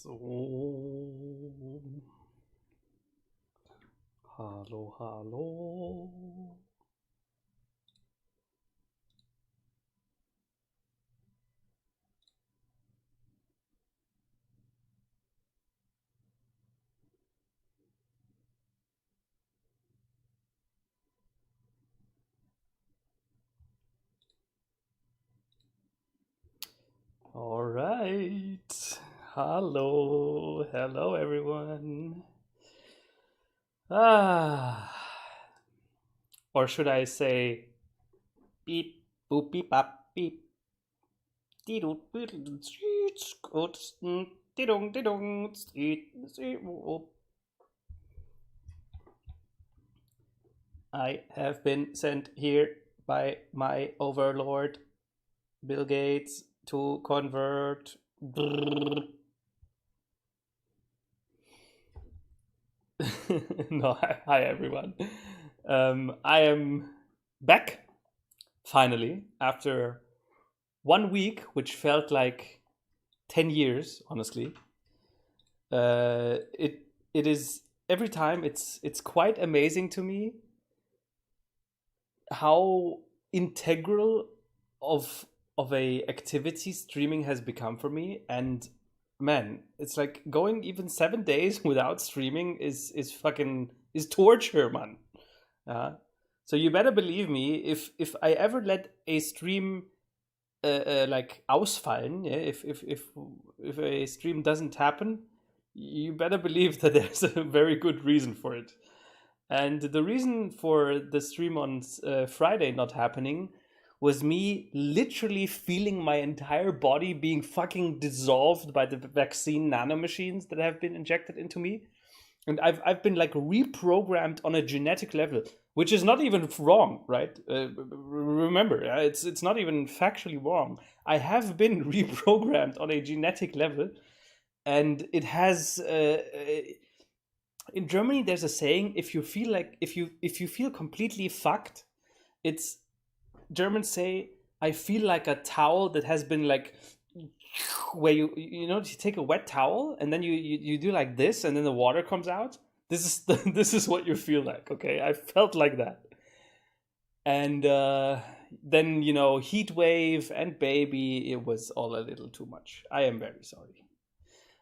So, hallo, hallo. All right. Hello everyone. Ah, or should I say beep boop beep bop beep dee-doo, boodle, street, scoot, dee-dong, dee-dong, street, street, whoop. I have been sent here by my overlord, Bill Gates, to convert. No, hi everyone. I am back finally after 1 week, which felt like 10 years. Honestly, it is every time. It's quite amazing to me how integral of of a activity streaming has become for me. And man, it's like going even 7 days without streaming is fucking is torture, man. uh, so you better believe me, if I ever let a stream like ausfallen, yeah, if a stream doesn't happen, you better believe that there's a very good reason for it. And the reason for the stream on Friday not happening was me literally feeling my entire body being fucking dissolved by the vaccine nanomachines that have been injected into me. And I've been like reprogrammed on a genetic level, which is not even wrong, right? Remember, it's not even factually wrong. I have been reprogrammed on a genetic level, and it has in Germany there's a saying: if you feel like if you feel completely fucked, it's Germans say, I feel like a towel that has been like, where you take a wet towel and then you do like this and then the water comes out. This is this is what you feel like. Okay, I felt like that. And then heat wave and baby, it was all a little too much. I am very sorry.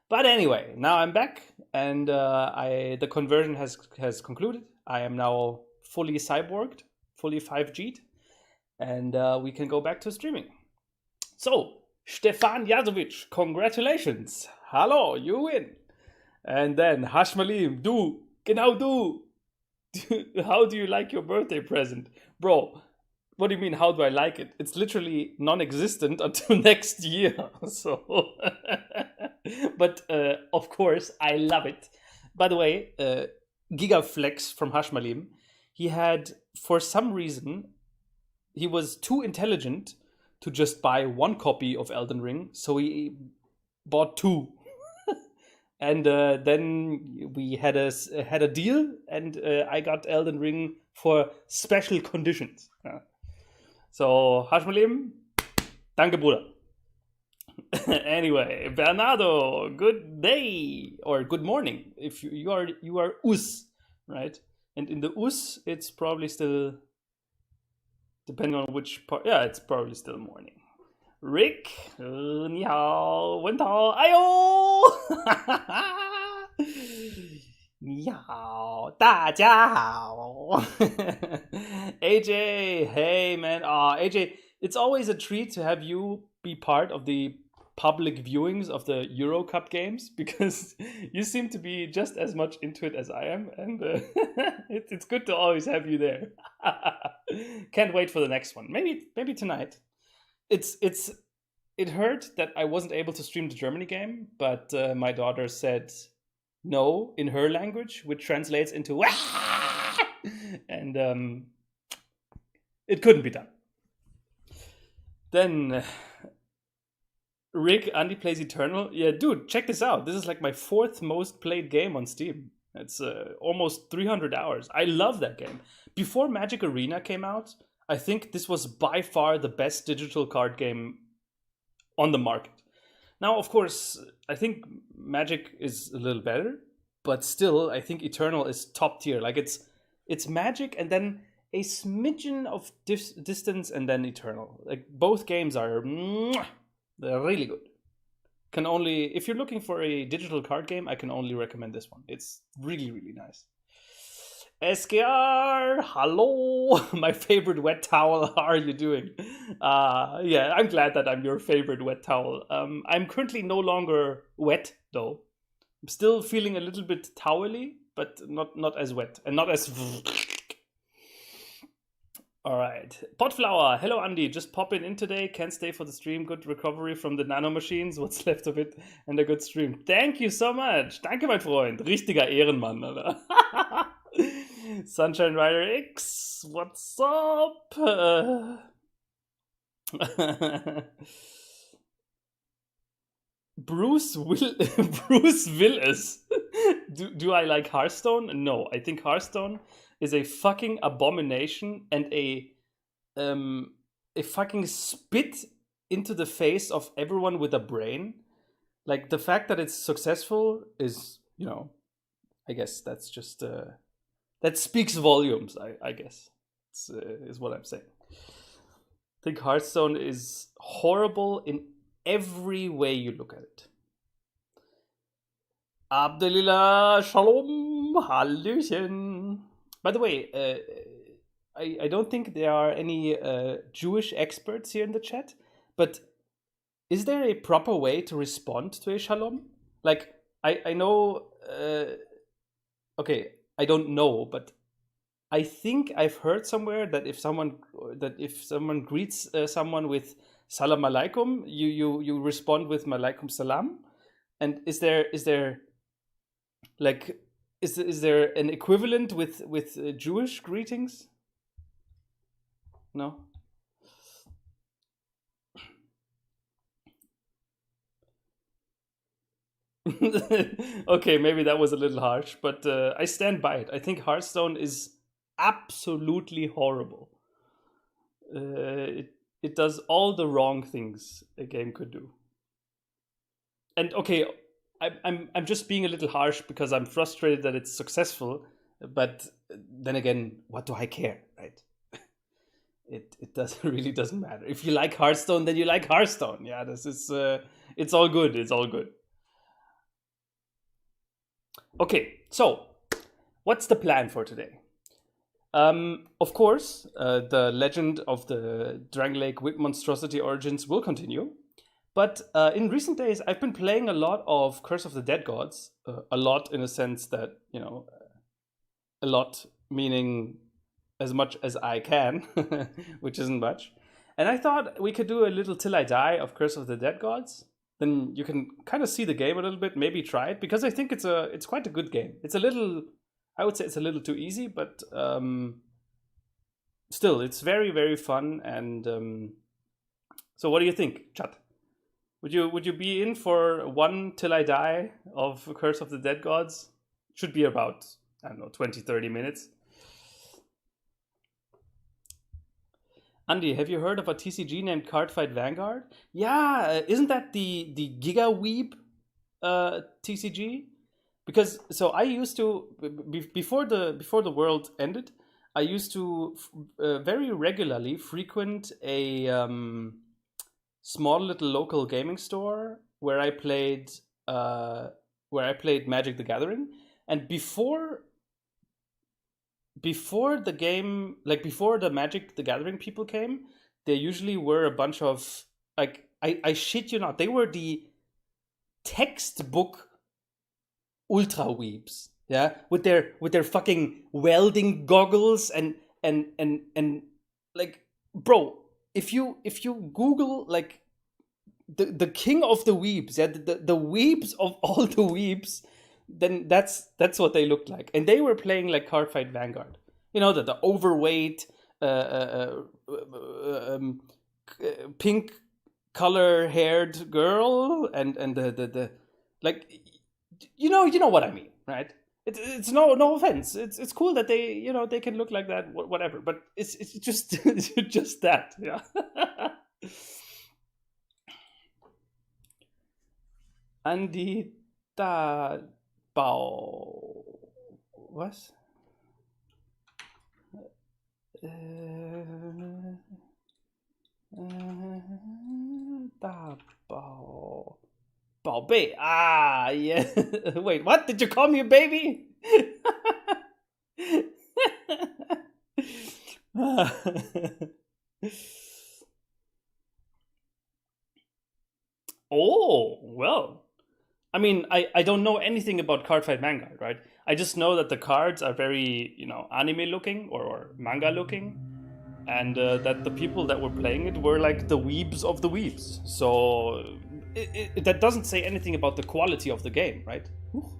But anyway, now I'm back, and I the conversion has concluded. I am now fully cyborged, fully 5G'd, and we can go back to streaming. So, Stefan Jazovic, congratulations. Hallo, you win. And then Hashmalim, du, genau du. How do you like your birthday present? Bro, what do you mean, how do I like it? It's literally non existent until next year. So, but of course, I love it. By the way, Gigaflex from Hashmalim, he had, for some reason, he was too intelligent to just buy one copy of Elden Ring, so he bought two. And then we had a deal, and I got Elden Ring for special conditions. So Hashmalim, danke Bruder. Anyway, Bernardo, good day or good morning. If you are us, right? And in the us, it's probably still, depending on which part. Yeah, it's probably still morning. Rick, 你好，文涛，哎呦，你好，大家好。AJ, hey man, AJ, it's always a treat to have you be part of the public viewings of the Euro Cup games, because you seem to be just as much into it as I am, and it's good to always have you there. Can't wait for the next one. Maybe tonight. It's it hurt that I wasn't able to stream the Germany game, but my daughter said no in her language, which translates into "Wah!" And it couldn't be done. Then Rick, Andy plays Eternal. Yeah, dude, check this out. This is like my fourth most played game on Steam. It's almost 300 hours. I love that game. Before Magic Arena came out, I think this was by far the best digital card game on the market. Now, of course, I think Magic is a little better, but still, I think Eternal is top tier. Like it's Magic and then a smidgen of distance and then Eternal. Like both games are they're really good. Can only if you're looking for a digital card game, I can only recommend this one. It's really really nice. SKR, hello, my favorite wet towel. How are you doing? Yeah, I'm glad that I'm your favorite wet towel. I'm currently no longer wet though. I'm still feeling a little bit towely, but not as wet and not as. All right, Potflower. Hello, Andy. Just popping in today. Can't stay for the stream. Good recovery from the nano machines. What's left of it, and a good stream. Thank you so much. Danke, mein Freund. Richtiger Ehrenmann, Alter. Sunshine Rider X, what's up? Bruce Willis. Do I like Hearthstone? No, I think Hearthstone is a fucking abomination and a fucking spit into the face of everyone with a brain. Like the fact that it's successful is, I guess that's just that speaks volumes. I guess is what I'm saying. I think Hearthstone is horrible in every way you look at it. Abdelillah, shalom, hallöchen. By the way, I don't think there are any Jewish experts here in the chat, but is there a proper way to respond to a shalom? Like, I know, okay, I don't know, but I think I've heard somewhere that if someone greets someone with salam alaikum, you respond with malaikum salam. And is there like is there an equivalent with Jewish greetings? No. Okay, maybe that was a little harsh, but I stand by it. I think Hearthstone is absolutely horrible. It does all the wrong things a game could do. And okay, I'm just being a little harsh because I'm frustrated that it's successful, but then again, what do I care, right? It doesn't really doesn't matter. If you like Hearthstone, then you like Hearthstone. Yeah, this is it's all good. It's all good. Okay, so what's the plan for today? Of course, the legend of the Drangleic with Monstrosity origins will continue. But in recent days, I've been playing a lot of Curse of the Dead Gods. A lot in a sense that, a lot meaning as much as I can, which isn't much. And I thought we could do a little Till I Die of Curse of the Dead Gods. Then you can kind of see the game a little bit, maybe try it, because I think it's quite a good game. It's a little, I would say it's a little too easy, but still, it's very, very fun. And so what do you think, chat? Would you be in for one Till I Die of Curse of the Dead Gods? Should be about, I don't know, 20-30 minutes. Andy, have you heard of a TCG named Cardfight Vanguard? Yeah, isn't that the Giga Weeb TCG? Because so I used to before the world ended, I used to very regularly frequent a small little local gaming store where I played Magic the Gathering, and before the game, like before the Magic the Gathering people came, there usually were a bunch of, like, I shit you not, they were the textbook ultra weebs, yeah, with their fucking welding goggles and like, bro, if you Google like the king of the weebs, yeah, the weebs of all the weebs, then that's what they looked like. And they were playing like Cardfight Vanguard. The overweight, pink color haired girl and the like, you know what I mean, right? It's no offense. It's cool that they they can look like that, whatever. But it's just it's just that, yeah. Andi da Bau. Was? Da Bau. Baobei. Ah, yeah. Wait, what? Did you call me a baby? Oh, well. I mean, I don't know anything about Cardfight Manga, right? I just know that the cards are very, anime looking or manga looking, and that the people that were playing it were like the weebs of the weebs. So that doesn't say anything about the quality of the game, right? Ooh,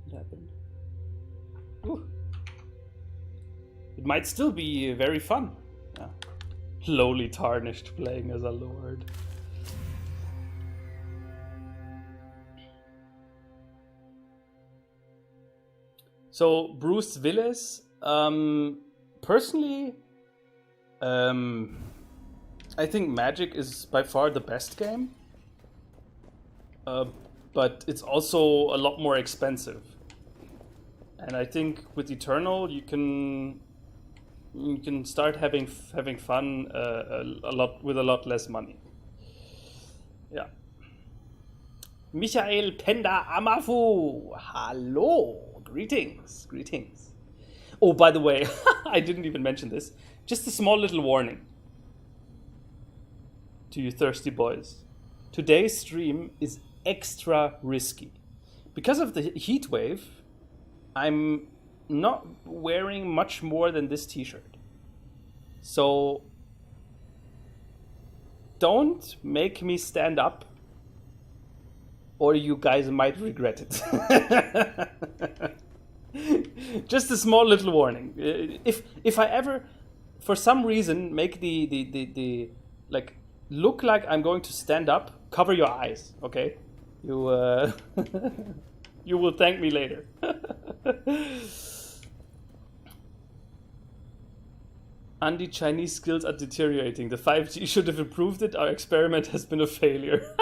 what happened? Ooh. It might still be very fun. Yeah. Lowly tarnished playing as a lord. So Bruce Willis, personally, I think Magic is by far the best game, but it's also a lot more expensive. And I think with Eternal, you can start having fun a lot with a lot less money. Yeah. Michael Penda Amafu, hello. Greetings. Oh, by the way, I didn't even mention this. Just a small little warning to you thirsty boys. Today's stream is extra risky. Because of the heat wave, I'm not wearing much more than this t-shirt. So don't make me stand up, or you guys might regret it. Just a small little warning. If I ever, for some reason, make the like look like I'm going to stand up, cover your eyes, okay? You you will thank me later. Andy, Chinese skills are deteriorating. The 5G should have improved it. Our experiment has been a failure.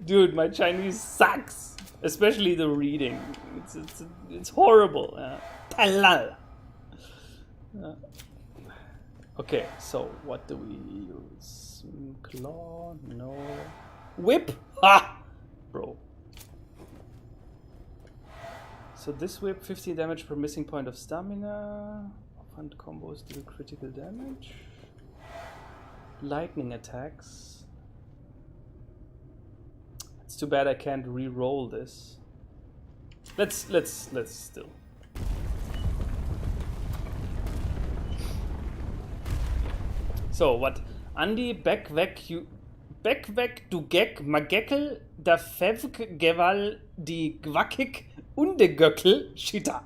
Dude, my Chinese sucks. Especially the reading. It's horrible. Okay, so what do we use? Claw? No. Whip? Ha! Bro. So this whip, 15 damage per missing point of stamina. Offhand combos do critical damage. Lightning attacks. It's too bad I can't re-roll this. Let's still. So what? Andy back weg du Gek Mageckel da Fevk Geval die Gwackig und de Göckel Shita.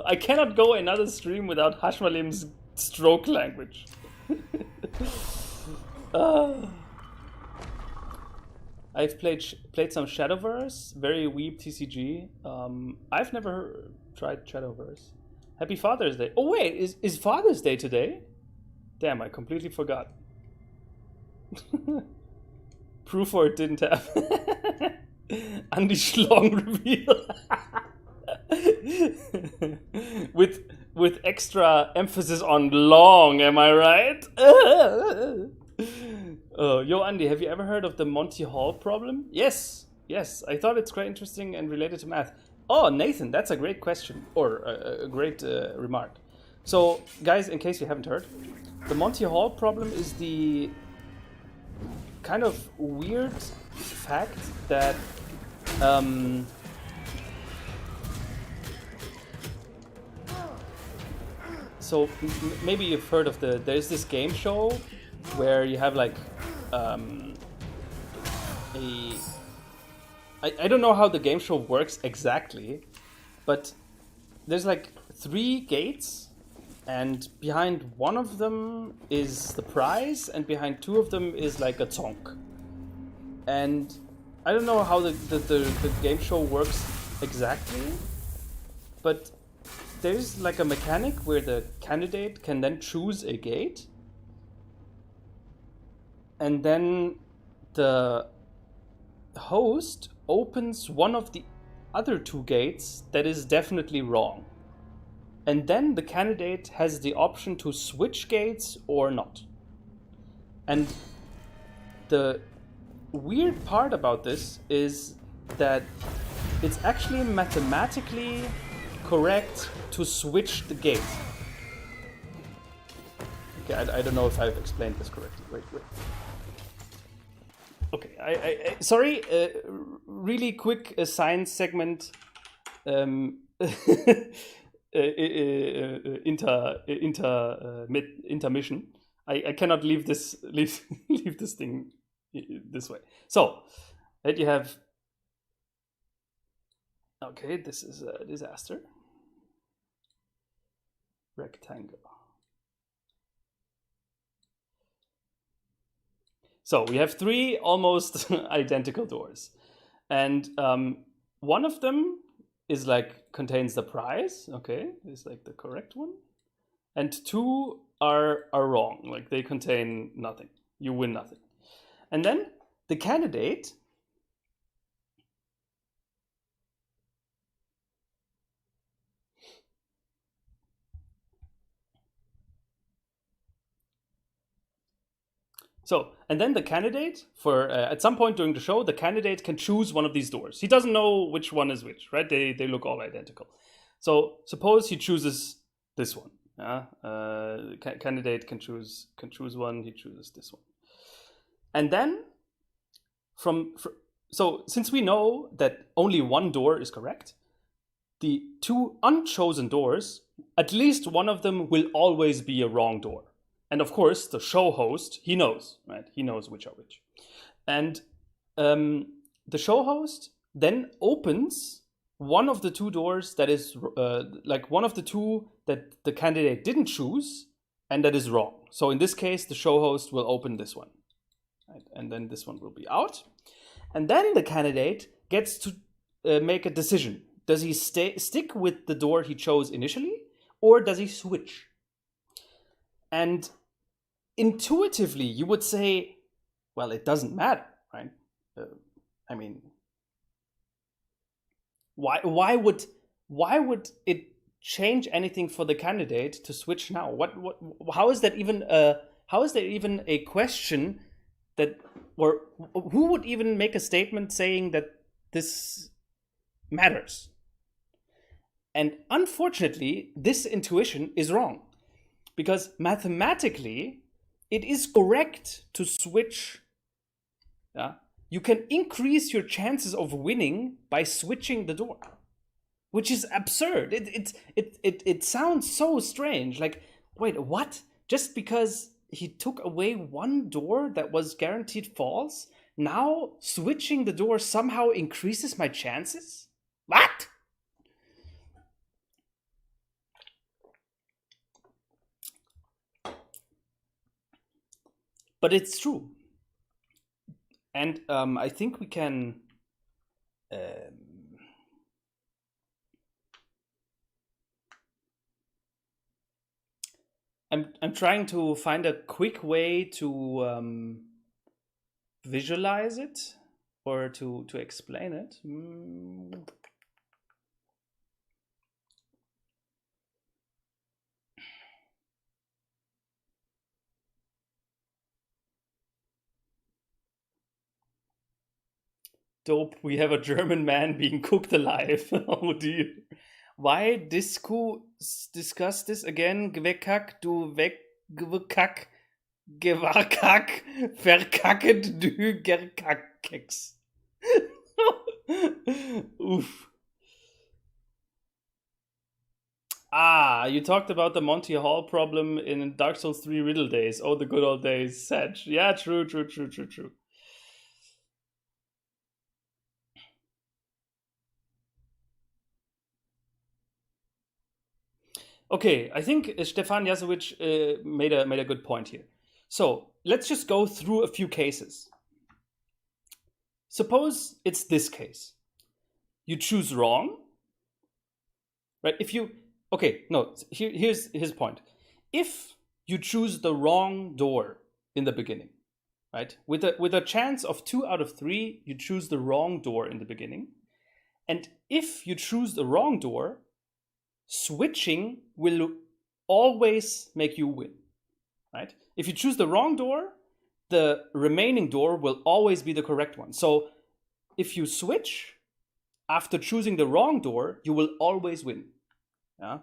I cannot go another stream without Hashmalim's stroke language. I've played some Shadowverse, very weeb TCG. I've never tried Shadowverse. Happy Father's Day. Oh wait, is Father's Day today? Damn, I completely forgot. Proof or it didn't have. Andy Schlong reveal. with extra emphasis on long, am I right? Yo, Andy, have you ever heard of the Monty Hall problem? Yes. I thought it's quite interesting and related to math. Oh, Nathan, that's a great question, or a great remark. So, guys, in case you haven't heard, the Monty Hall problem is the kind of weird fact that so maybe you've heard of there's this game show where you have like I don't know how the game show works exactly, but there's like 3 gates, and behind one of them is the prize, and behind 2 of them is like a zonk. And I don't know how the game show works exactly, but there's like a mechanic where the candidate can then choose a gate, and then the host opens one of the other two gates that is definitely wrong. And then the candidate has the option to switch gates or not. And the weird part about this is that it's actually mathematically correct to switch the gate. Okay, I don't know if I've explained this correctly. Wait. Okay, I sorry. Really quick science segment. Intermission. I cannot leave this thing this way. So that you have. Okay, this is a disaster. Rectangle. So we have three almost identical doors, and one of them is like contains the prize. Okay, is like the correct one, and two are wrong. Like they contain nothing. You win nothing, and then the candidate. So, and then the candidate, for at some point during the show, the candidate can choose one of these doors. He doesn't know which one is which, right? They look all identical. So suppose he chooses this one. Candidate can choose one. He chooses this one, and then so since we know that only one door is correct, the two unchosen doors, at least one of them will always be a wrong door. And of course, the show host, he knows, right? He knows which are which. And the show host then opens one of the two doors that is like one of the two that the candidate didn't choose and that is wrong. So in this case, the show host will open this one, right? And then this one will be out. And then the candidate gets to make a decision. Does he stick with the door he chose initially, or does he switch? And intuitively, you would say, well, it doesn't matter, right? I mean, why would it change anything for the candidate to switch now? How is that even a question that, or who would even make a statement saying that this matters? And unfortunately, this intuition is wrong, because mathematically it is correct to switch. Yeah? You can increase your chances of winning by switching the door, which is absurd. It sounds so strange. Like, wait, what? Just because he took away one door that was guaranteed false, now switching the door somehow increases my chances? What? But it's true. And I think we can I'm trying to find a quick way to visualize it or to explain it. Dope, we have a German man being cooked alive. Oh dear. Why discuss this again? Gewekack, du weggewekack, gewarkack, verkacket, du gerkackex. Oof. Ah, you talked about the Monty Hall problem in Dark Souls 3 Riddle Days. Oh, the good old days. Sedge. Yeah, true. Okay, I think Stefan Jasowicz made a good point here. So let's just go through a few cases. Suppose it's this case. You choose wrong, right? Here's his point. If you choose the wrong door in the beginning, right? With a chance of 2 out of 3, you choose the wrong door in the beginning. And if you choose the wrong door, switching will always make you win, right? If you choose the wrong door, the remaining door will always be the correct one. So if you switch after choosing the wrong door, you will always win. Yeah.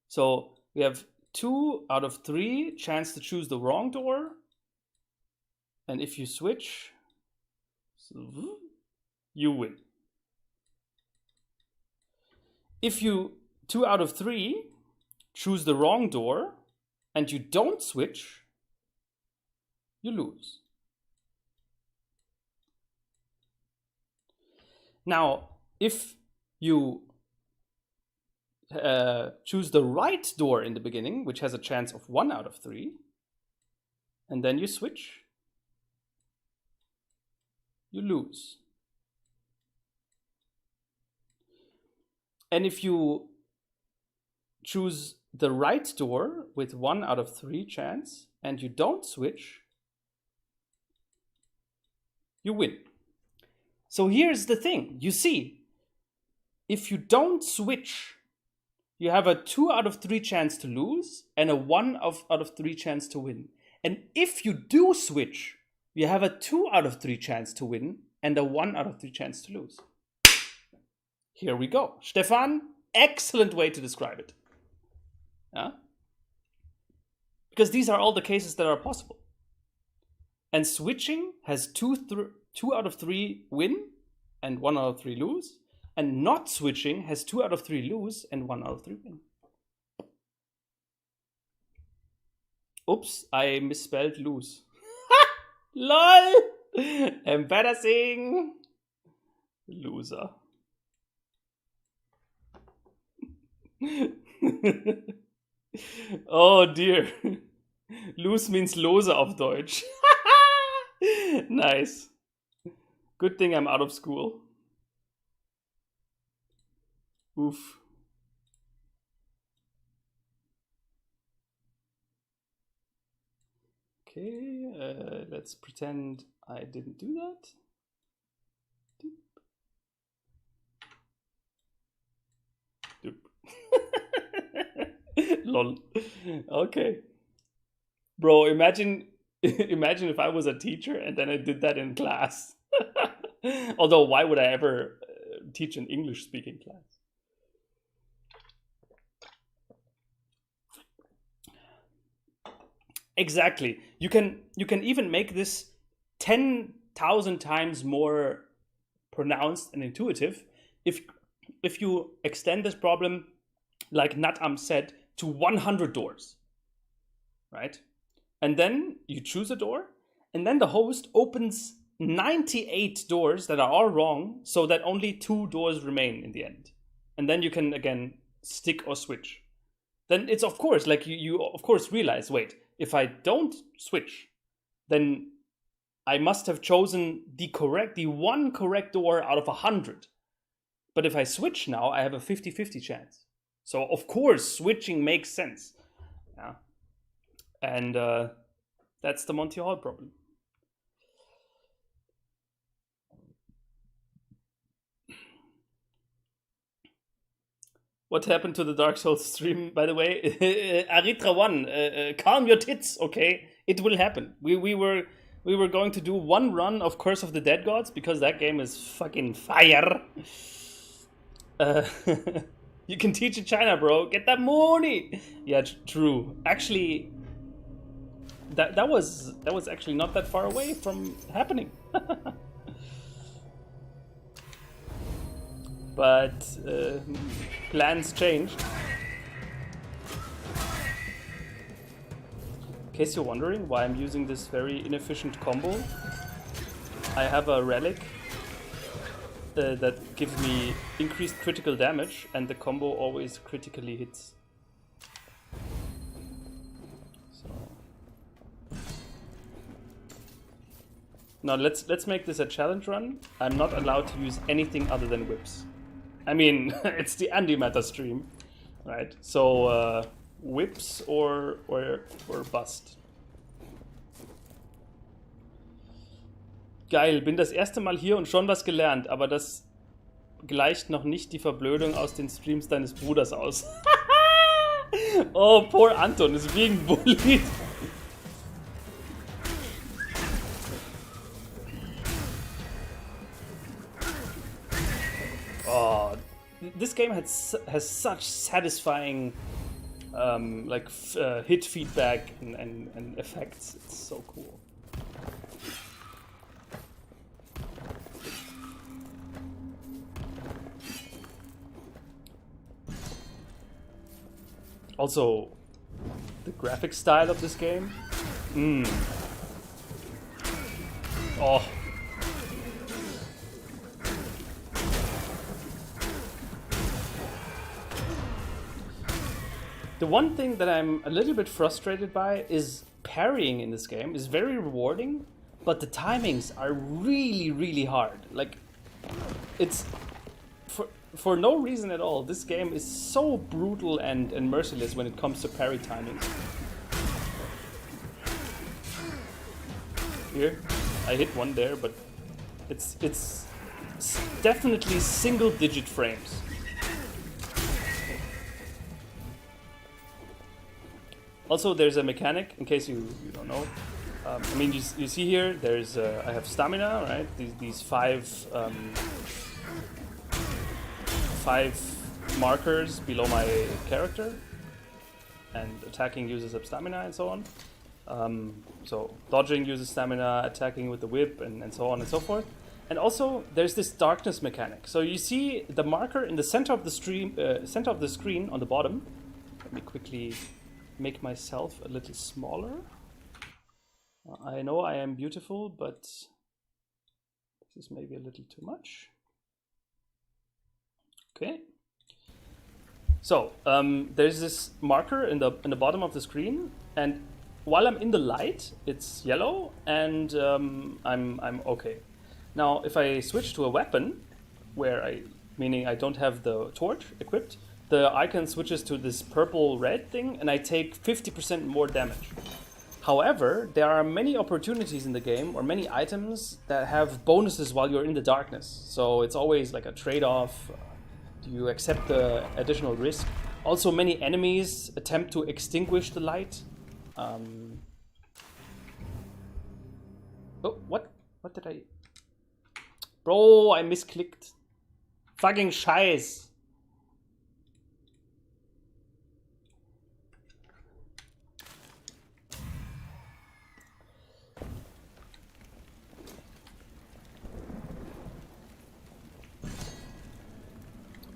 So we have 2 out of 3 chance to choose the wrong door. And if you switch, you win. If you 2 out of 3 choose the wrong door and you don't switch, you lose. Now, if you choose the right door in the beginning, which has a chance of 1 out of 3, and then you switch, you lose. And if you choose the right door with 1 out of 3 chance and you don't switch, you win. So here's the thing. You see, if you don't switch, you have a 2 out of 3 chance to lose and a 1 out of 3 chance to win. And if you do switch, you have a 2 out of 3 chance to win and a 1 out of 3 chance to lose. Here we go. Stefan, excellent way to describe it. Yeah? Because these are all the cases that are possible. And switching has 2 out of 3 win and 1 out of 3 lose. And not switching has 2 out of 3 lose and 1 out of 3 win. Oops, I misspelled lose. LOL! Embarrassing! Loser. Oh dear. Lose means loser auf Deutsch. Nice. Good thing I'm out of school. Oof. Okay, let's pretend I didn't do that. Doop. Lol. Okay. Bro, imagine if I was a teacher and then I did that in class. Although, why would I ever teach an English-speaking class? Exactly. You can even make this 10,000 times more pronounced and intuitive if you extend this problem, like Natam said, to 100 doors, right? And then you choose a door, and then the host opens 98 doors that are all wrong, so that only 2 doors remain in the end. And then you can, again, stick or switch. Then it's, of course, like you of course realize, wait, if I don't switch, then I must have chosen the one correct door out of 100. But if I switch now, I have a 50-50 chance. So, of course, switching makes sense. Yeah. And that's the Monty Hall problem. What happened to the Dark Souls stream, by the way? Aritra 1, calm your tits, okay? It will happen. We were going to do one run of Curse of the Dead Gods because that game is fucking fire. You can teach in China, bro. Get that money. Yeah, true. Actually, that was actually not that far away from happening. But plans changed. In case you're wondering why I'm using this very inefficient combo, I have a relic that gives me increased critical damage, and the combo always critically hits. So now let's make this a challenge run. I'm not allowed to use anything other than whips. I mean, it's the antimatter stream, right? So whips or bust. Geil, bin das erste Mal hier und schon was gelernt, aber das gleicht noch nicht die Verblödung aus den Streams deines Bruders aus. Oh, poor Anton is being bullied. Oh, this game has such satisfying hit feedback and effects. It's so cool. Also, the graphic style of this game. Oh. The one thing that I'm a little bit frustrated by is parrying in this game is very rewarding, but the timings are really, really hard. Like, it's for no reason at all. This game is so brutal and merciless when it comes to parry timings. Here, I hit one there, but it's definitely single-digit frames. Also, there's a mechanic, in case you don't know. I mean, you see here, there's I have stamina, right? These five markers below my character, and attacking uses up stamina and so on. So dodging uses stamina, attacking with the whip, and so on and so forth. And also there's this darkness mechanic. So you see the marker in the center of the screen on the bottom. Let me quickly make myself a little smaller. I know I am beautiful, but this is maybe a little too much. Okay. So there's this marker in the bottom of the screen, and while I'm in the light, it's yellow, and I'm okay. Now, if I switch to a weapon, meaning I don't have the torch equipped, the icon switches to this purple-red thing, and I take 50% more damage. However, there are many opportunities in the game, or many items that have bonuses while you're in the darkness. So it's always like a trade-off. Do you accept the additional risk? Also, many enemies attempt to extinguish the light. Oh, what? What did I... Bro, I misclicked. Fucking Scheiß.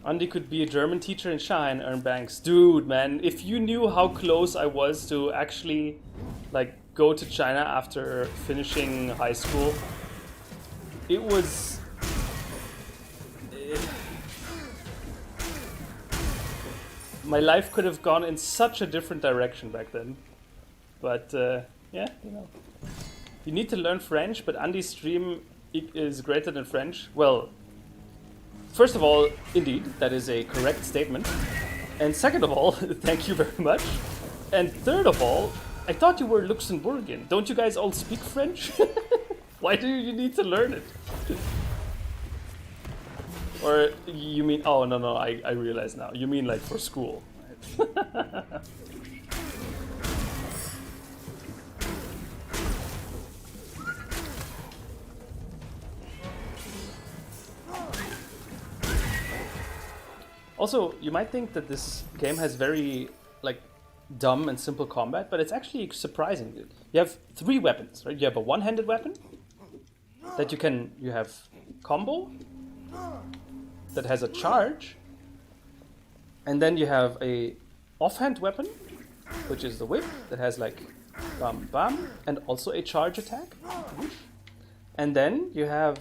Andy could be a German teacher in China and earn banks. Dude, man, if you knew how close I was to actually, like, go to China after finishing high school, it was... my life could have gone in such a different direction back then. But, yeah, you know. You need to learn French, but Andy's stream is greater than French. Well... first of all, indeed, that is a correct statement. And second of all, thank you very much. And third of all, I thought you were Luxembourgian. Don't you guys all speak French? Why do you need to learn it? Or you mean, oh, no, I realize now. You mean like for school. Right? Also, you might think that this game has very, like, dumb and simple combat, but it's actually surprising. You have 3 weapons, right? You have a one-handed weapon that you have combo that has a charge, and then you have a offhand weapon, which is the whip that has like bam bam, and also a charge attack. And then you have,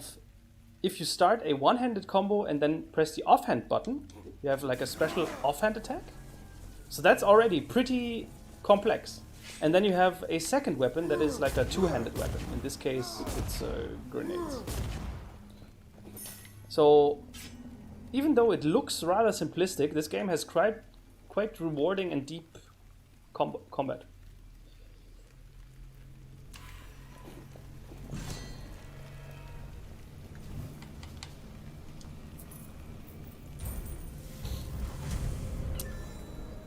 if you start a one-handed combo and then press the offhand button, you have like a special offhand attack. So that's already pretty complex. And then you have a second weapon that is like a two-handed weapon. In this case, it's grenades. So even though it looks rather simplistic, this game has quite rewarding and deep combat.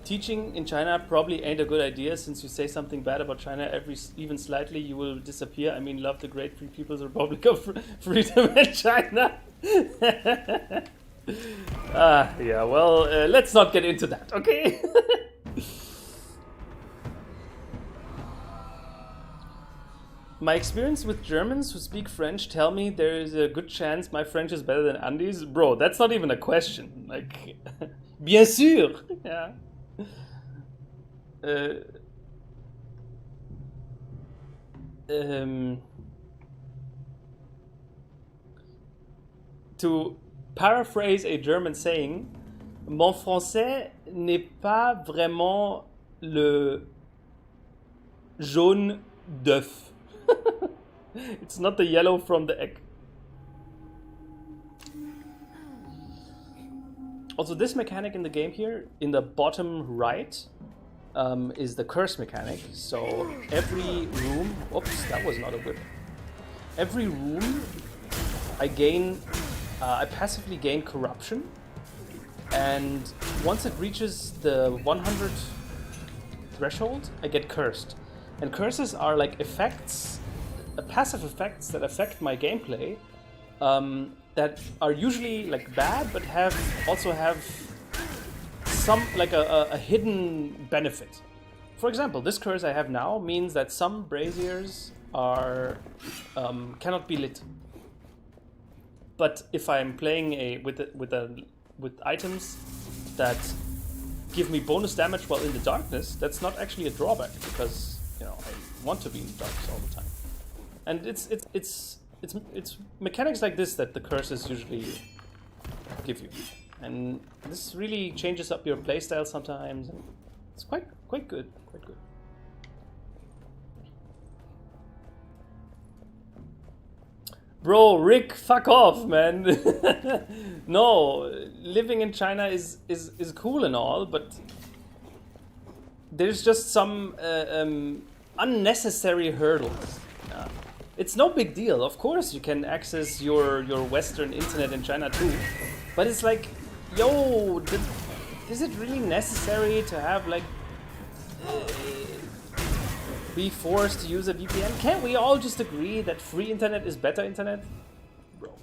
Teaching in China probably ain't a good idea, since you say something bad about China even slightly, you will disappear. I mean, love the great free People's Republic of Freedom in China. Yeah, well, let's not get into that, okay? My experience with Germans who speak French tell me there is a good chance my French is better than Andy's. Bro, that's not even a question. Like, bien sûr. Yeah. To paraphrase a German saying, mon français n'est pas vraiment le jaune d'œuf. It's not the yellow from the egg. Also, this mechanic in the game here, in the bottom right, is the curse mechanic. So every room, oops, that was not a whip. Every room, I passively gain corruption, and once it reaches the 100 threshold, I get cursed. And curses are like effects, passive effects that affect my gameplay, that are usually like bad, but also have some like a hidden benefit. For example, this curse I have now means that some braziers are cannot be lit. But if I'm playing with items that give me bonus damage while in the darkness, that's not actually a drawback, because I want to be in the darkness all the time. And it's mechanics like this that the curses usually give you, and this really changes up your playstyle sometimes. And it's quite good, quite good. Bro, Rick, fuck off, man. No, living in China is cool and all, but there's just some unnecessary hurdles. It's no big deal. Of course, you can access your Western internet in China too, but it's like, yo, is it really necessary to have like be forced to use a VPN? Can't we all just agree that free internet is better internet? Bro.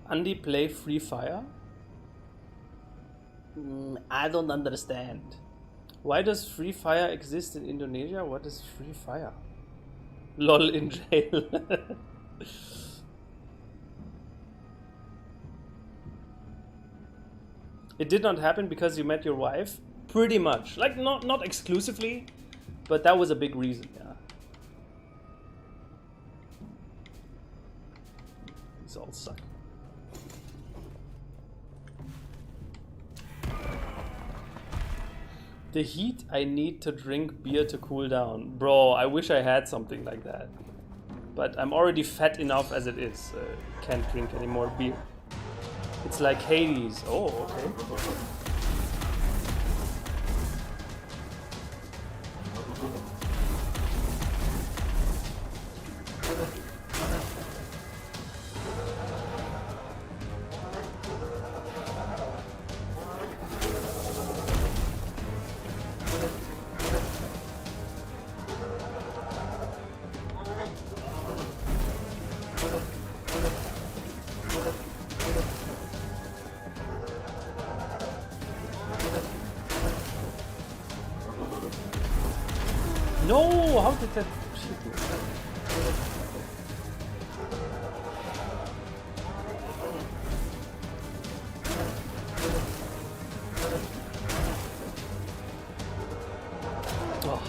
Andy, play Free Fire? I don't understand. Why does Free Fire exist in Indonesia? What is Free Fire? LOL in jail. It did not happen because you met your wife? Pretty much. Like, not exclusively, but that was a big reason, yeah. These all suck. The heat I need to drink beer to cool down. Bro, I wish I had something like that. But I'm already fat enough as it is. Can't drink any more beer. It's like Hades. Oh, okay. No, how did that shoot me? Oh.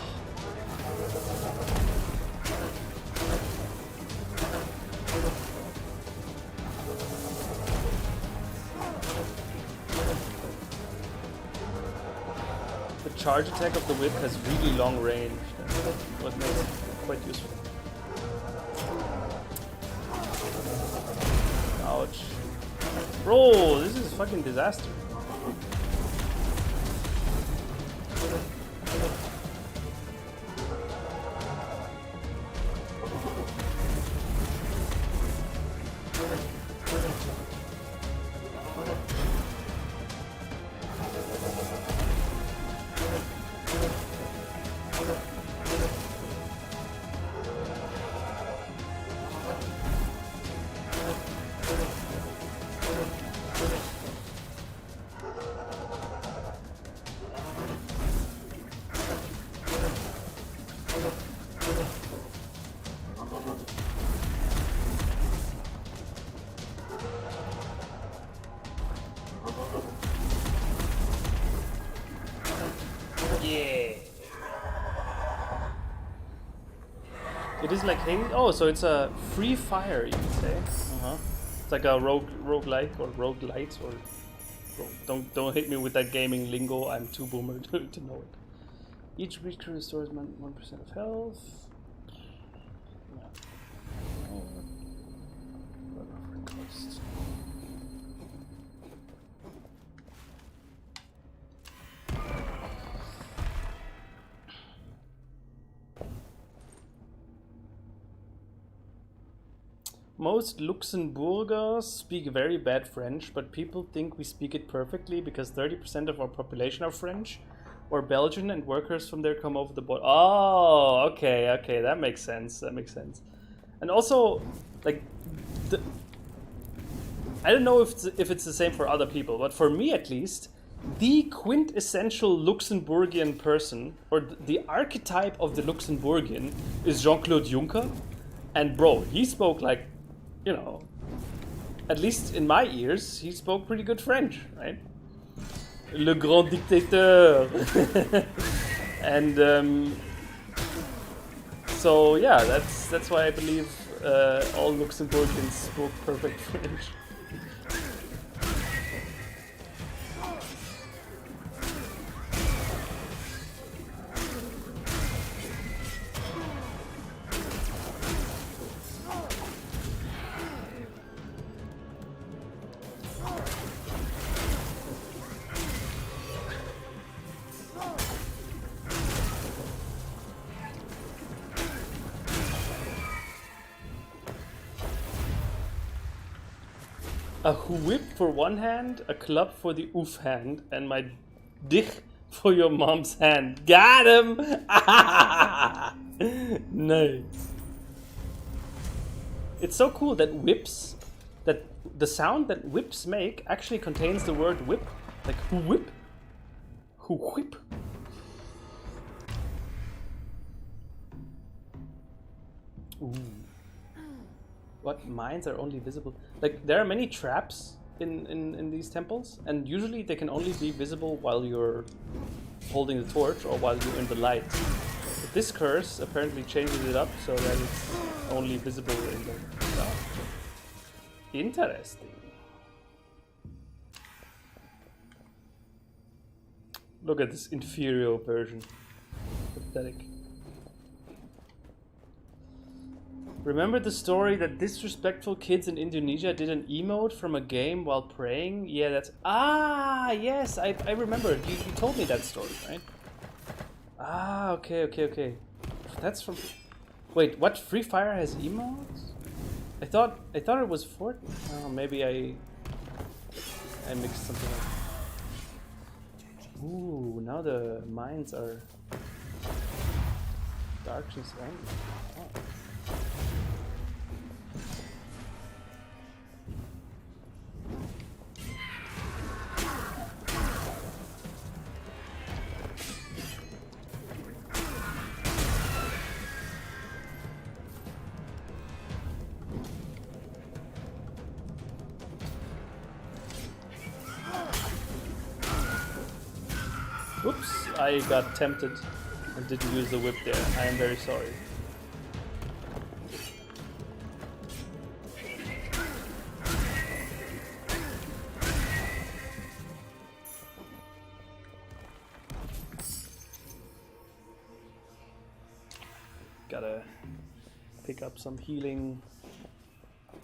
The charge attack of the whip has really long range. What makes it quite useful. Ouch. Bro, this is a fucking disaster. It is like Hades. Oh, so it's a free fire, you could say. It's like a roguelike or roguelite or don't hit me with that gaming lingo. I'm too boomer to know it. Each creature restores 1% of health. Yeah. Oh. What offering cost? Most Luxembourgers speak very bad French, but people think we speak it perfectly because 30% of our population are French or Belgian, and workers from there come over the border. Oh, okay, that makes sense. And also, like, I don't know if it's the same for other people, but for me at least, the quintessential Luxembourgian person, or the archetype of the Luxembourgian, is Jean-Claude Juncker. And bro, he spoke like, you know, at least in my ears, he spoke pretty good French, right? Le grand dictateur. And so yeah, that's why I believe all Luxembourgians spoke perfect French. A whip for one hand, a club for the oof hand, and my dick for your mom's hand. Got him! Nice. It's so cool that whips, that the sound that whips make actually contains the word whip. Like, who whip? Who whip? Ooh. What mines are only visible? Like, there are many traps in these temples, and usually they can only be visible while you're holding the torch or while you're in the light. But this curse apparently changes it up so that it's only visible in the dark. Interesting. Look at this inferior version. Pathetic. Remember the story that disrespectful kids in Indonesia did an emote from a game while praying? Yeah, that's... Ah, yes, I remember. You told me that story, right? Ah, okay. That's from... Wait, what? Free Fire has emotes? I thought it was Fortnite. Oh, maybe I mixed something up. Ooh, now the mines are darkness only. Oh. Oops, I got tempted and didn't use the whip there. I am very sorry. Gotta pick up some healing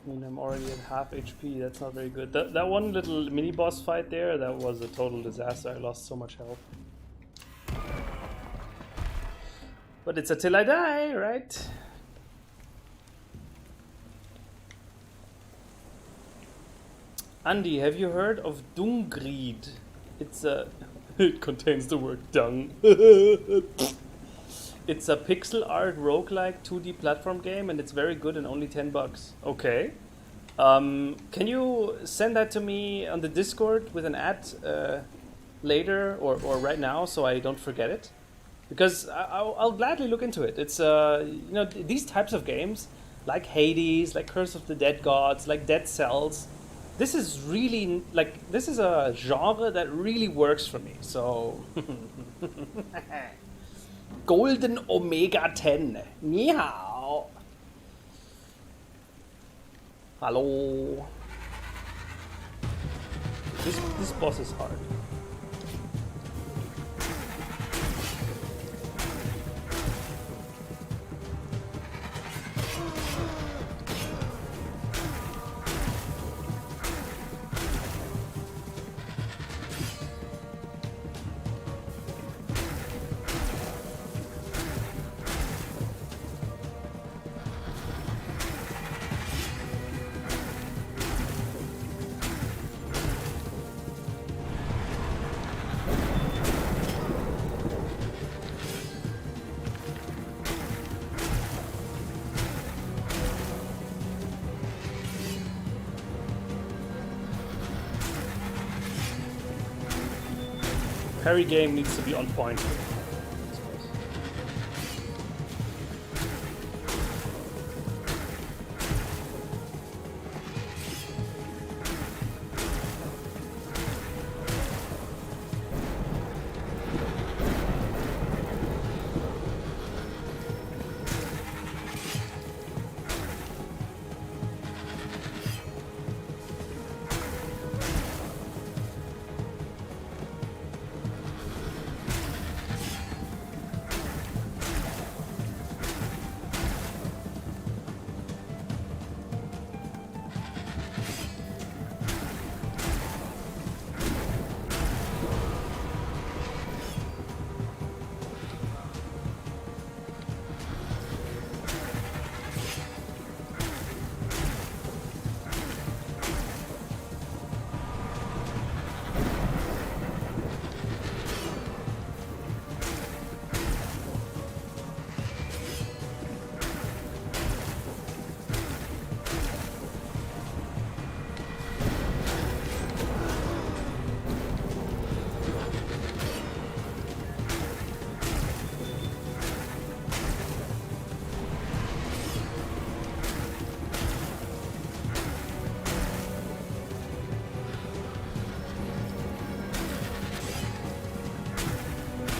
I mean, I'm already at half HP. That's not very good. That one little mini boss fight there, that was a total disaster. I lost so much health. But it's until I die, right? Andy, have you heard of Drangleic? It's a... it contains the word dung. It's a pixel art roguelike 2D platform game, and it's very good and only $10. Okay. Can you send that to me on the Discord with an ad later or right now so I don't forget it? Because I'll gladly look into it. It's you know, these types of games like Hades, like Curse of the Dead Gods, like Dead Cells. This is really like this is a genre that really works for me. So Golden Omega 10. Ni hao. Hello. This boss is hard. Parry game needs to be on point.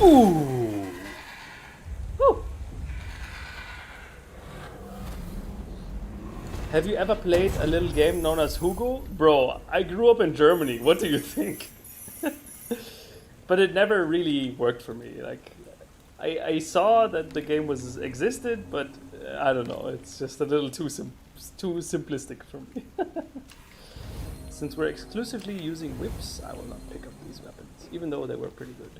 Ooh. Woo. Have you ever played a little game known as Hugo? Bro, I grew up in Germany. What do you think? But it never really worked for me. Like, I saw that the game was existed, but I don't know. It's just a little too simplistic for me. Since we're exclusively using whips, I will not pick up these weapons, even though they were pretty good.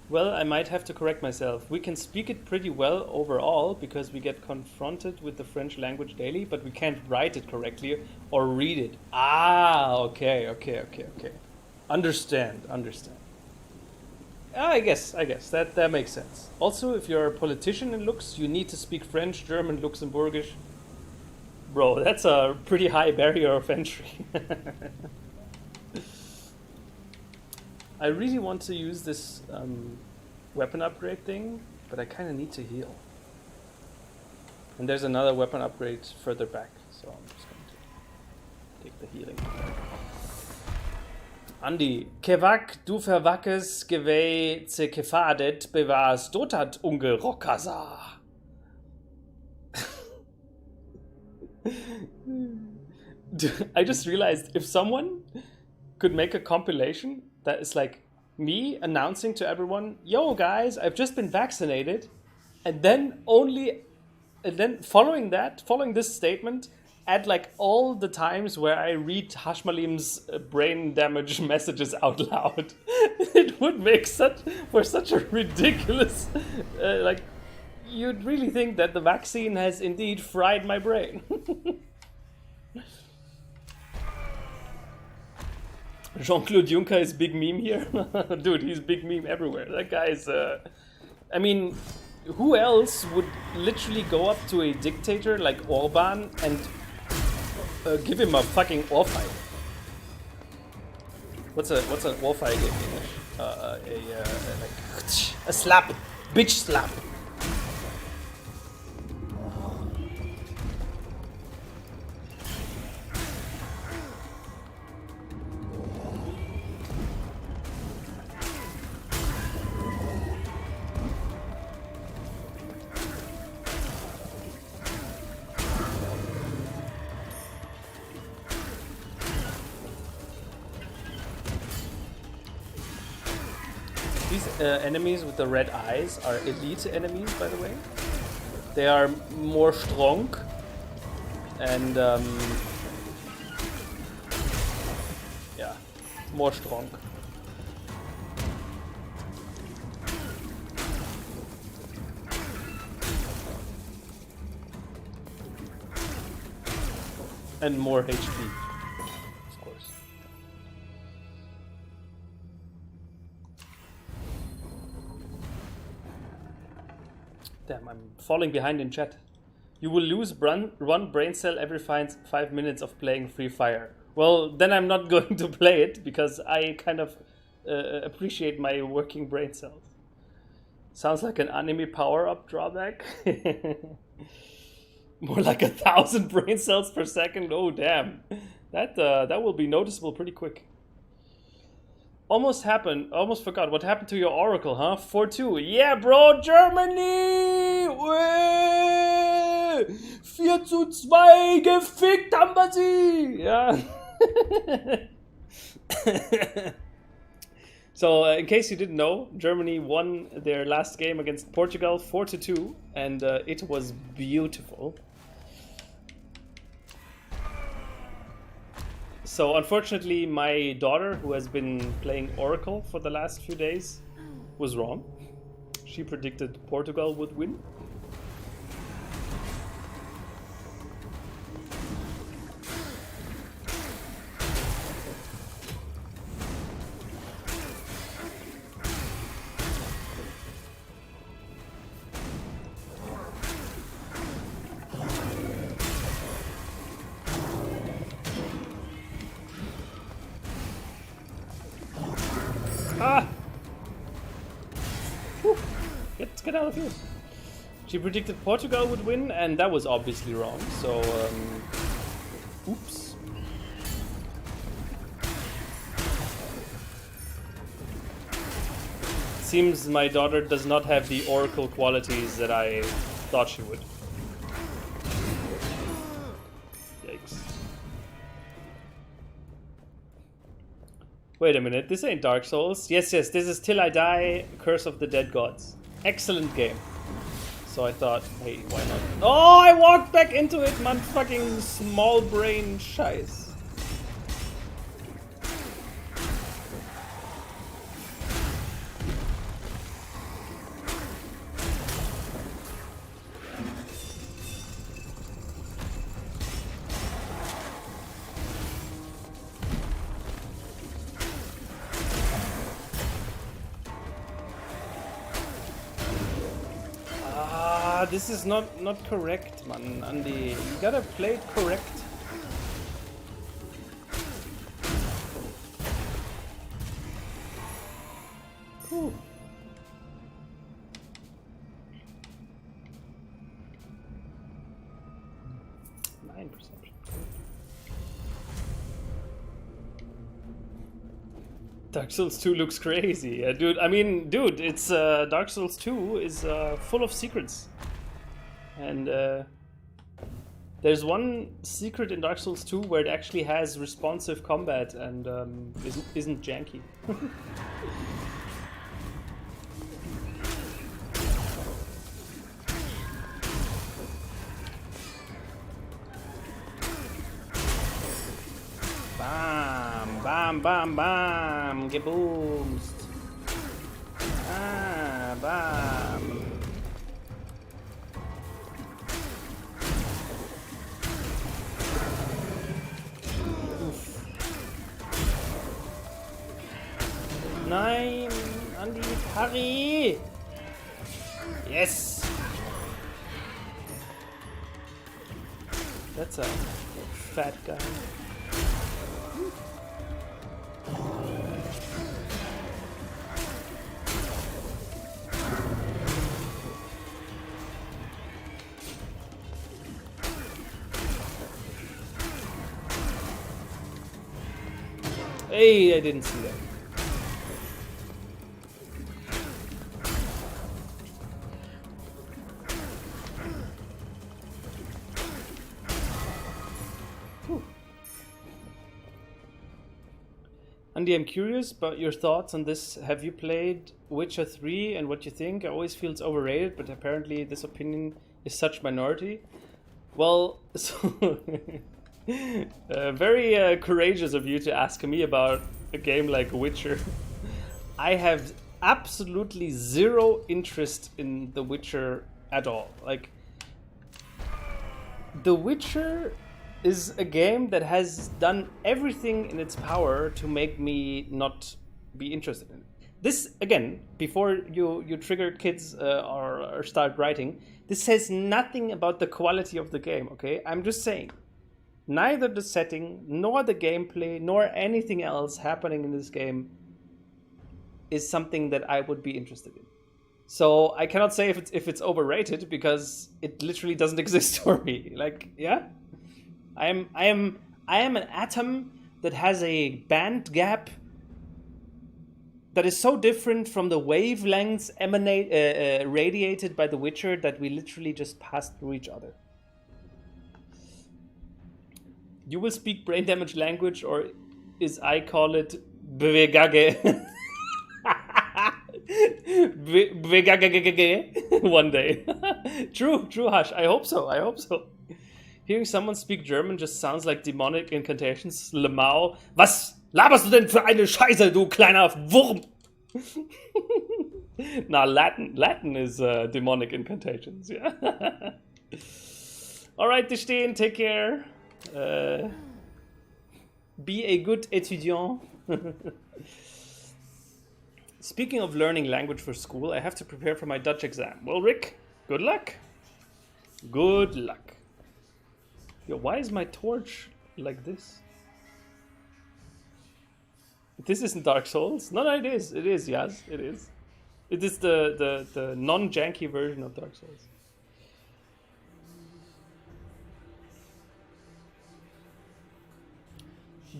Well, I might have to correct myself. We can speak it pretty well overall because we get confronted with the French language daily, but we can't write it correctly or read it. Ah, okay. Understand. I guess that makes sense. Also, if you're a politician in Lux, you need to speak French, German, Luxembourgish. Bro, that's a pretty high barrier of entry. I really want to use this weapon upgrade thing, but I kind of need to heal. And there's another weapon upgrade further back, so I'm just going to take the healing. Andi, Kevak, du verwackes gewei ze kefadet bewaas dotat unge rockasa. I just realized if someone could make a compilation that is like me announcing to everyone, "Yo, guys, I've just been vaccinated," and then following this statement, add like all the times where I read Hashmalim's brain damage messages out loud. It would make such a ridiculous, like, you'd really think that the vaccine has indeed fried my brain. Jean-Claude Juncker is big meme here. Dude, he's big meme everywhere. That guy's, I mean, who else would literally go up to a dictator like Orban and give him a fucking ohrfeige? What's an ohrfeige in English? Like a slap, bitch slap. Enemies with the red eyes are elite enemies, by the way. They are more strong and yeah, more strong. And more HP. Damn, I'm falling behind in chat. You will lose one brain cell every 5 minutes of playing Free Fire. Well, then I'm not going to play it because I kind of appreciate my working brain cells. Sounds like an anime power-up drawback. More like 1,000 brain cells per second. Oh, damn. That will be noticeable pretty quick. Almost forgot. What happened to your Oracle, huh? 4-2. Yeah, bro, Germany! 4-2, gefickt haben wir sie! Yeah. So, in case you didn't know, Germany won their last game against Portugal 4-2, and it was beautiful. So unfortunately, my daughter, who has been playing Oracle for the last few days, was wrong. She predicted Portugal would win. Get out of here. She predicted Portugal would win, and that was obviously wrong. So, oops. Seems my daughter does not have the Oracle qualities that I thought she would. Yikes. Wait a minute, this ain't Dark Souls. Yes, this is Till I Die, Curse of the Dead Gods. Excellent game. So I thought, hey, why not? Oh, I walked back into it, man, fucking small brain scheiß. This is not correct, man, Andy. You gotta play it correct. Whew. Dark Souls 2 looks crazy, dude. I mean, dude, it's Dark Souls 2 is full of secrets, and There's one secret in Dark Souls 2 where it actually has responsive combat and isn't janky. Bam, bam, bam, bam, geboost. Ah, bam. Nein, Andi, Harry! Yes! That's a fat guy. Hey, I didn't see that. Andy, I'm curious about your thoughts on this. Have you played Witcher 3 and what you think? I always feel it's overrated, but apparently this opinion is such minority. Well, so very courageous of you to ask me about a game like Witcher. I have absolutely zero interest in The Witcher at all. Like, The Witcher is a game that has done everything in its power to make me not be interested in it. This, again, before you trigger kids or start writing, this says nothing about the quality of the game, okay? I'm just saying, neither the setting, nor the gameplay, nor anything else happening in this game is something that I would be interested in. So I cannot say if it's overrated because it literally doesn't exist for me. Like, yeah? I am an atom that has a band gap that is so different from the wavelengths radiated by The Witcher that we literally just pass through each other. You will speak brain damage language, or as I call it, bwegage. One day. True, Hush. I hope so. Hearing someone speak German just sounds like demonic incantations. Lemau. Was laberst du denn für eine Scheiße, du kleiner Wurm? Nah, Latin is demonic incantations, yeah. Alright, Dishtin, take care. Be a good étudiant. Speaking of learning language for school, I have to prepare for my Dutch exam. Well, Rick, good luck. Good luck. Yo, why is my torch like this? This isn't Dark Souls. No, it is. It is, yes, it is. It is the non-janky version of Dark Souls.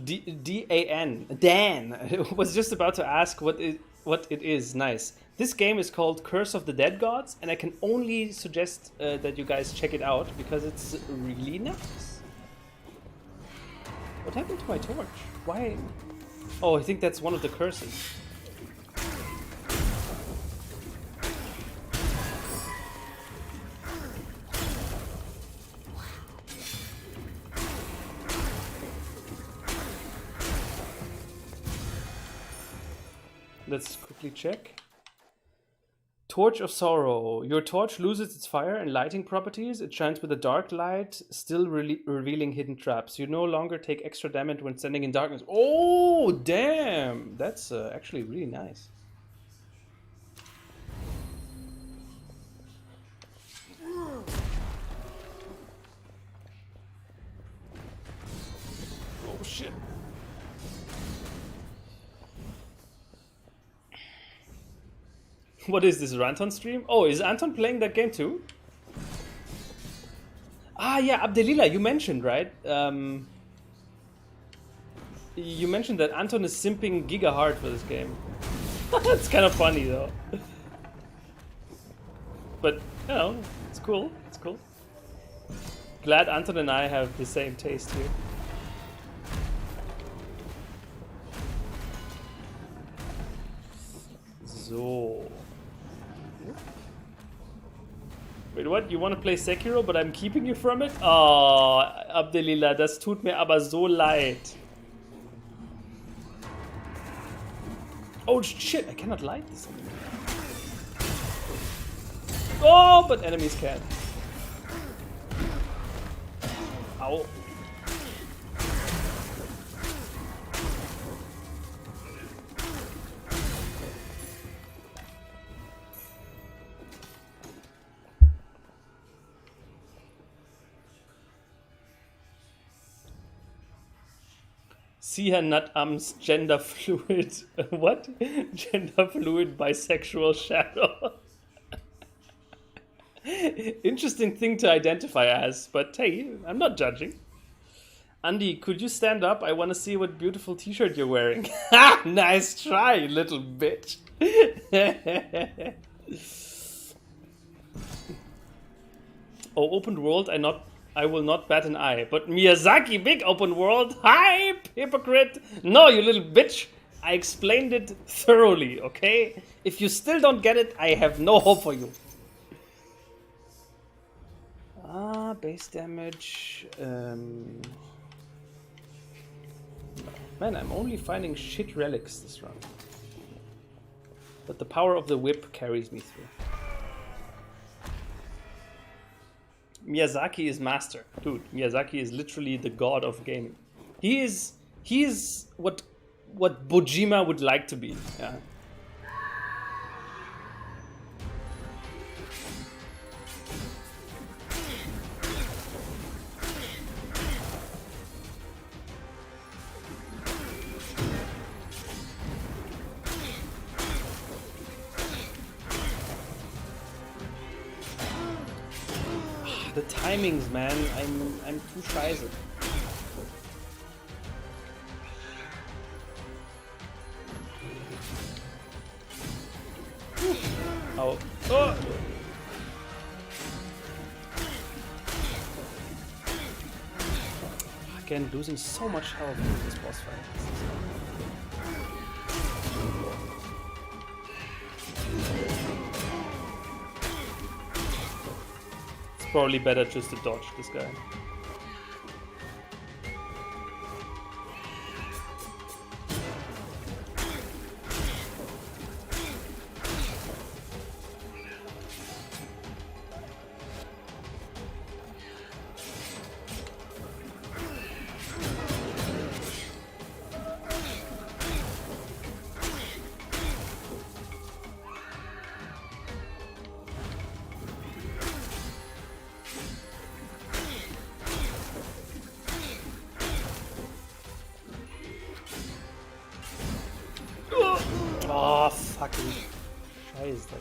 D-A-N. Dan. I was just about to ask what it is. Nice. This game is called Curse of the Dead Gods, and I can only suggest that you guys check it out because it's really nice. What happened to my torch? Why? Oh, I think that's one of the curses. Let's quickly check. Torch of Sorrow. Your torch loses its fire and lighting properties. It shines with a dark light, still revealing hidden traps. You no longer take extra damage when standing in darkness. Oh, damn! That's actually really nice. Oh, shit. What is this, Ranton stream? Oh, is Anton playing that game too? Ah, yeah, Abdelila, you mentioned, right? You mentioned that Anton is simping giga hard for this game. It's kind of funny, though. But, you know, it's cool. It's cool. glad Anton and I have the same taste here. So. Wait, what? You want to play Sekiro, but I'm keeping you from it? Oh, Abdelila, das tut mir aber so leid. Oh shit, I cannot light this anymore. Oh, but enemies can. Ow. See her nut arms gender fluid. What? Gender fluid bisexual shadow. Interesting thing to identify as, but hey, I'm not judging. Andy, could you stand up? I want to see what beautiful t-shirt you're wearing. Ha! Nice try, you little bitch. Oh, open world, I will not bat an eye. But Miyazaki, big open world, hype, hypocrite. No, you little bitch. I explained it thoroughly, okay? If you still don't get it, I have no hope for you. Base damage. Man, I'm only finding shit relics this round. But the power of the whip carries me through. Miyazaki is master. Dude, Miyazaki is literally the god of gaming. He is what Bojima would like to be. Yeah. The timings, man, I'm too scheiße. Oh. Oh. Again, losing so much health in this boss fight. Probably better just to dodge this guy. Oh, fucking Scheiße.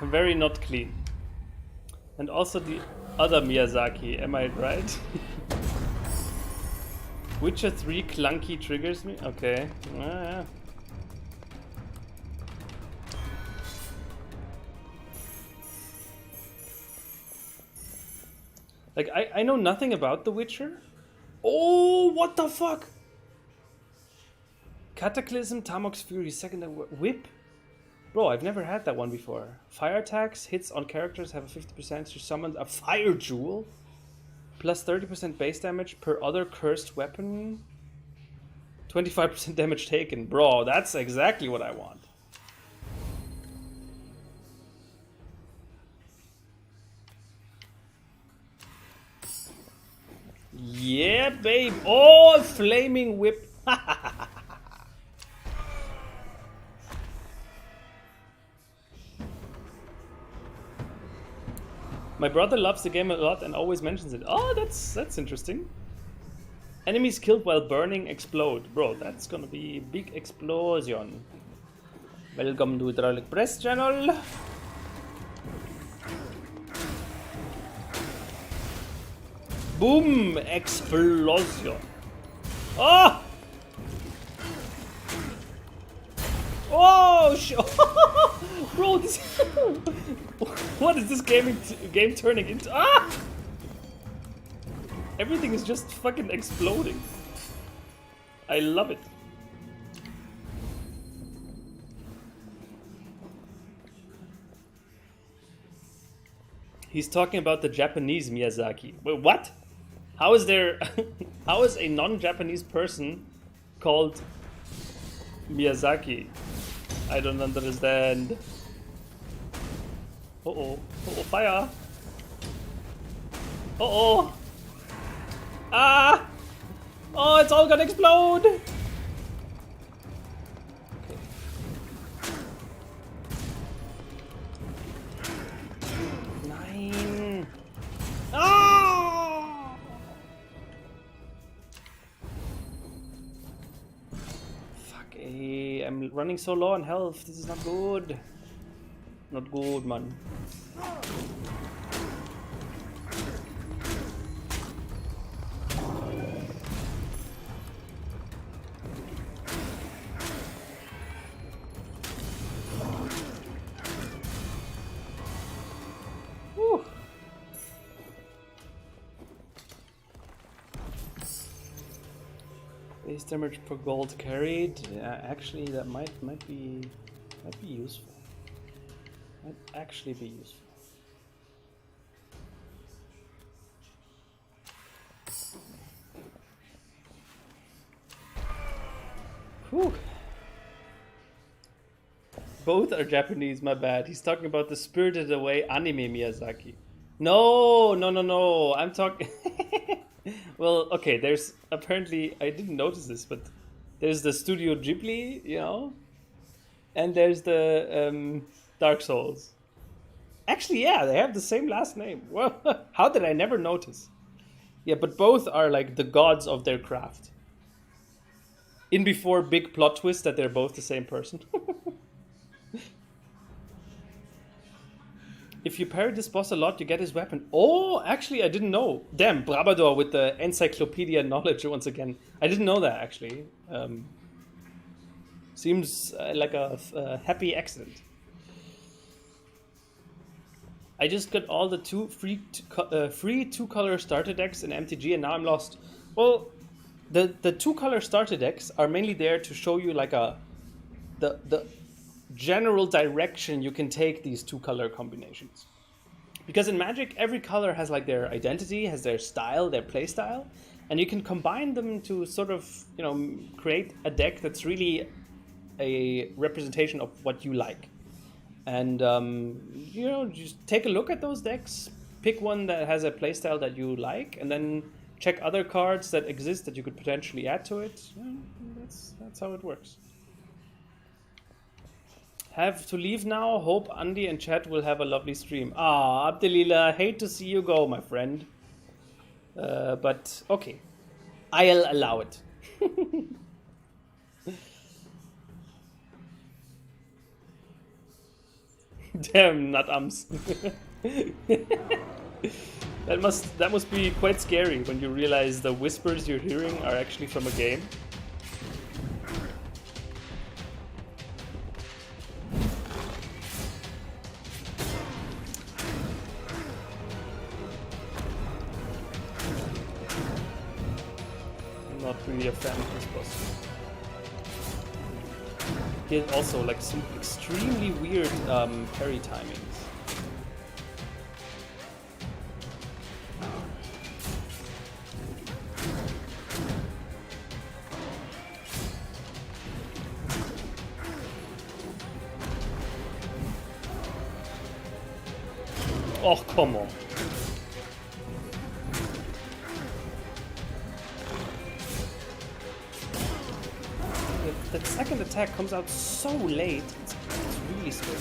Very not clean. And also the other Miyazaki, am I right? Witcher 3 clunky triggers me? Okay. Yeah. Like, I know nothing about The Witcher. Oh, what the fuck? Cataclysm, Tamok's Fury, second whip? Bro, I've never had that one before. Fire attacks, hits on characters have a 50% to summon a fire jewel. Plus 30% base damage per other cursed weapon. 25% damage taken. Bro, that's exactly what I want. Yeah, babe. Oh, flaming whip. My brother loves the game a lot and always mentions it. Oh, that's interesting. Enemies killed while burning explode. Bro, that's gonna be a big explosion. Welcome to Drangleic Press channel. Boom! Explosion. Oh! Oh, bro, this. What is this game turning into? Ah! Everything is just fucking exploding. I love it. He's talking about the Japanese Miyazaki. Wait, what? How is there? How is a non-Japanese person called Miyazaki? I don't understand. Uh-oh. Uh-oh, fire. Uh-oh. Ah! Oh, it's all gonna explode! Okay. 9. Ah! Fuck, I'm running so low on health. This is not good. Not good, man. Base damage per gold carried. Yeah, actually, that might be useful. Might actually be useful. Whew. Both are Japanese. My bad. He's talking about the Spirited Away anime Miyazaki. No. I'm talking. Well, okay, there's apparently, I didn't notice this, but there's the Studio Ghibli, you know, and there's the Dark Souls. Actually, yeah, they have the same last name. Well, how did I never notice? Yeah, but both are like the gods of their craft. In before big plot twist that they're both the same person. If you parry this boss a lot, you get his weapon. Oh, actually, I didn't know. Damn, Brabador with the encyclopedia knowledge once again. I didn't know that, actually. Seems like a happy accident. I just got all the free 2-color starter decks in MTG, and now I'm lost. Well, the 2-color starter decks are mainly there to show you like the general direction you can take these 2-color combinations. Because in Magic, every color has like their identity, has their style, their play style, and you can combine them to sort of, you know, create a deck that's really a representation of what you like. And you know, just take a look at those decks, pick one that has a playstyle that you like, and then check other cards that exist that you could potentially add to it. Yeah, that's how it works. Have to leave now. Hope Andy and Chad will have a lovely stream. Ah, Abdelila, hate to see you go, my friend. But okay, I'll allow it. Damn, nutums. That must be quite scary when you realize the whispers you're hearing are actually from a game. I'm not really a fan of this boss. He has also like some extremely weird parry timings. Oh, come on. That second attack comes out so late, it's really scary.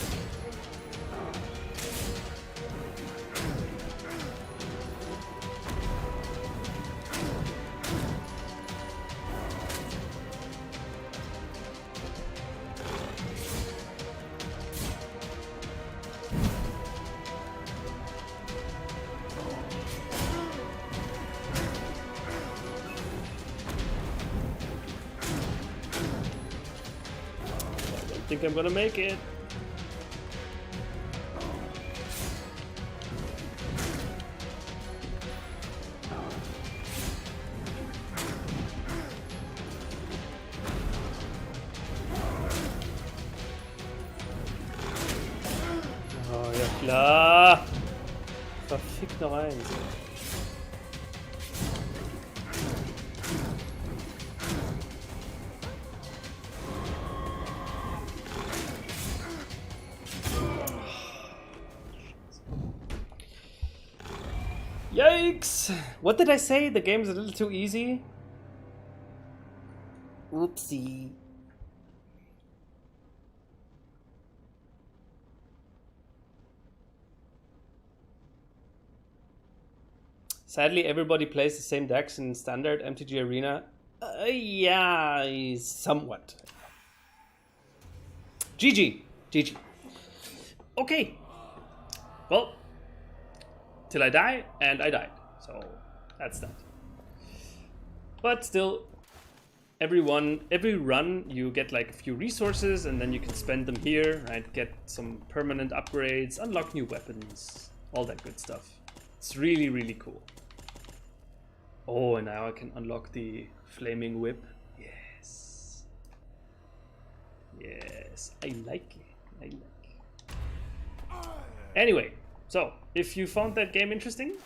think I'm gonna make it. Oh, ja klar. Verfickt noch eins. Yikes! What did I say? The game's a little too easy? Oopsie. Sadly, everybody plays the same decks in standard MTG Arena. Yeah, somewhat. GG. GG. Okay. Well, till I die, and I died. So, that's that. But still, every run, you get like a few resources, and then you can spend them here, right? Get some permanent upgrades, unlock new weapons, all that good stuff. It's really, really cool. Oh, and now I can unlock the flaming whip. Yes. Yes, I like it. I like it. Anyway, so if you found that game interesting,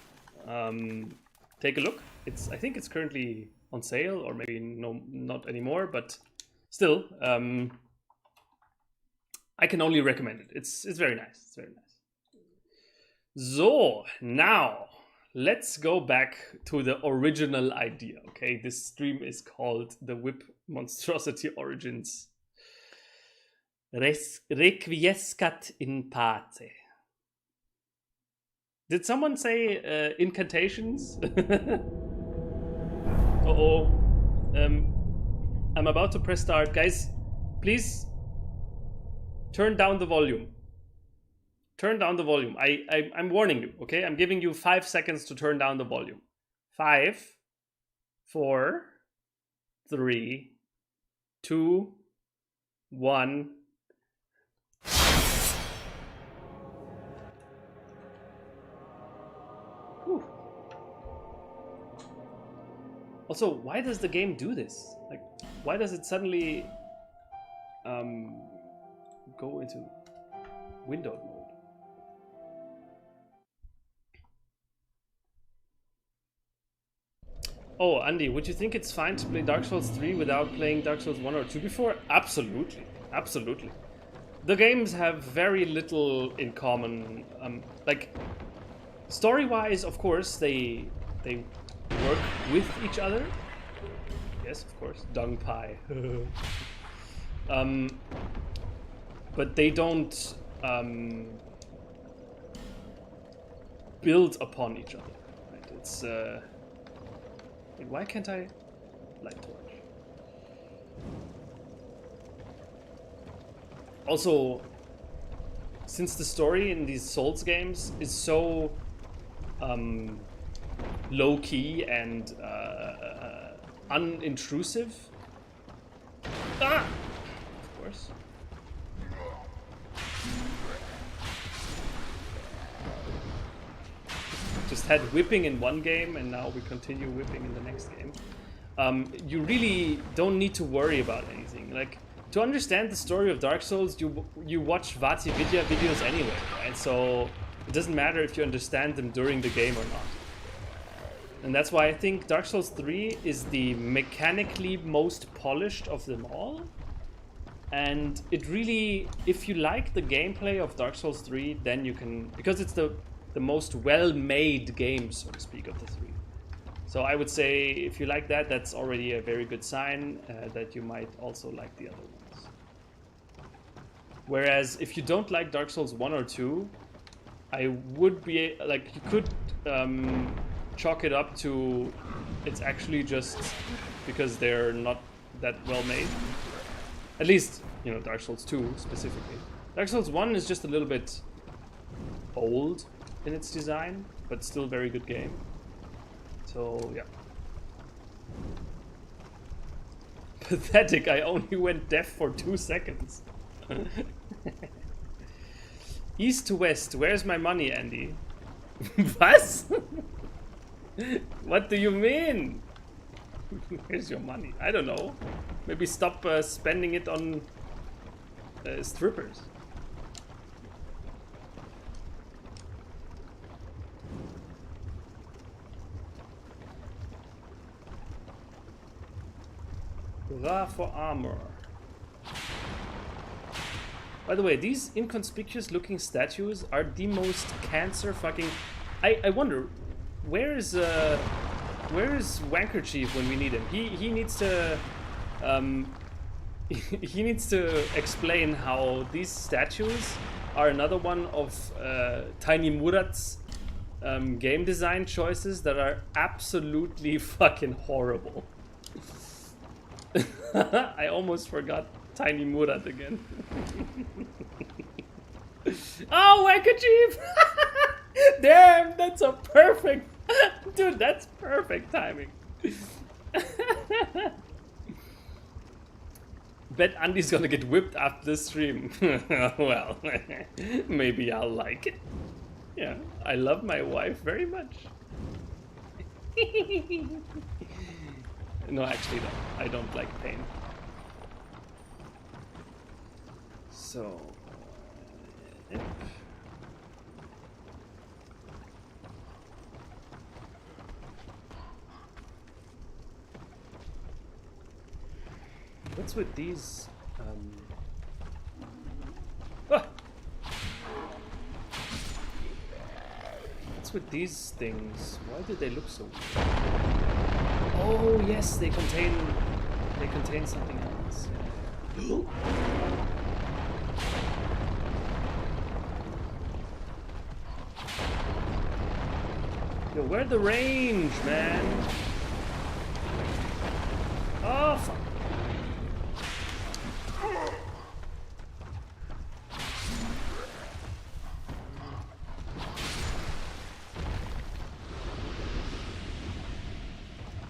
take a look. I think it's currently on sale, or maybe not anymore, but still, I can only recommend it. It's very nice. It's very nice. So now let's go back to the original idea. Okay, this stream is called the Whip Monstrosity Origins. Requiescat in pace. Did someone say incantations? Uh-oh. I'm about to press start. Guys, please turn down the volume. Turn down the volume. I'm warning you, okay? I'm giving you 5 seconds to turn down the volume. 5, 4, 3, 2, 1. Whew. Also, why does the game do this? Like, why does it suddenly go into windowed mode? Oh, Andy, would you think it's fine to play Dark Souls 3 without playing Dark Souls 1 or 2 before? Absolutely. Absolutely. The games have very little in common. Like, story-wise, of course, they work with each other. Yes, of course. Dung pie. But they don't build upon each other. Right? It's wait, why can't I light torch? Also, since the story in these Souls games is so low-key and unintrusive, of course. Just had whipping in one game, and now we continue whipping in the next game. You really don't need to worry about anything. Like, to understand the story of Dark Souls, you watch Vati Vidya videos anyway, right? So it doesn't matter if you understand them during the game or not. And that's why I think Dark Souls 3 is the mechanically most polished of them all. And it really, if you like the gameplay of Dark Souls 3, then you can, because it's the most well-made game, so to speak, of the three. So I would say if you like that, that's already a very good sign that you might also like the other ones. Whereas if you don't like Dark Souls 1 or 2, I would be, like, you could chalk it up to it's actually just because they're not that well made. At least, you know, Dark Souls 2 specifically. Dark Souls 1 is just a little bit old in its design, but still very good game. So, yeah. Pathetic, I only went deaf for 2 seconds. East to west. Where's my money, Andy? What? What do you mean? Where's your money? I don't know. Maybe stop spending it on strippers. Hurrah for armor. By the way, these inconspicuous looking statues are the most cancer fucking... I wonder, where is Wanker Chief when we need him? He needs to he needs to explain how these statues are another one of Tiny Murat's game design choices that are absolutely fucking horrible. I almost forgot Tiny Murat again. Oh, Wanker Chief! Damn, that's a perfect... Dude, that's perfect timing. Bet Andy's gonna get whipped after this stream. Well, maybe I'll like it. Yeah, I love my wife very much. No, actually, no. I don't like pain. So... Yep. What's with these? Ah! What's with these things? Why do they look so weird? Oh yes, they contain something else. Yo, where the range, man? Oh fuck.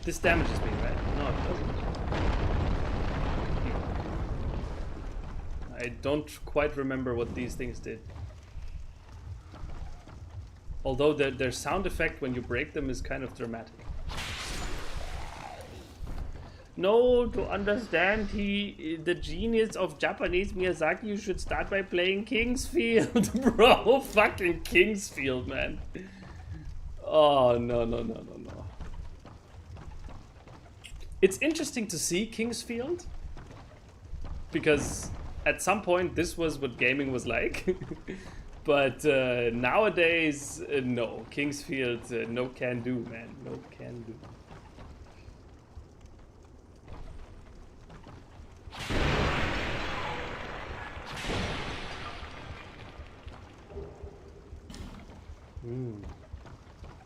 This damages me, right? No, it doesn't. I don't quite remember what these things did. Although their sound effect when you break them is kind of dramatic. No, to understand the genius of Japanese Miyazaki, you should start by playing Kingsfield. Bro, fucking Kingsfield, man. Oh, no. It's interesting to see Kingsfield, because at some point this was what gaming was like. But nowadays, no. Kingsfield, no can do, man. No can do.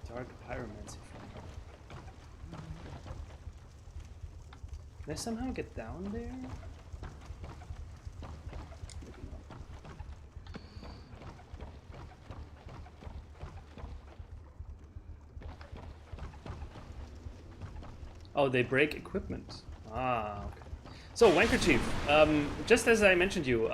Dark pyromancy. Can I somehow get down there? Maybe not. Oh, they break equipment. Ah, okay. So, Wanker Chief, just as I mentioned you,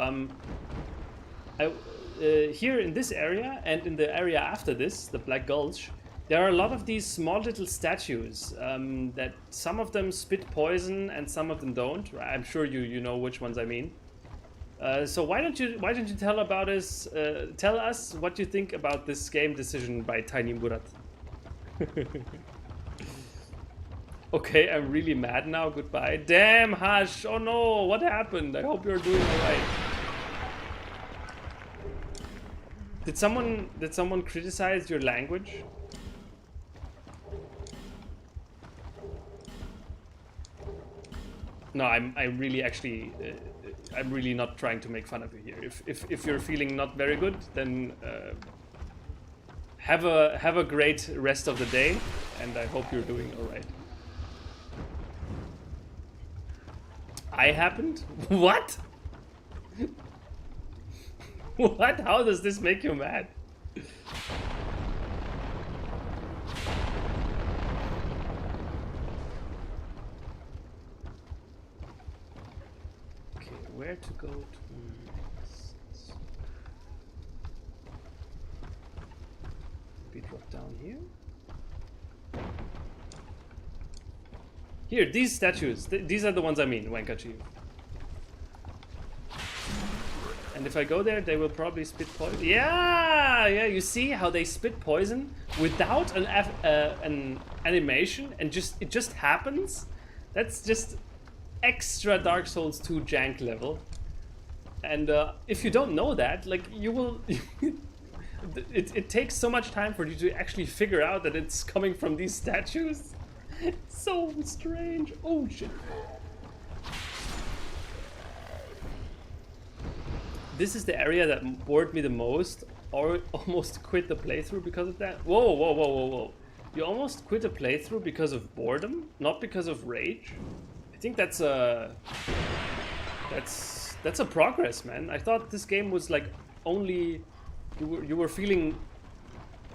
here in this area and in the area after this, the Black Gulch, there are a lot of these small little statues that some of them spit poison and some of them don't. I'm sure you know which ones I mean. So why don't you tell us what you think about this game decision by Tiny Murat? Okay, I'm really mad now. Goodbye. Damn, Hush. Oh no, what happened? I hope you're doing alright. Did someone criticize your language? No, I'm really actually I'm really not trying to make fun of you here. If you're feeling not very good, then have a great rest of the day, and I hope you're doing all right. I happened? What? What? How does this make you mad? Okay, where to go to next? We drop down here. Here, these statues. These are the ones I mean, Wankachi. And if I go there, they will probably spit poison. Yeah, yeah. You see how they spit poison without an animation, and it just happens. That's just extra Dark Souls 2 jank level. And if you don't know that, like you will, it takes so much time for you to actually figure out that it's coming from these statues. It's so strange. Oh shit. This is the area that bored me the most, or almost quit the playthrough because of that. Whoa, whoa, whoa, whoa, whoa. You almost quit a playthrough because of boredom, not because of rage. I think that's a progress, man. I thought this game was like only you were feeling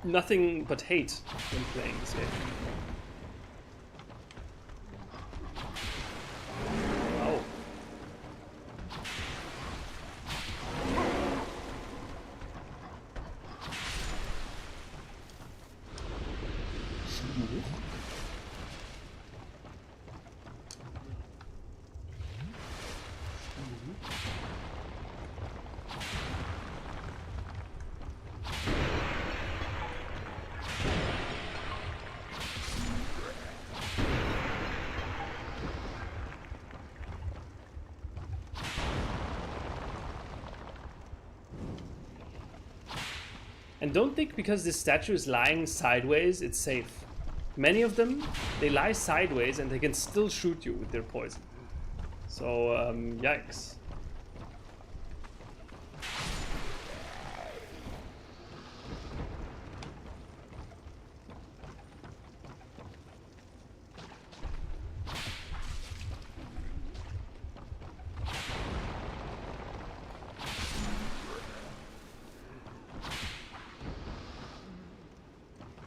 nothing but hate when playing this game. Oh. And don't think because this statue is lying sideways, it's safe. Many of them, they lie sideways and they can still shoot you with their poison. So, yikes.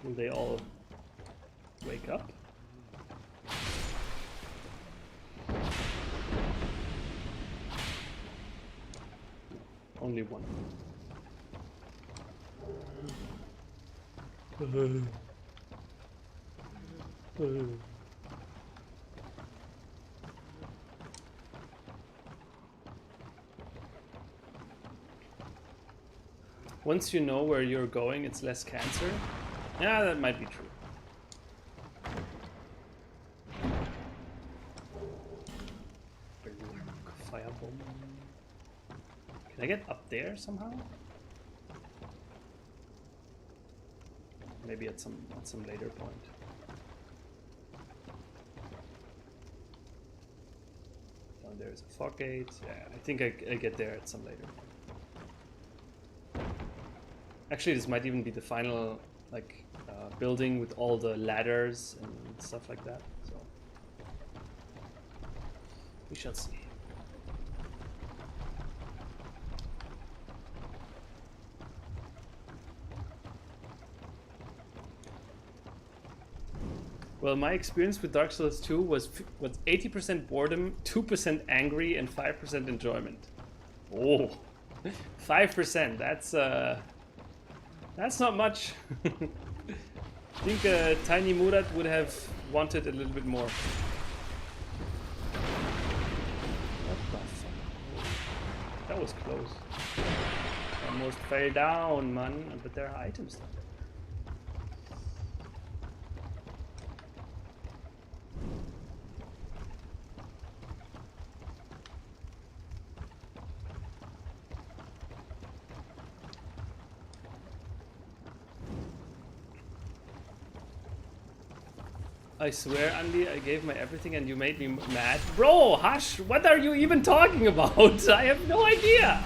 Will they all wake up? Only one. Once you know where you're going, it's less cancer. Yeah, that might be true. Firebomb. Can I get up there somehow? Maybe at some later point. Down there is a fog gate. Yeah, I think I get there at some later point. Actually, this might even be the final like building with all the ladders and stuff like that. So we shall see. Well, my experience with Dark Souls 2 was 80% boredom, 2% angry, and 5% enjoyment. Oh, 5%. That's not much. I think Tiny Murat would have wanted a little bit more. What the fuck? That was close. Almost fell down, man. But there are items there. I swear, Andy, I gave my everything and you made me mad. Bro, hush! What are you even talking about? I have no idea!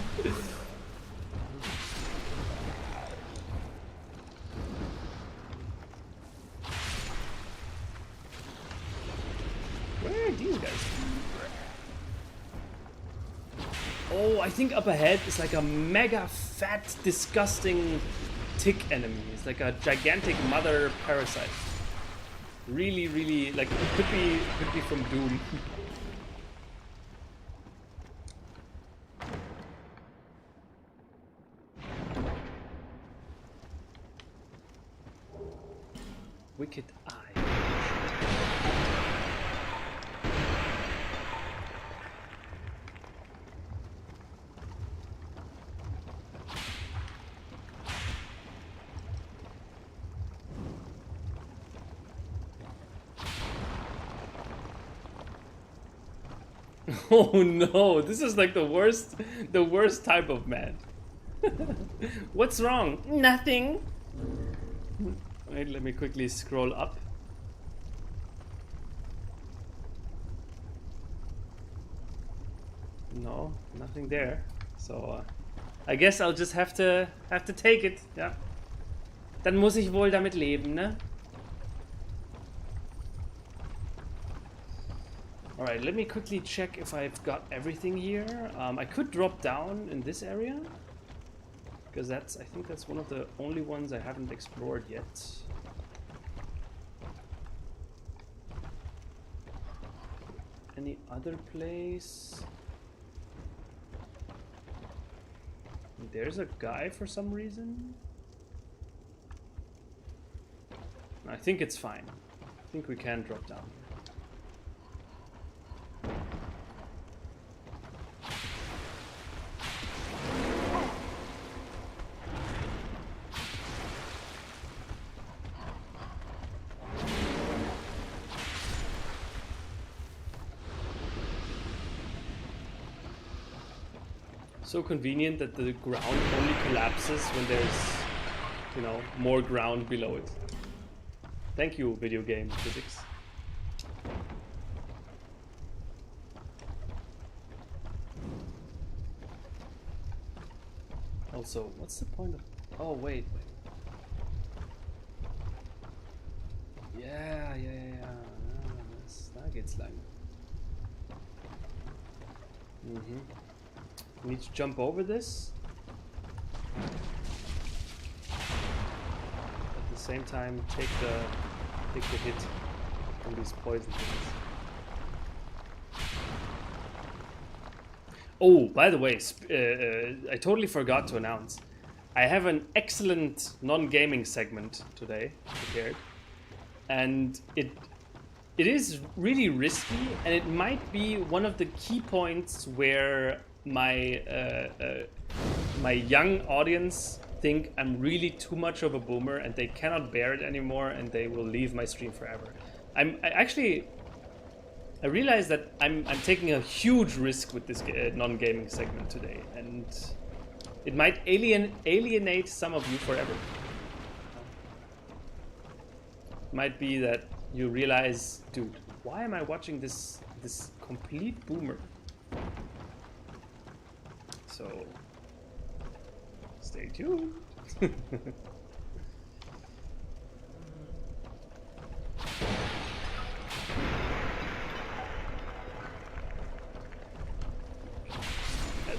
Where are these guys? Oh, I think up ahead is like a mega fat, disgusting tick enemy. It's like a gigantic mother parasite. Really, really, like it could be from Doom. Wicked eye. Oh no, this is like the worst type of man. What's wrong? Nothing. Wait, let me quickly scroll up. No, nothing there. So I guess I'll just have to take it. Ja. Dann muss ich wohl damit leben, ne? Alright, let me quickly check if I've got everything here. I could drop down in this area, because I think that's one of the only ones I haven't explored yet. Any other place? There's a guy for some reason. I think it's fine. I think we can drop down. So convenient that the ground only collapses when there's, you know, more ground below it. Thank you, video game physics. Also, what's the point of... Oh, wait. Ja. Da geht's lang. We need to jump over this. At the same time, take the hit from these poison things. Oh, by the way, I totally forgot to announce. I have an excellent non-gaming segment today prepared, and it is really risky, and it might be one of the key points where my young audience think I'm really too much of a boomer and they cannot bear it anymore and they will leave my stream forever. I realize that I'm taking a huge risk with this non-gaming segment today, and it might alienate some of you forever. It might be that you realize, dude, why am I watching this complete boomer? So stay tuned.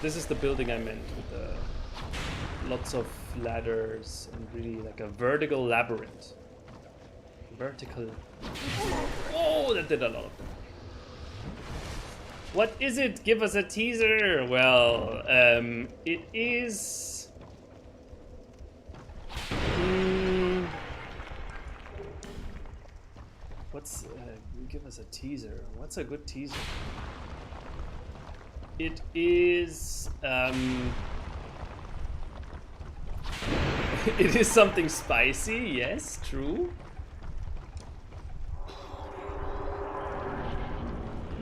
This is the building I meant, with lots of ladders and really like a vertical labyrinth. Oh, that did a lot of them. What is it? Give us a teaser. Well, it is. What's? Give us a teaser. What's a good teaser? It is. It is something spicy. Yes, true.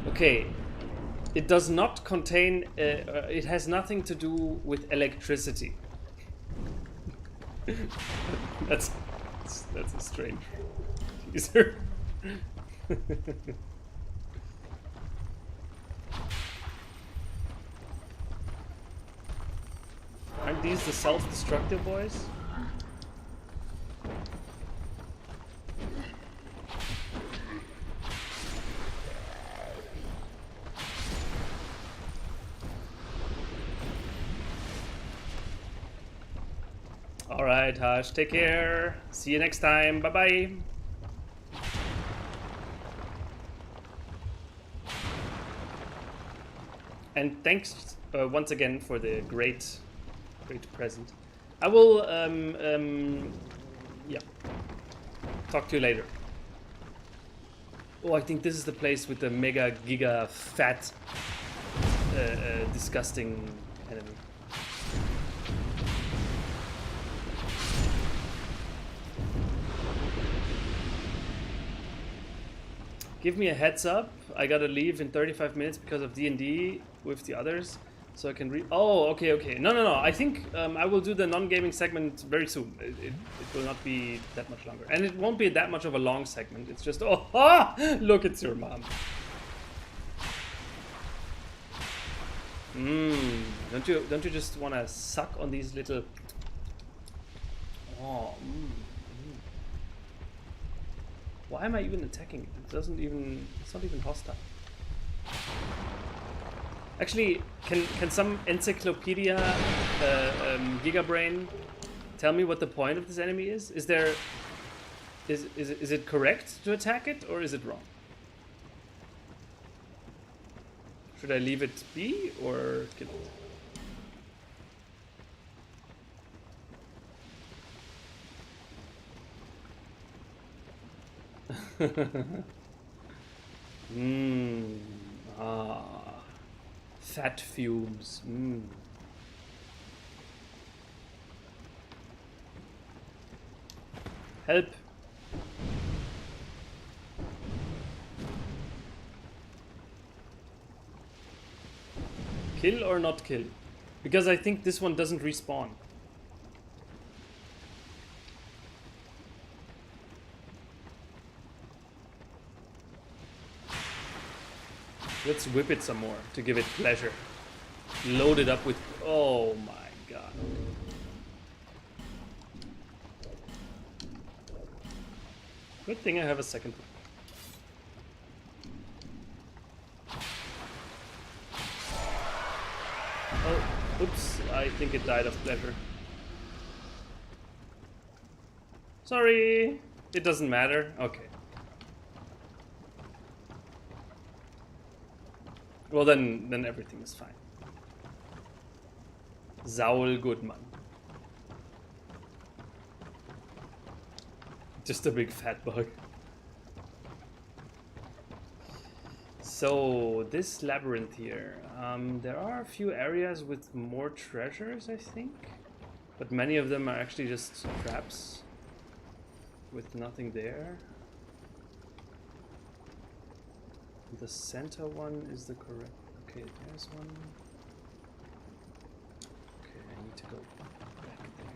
Okay. It does not contain, it has nothing to do with electricity. That's a strange teaser. Aren't these the self-destructive boys? Alright, Hush, take care. See you next time. Bye-bye. And thanks once again for the great present. I will, yeah. Talk to you later. Oh, I think this is the place with the mega giga fat disgusting enemy. Give me a heads up. I gotta leave in 35 minutes because of D&D with the others, so I can read. Oh, okay, okay. No. I think I will do the non-gaming segment very soon. It will not be that much longer, and it won't be that much of a long segment. It's just look, it's your mom. Don't you just want to suck on these little? Oh. Why am I even attacking it? It's not even hostile. Actually, can some encyclopedia Gigabrain tell me what the point of this enemy is? Is it correct to attack it, or is it wrong? Should I leave it be or kill it? Fat fumes. Help. Kill or not kill? Because I think this one doesn't respawn. Let's whip it some more to give it pleasure. Load it up with... Oh my god. Good thing I have a second one. Oh, oops. I think it died of pleasure. Sorry. It doesn't matter. Okay. Well, then everything is fine. Saul Goodman. Just a big fat bug. So, this labyrinth here. There are a few areas with more treasures, I think. But many of them are actually just traps with nothing there. The center one is the correct. Okay, there's one. Okay, I need to go back there.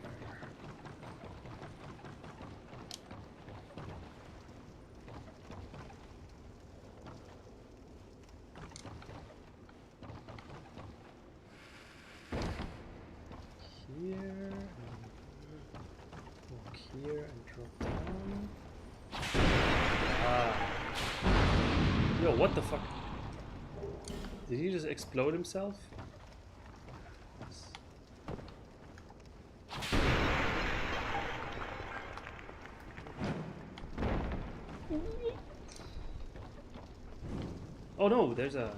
Here, walk here and drop down. Ah. Yo, what the fuck? Did he just explode himself? Yes. Oh no, there's a...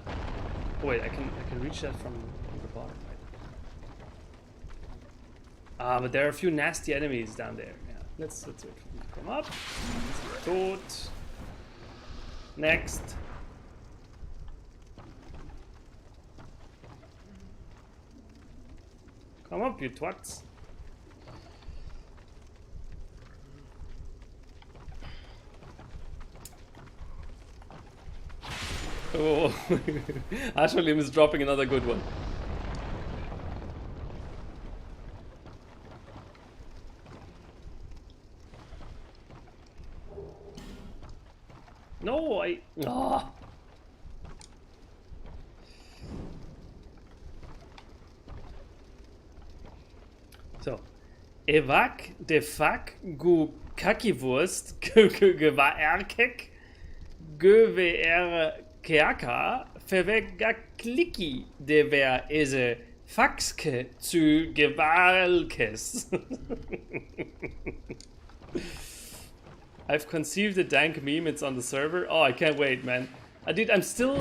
Oh wait, I can reach that from the bottom, right? Ah, but there are a few nasty enemies down there. Yeah, let's wait for them to come up. Tot. Next. Come up, you twats. Oh, Ashwalim is dropping another good one. No, I... Oh. So. Evak de fuck gu kakiwurst gewaerkek gewer keaka verwegaklikki de ver ese faxke zu gewalkes. I've conceived a dank meme. It's on the server. Oh, I can't wait, man. I'm still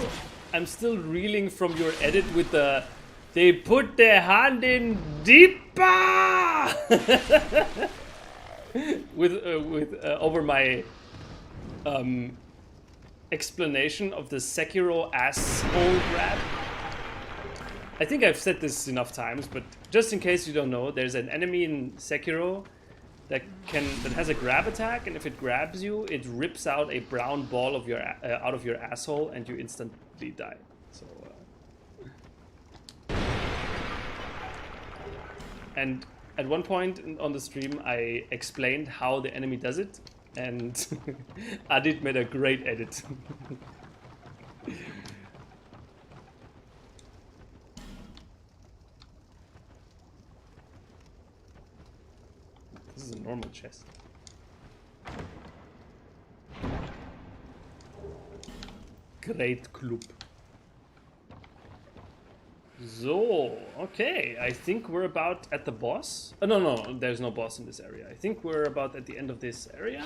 reeling from your edit with the they put their hand in deeper. with over my explanation of the Sekiro asshole grab. I think I've said this enough times, but just in case you don't know, there's an enemy in Sekiro that has a grab attack, and if it grabs you, it rips out a brown ball of your out of your asshole, and you instantly die. So, and at one point on the stream, I explained how the enemy does it, and Adit made a great edit. This is a normal chest. Great Club. So, okay, I think we're about at the boss. Oh, no, there's no boss in this area. I think we're about at the end of this area.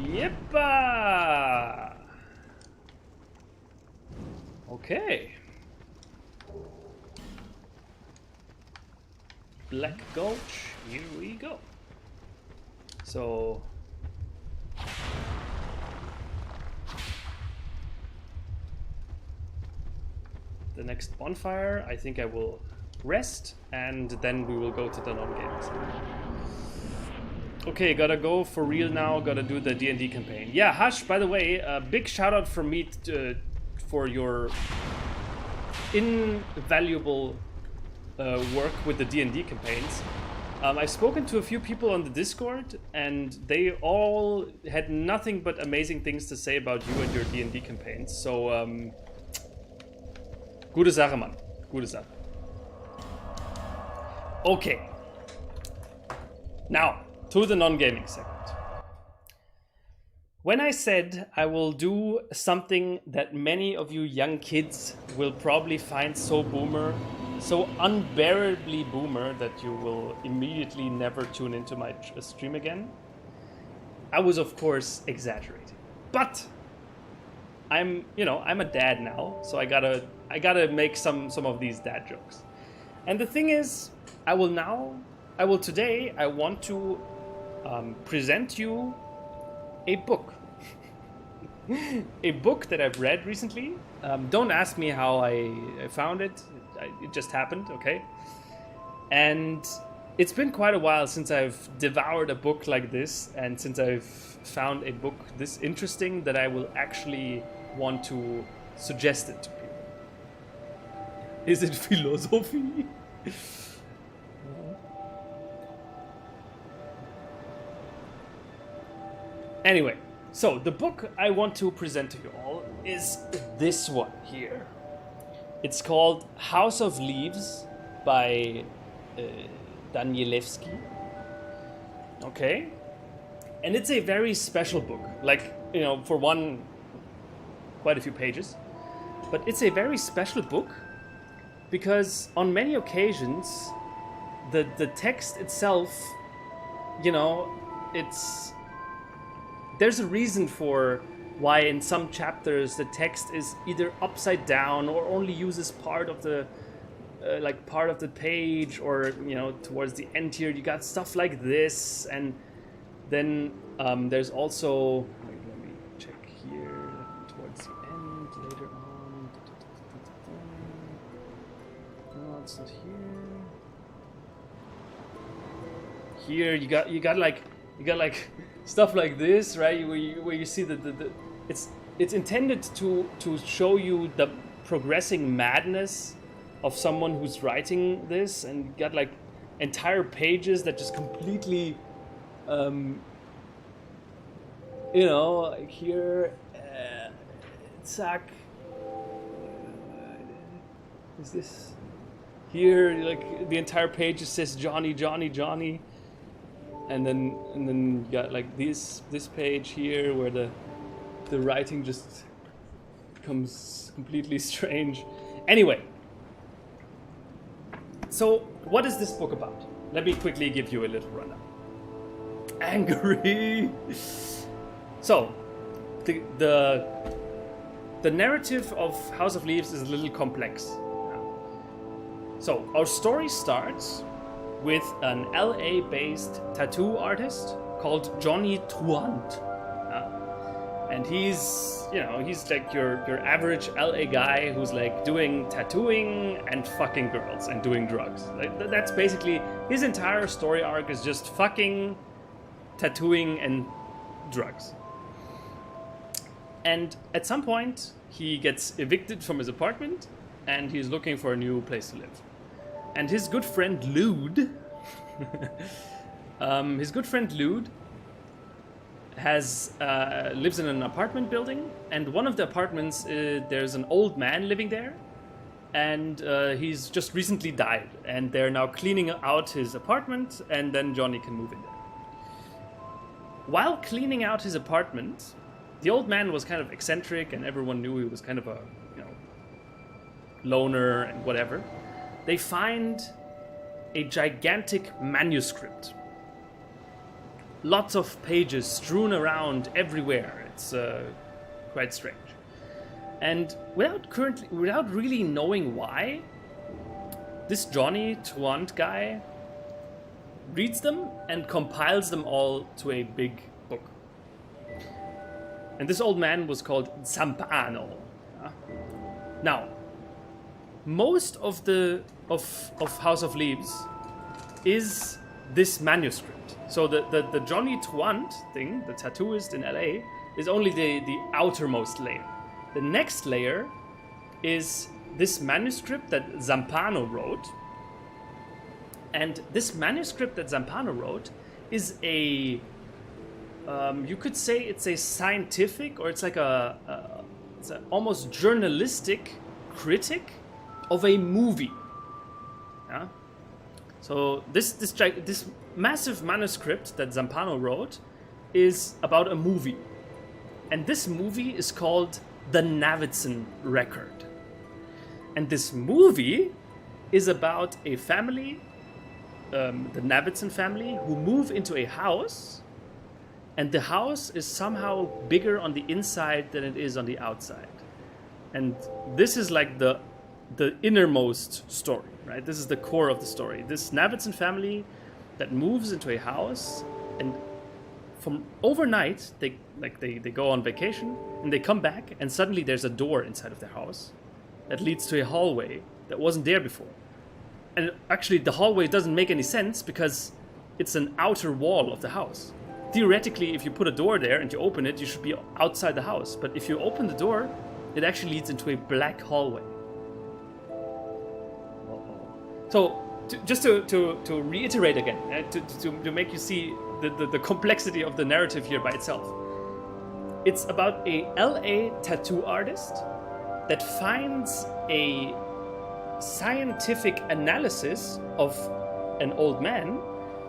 Yeppa! Okay. Black Gulch, here we go. So... the next bonfire, I think I will rest, and then we will go to the non-games. Okay, gotta go for real now, gotta do the D&D campaign. Yeah, Hush, by the way, a big shout out from me for your invaluable work with the D&D campaigns. I've spoken to a few people on the Discord, and they all had nothing but amazing things to say about you and your D&D campaigns, so gute Sache, Mann. Gute Sache. Okay. Now, to the non-gaming segment. When I said I will do something that many of you young kids will probably find so boomer, so unbearably boomer that you will immediately never tune into my stream again, I was of course exaggerating. But I'm a dad now, so I gotta make some of these dad jokes. And the thing is, I want to present you a book. A book that I've read recently. Don't ask me how I found it. It just happened, okay? And it's been quite a while since I've devoured a book like this, and since I've found a book this interesting that I will actually want to suggest it to people. Is it philosophy? Anyway, so the book I want to present to you all is this one here. It's called House of Leaves by Drangleic. Okay? And it's a very special book. Like, for one, quite a few pages. But it's a very special book because on many occasions, the text itself, there's a reason for why in some chapters the text is either upside down or only uses part of the page, or towards the end here you got stuff like this, and then there's also, let me check here, towards the end later on. No, it's not here. Here you got like stuff like this, right? Where you see it's intended to show you the progressing madness of someone who's writing this, and you got like entire pages that just completely, like here, zack. Is this here? Like the entire page just says Johnny, Johnny, Johnny. And then you got like this page here where the writing just becomes completely strange. Anyway, so what is this book about? Let me quickly give you a little rundown. Angry. So the narrative of House of Leaves is a little complex. So our story starts with an LA-based tattoo artist called Johnny Truant. And he's like your average LA guy who's like doing tattooing and fucking girls and doing drugs. Like, that's basically his entire story arc is just fucking, tattooing, and drugs. And at some point, he gets evicted from his apartment and he's looking for a new place to live. And his good friend Lude, lives in an apartment building, and one of the apartments, there's an old man living there, and he's just recently died, and they're now cleaning out his apartment, and then Johnny can move in there. While cleaning out his apartment, the old man was kind of eccentric, and everyone knew he was kind of a, loner and whatever. They find a gigantic manuscript. Lots of pages strewn around everywhere. It's quite strange. And without really knowing why, this Johnny Truant guy reads them and compiles them all to a big book. And this old man was called Zampano. Now, most of House of Leaves is this manuscript. So the Johnny Truant thing, the tattooist in LA, is only the outermost layer. The next layer is this manuscript that Zampano wrote. And this manuscript that Zampano wrote is you could say it's a scientific, or it's like it's an almost journalistic critic of a movie. Yeah? So this massive manuscript that Zampano wrote is about a movie. And this movie is called The Navidson Record. And this movie is about a family, the Navidson family, who move into a house, and the house is somehow bigger on the inside than it is on the outside. And this is like the innermost story, right? This is the core of the story. This Navidson family that moves into a house, and from overnight they go on vacation and they come back, and suddenly there's a door inside of the house that leads to a hallway that wasn't there before. And actually the hallway doesn't make any sense because it's an outer wall of the house. Theoretically, if you put a door there and you open it, you should be outside the house. But if you open the door, it actually leads into a black hallway. So, just to reiterate again, to make you see the complexity of the narrative here by itself. It's about a LA tattoo artist that finds a scientific analysis of an old man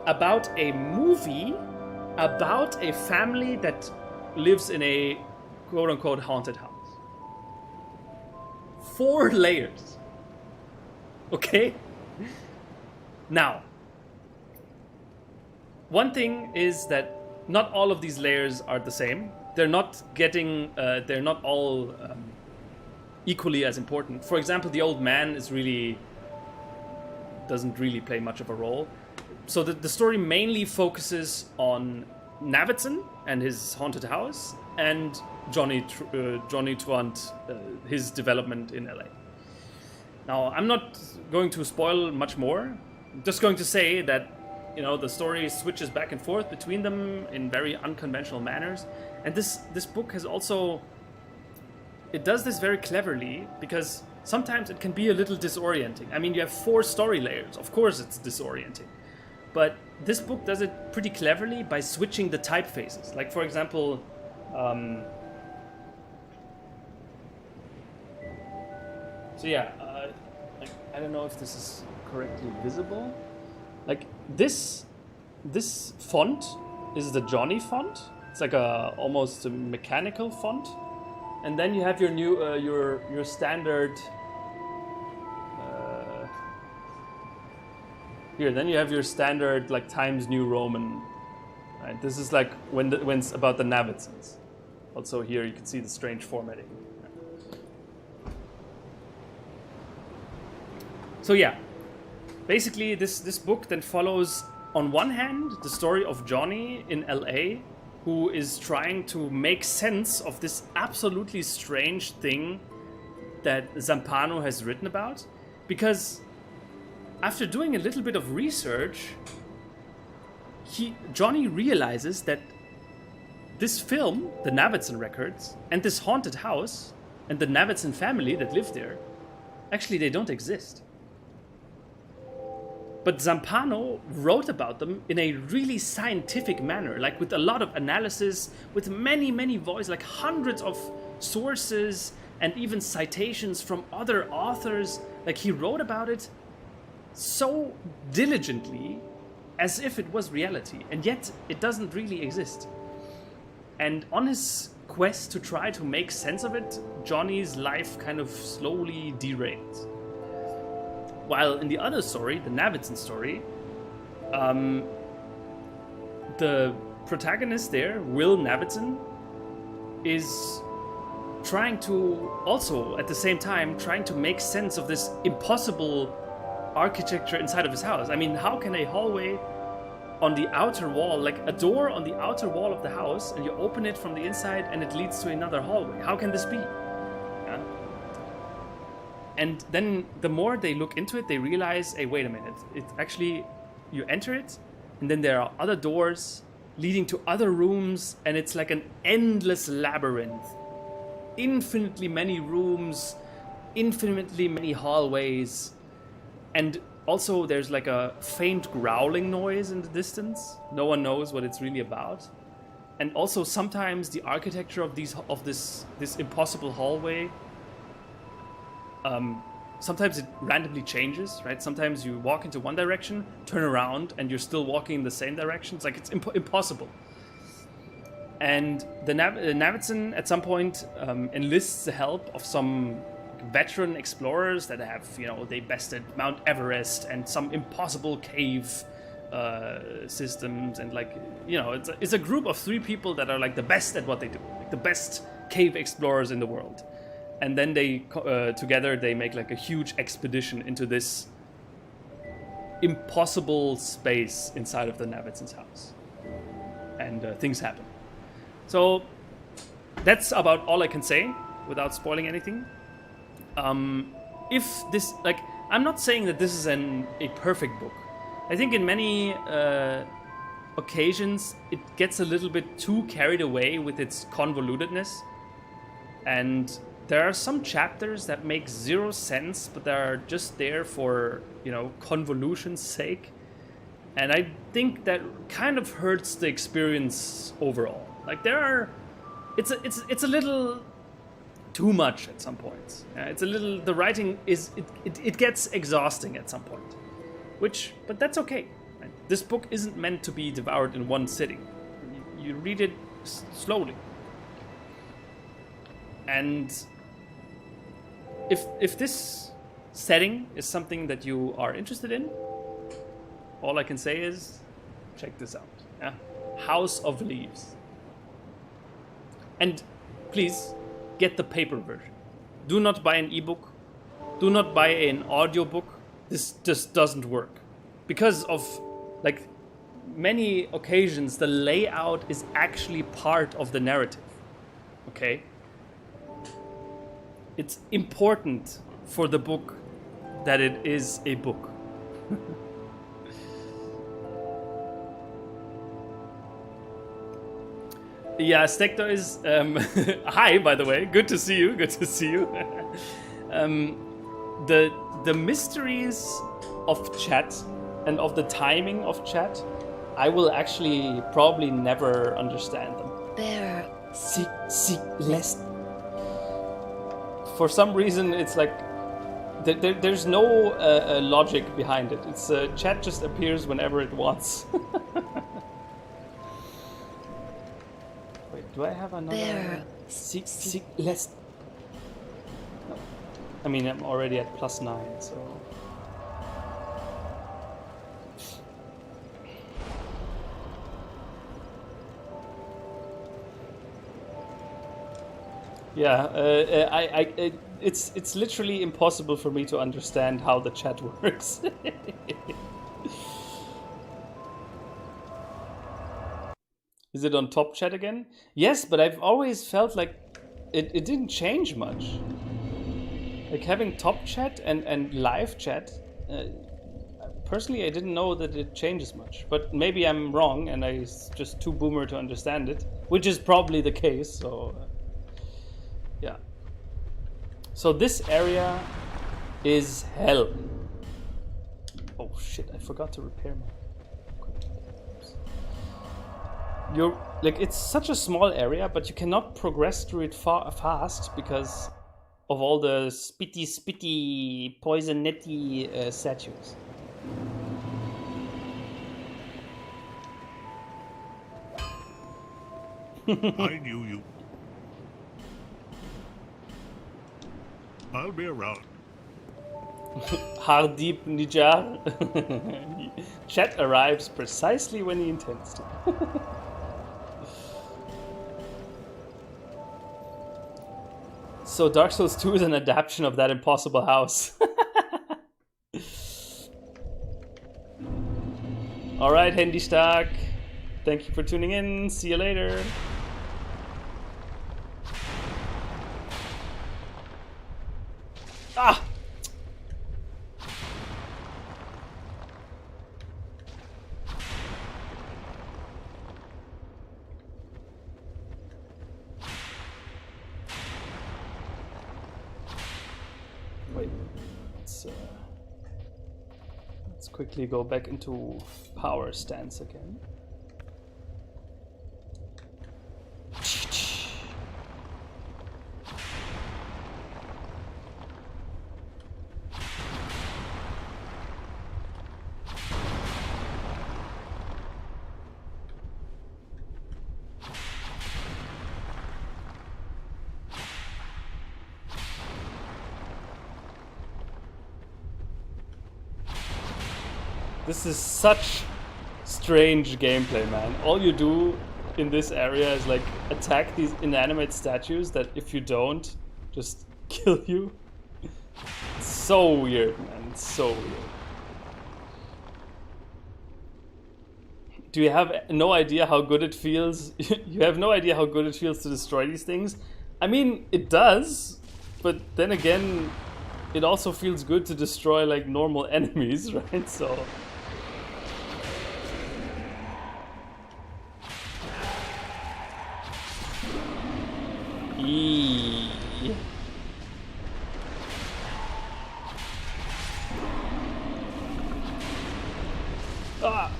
about a movie about a family that lives in a quote-unquote haunted house. 4 layers. Okay? Now, one thing is that not all of these layers are the same. They're not all equally as important. For example, the old man doesn't really play much of a role. So the story mainly focuses on Navidson and his haunted house, and Johnny Truant, his development in LA. Now, I'm not going to spoil much more. I'm just going to say that the story switches back and forth between them in very unconventional manners, and this book has also, it does this very cleverly, because sometimes it can be a little disorienting. I mean, you have 4 story layers. Of course it's disorienting. But this book does it pretty cleverly by switching the typefaces. Like, for example, I don't know if this is correctly visible. Like, this font is the Johnny font. It's like almost a mechanical font. And then you have your new your standard. Then you have your standard like Times New Roman. Right? This is like when it's about the Navidsons. Also here you can see the strange formatting. So yeah, basically, this book then follows, on one hand, the story of Johnny in LA, who is trying to make sense of this absolutely strange thing that Zampano has written about. Because after doing a little bit of research, Johnny realizes that this film, the Navidson records, and this haunted house, and the Navidson family that lived there, actually they don't exist. But Zampano wrote about them in a really scientific manner, like with a lot of analysis, with many voices, like hundreds of sources, and even citations from other authors. Like, he wrote about it so diligently, as if it was reality, and yet it doesn't really exist. And on his quest to try to make sense of it, Johnny's life kind of slowly derails. While in the other story, the Navidson story, the protagonist there, Will Navidson, is trying to also, at the same time, trying to make sense of this impossible architecture inside of his house. I mean, how can a hallway on the outer wall, like a door on the outer wall of the house, and you open it from the inside and it leads to another hallway? How can this be? Yeah. And then the more they look into it, they realize, hey, wait a minute, it actually, you enter it, and then there are other doors leading to other rooms, and it's like an endless labyrinth. Infinitely many rooms, infinitely many hallways, and also there's like a faint growling noise in the distance. No one knows what it's really about. And also sometimes the architecture of this impossible hallway, sometimes it randomly changes, right? Sometimes you walk into one direction, turn around, and you're still walking in the same direction. It's like it's impossible. And the Navidson at some point enlists the help of some veteran explorers that have, they bested Mount Everest and some impossible cave systems, and it's a group of 3 people that are like the best at what they do, like the best cave explorers in the world. And then they together they make like a huge expedition into this impossible space inside of the Navidson's house, and things happen. So that's about all I can say without spoiling anything. If this, I'm not saying that this is a perfect book. I think in many occasions it gets a little bit too carried away with its convolutedness, and there are some chapters that make zero sense, but they are just there for, convolution's sake. And I think that kind of hurts the experience overall. Like, it's a little too much at some points. The writing it gets exhausting at some point, but that's okay. Right? This book isn't meant to be devoured in one sitting. You read it slowly. And if this setting is something that you are interested in, all I can say is check this out. Yeah? House of Leaves. And please get the paper version. Do not buy an ebook. Do not buy an audiobook. This just doesn't work. Because of many occasions, the layout is actually part of the narrative. Okay? It's important for the book that it is a book. Yeah, Stektor is... hi, by the way. Good to see you. Good to see you. The mysteries of chat and of the timing of chat, I will actually probably never understand them. There. Less. For some reason, it's like... There's no logic behind it. It's chat just appears whenever it wants. Do I have another? There. Less. No. I mean, I'm already at +9, so. Yeah, it's literally impossible for me to understand how the chat works. Is it on top chat again? Yes, but I've always felt like it didn't change much. Like having top chat and live chat, personally I didn't know that it changes much. But maybe I'm wrong and I'm just too boomer to understand it, which is probably the case, so yeah. So this area is hell. Oh shit, I forgot to repair my... You're like, it's such a small area, but you cannot progress through it fast because of all the spitty poisonetty statues. I knew you. I'll be around. Hardip Nijar. Chat arrives precisely when he intends to. So Dark Souls 2 is an adaptation of that impossible house. Alright, Handy Stark. Thank you for tuning in. See you later. Ah! Wait, let's quickly go back into power stance again. This is such strange gameplay, man. All you do in this area is like attack these inanimate statues that if you don't, just kill you. It's so weird, man. It's so weird. Do you have no idea how good it feels? You have no idea how good it feels to destroy these things? I mean, it does, but then again, it also feels good to destroy like normal enemies, right? So... Ah.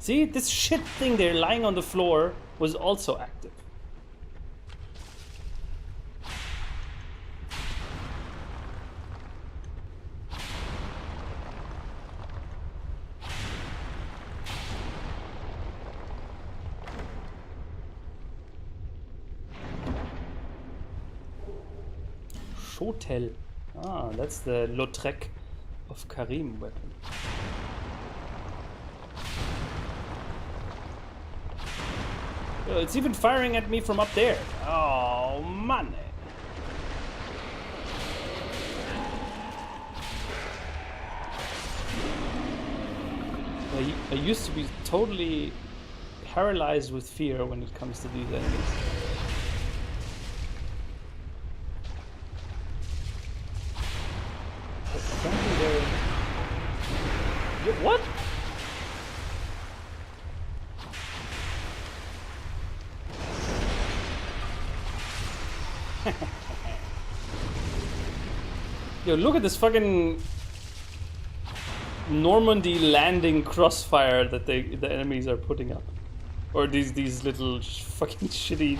See, this shit thing there lying on the floor was also active. Shotel. Ah, that's the Lautrec of Karim weapon. Oh, it's even firing at me from up there. Oh, man. I used to be totally paralyzed with fear when it comes to these enemies. What? Yo, look at this fucking Normandy landing crossfire that the enemies are putting up, or these little fucking shitty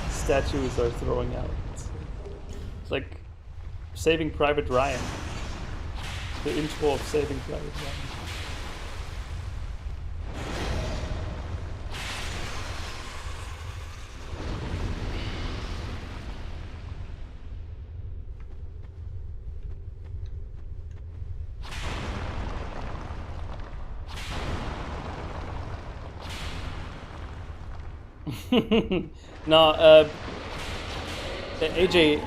statues are throwing out. It's like Saving Private Ryan. The intro of Saving Private Ryan. No, AJ,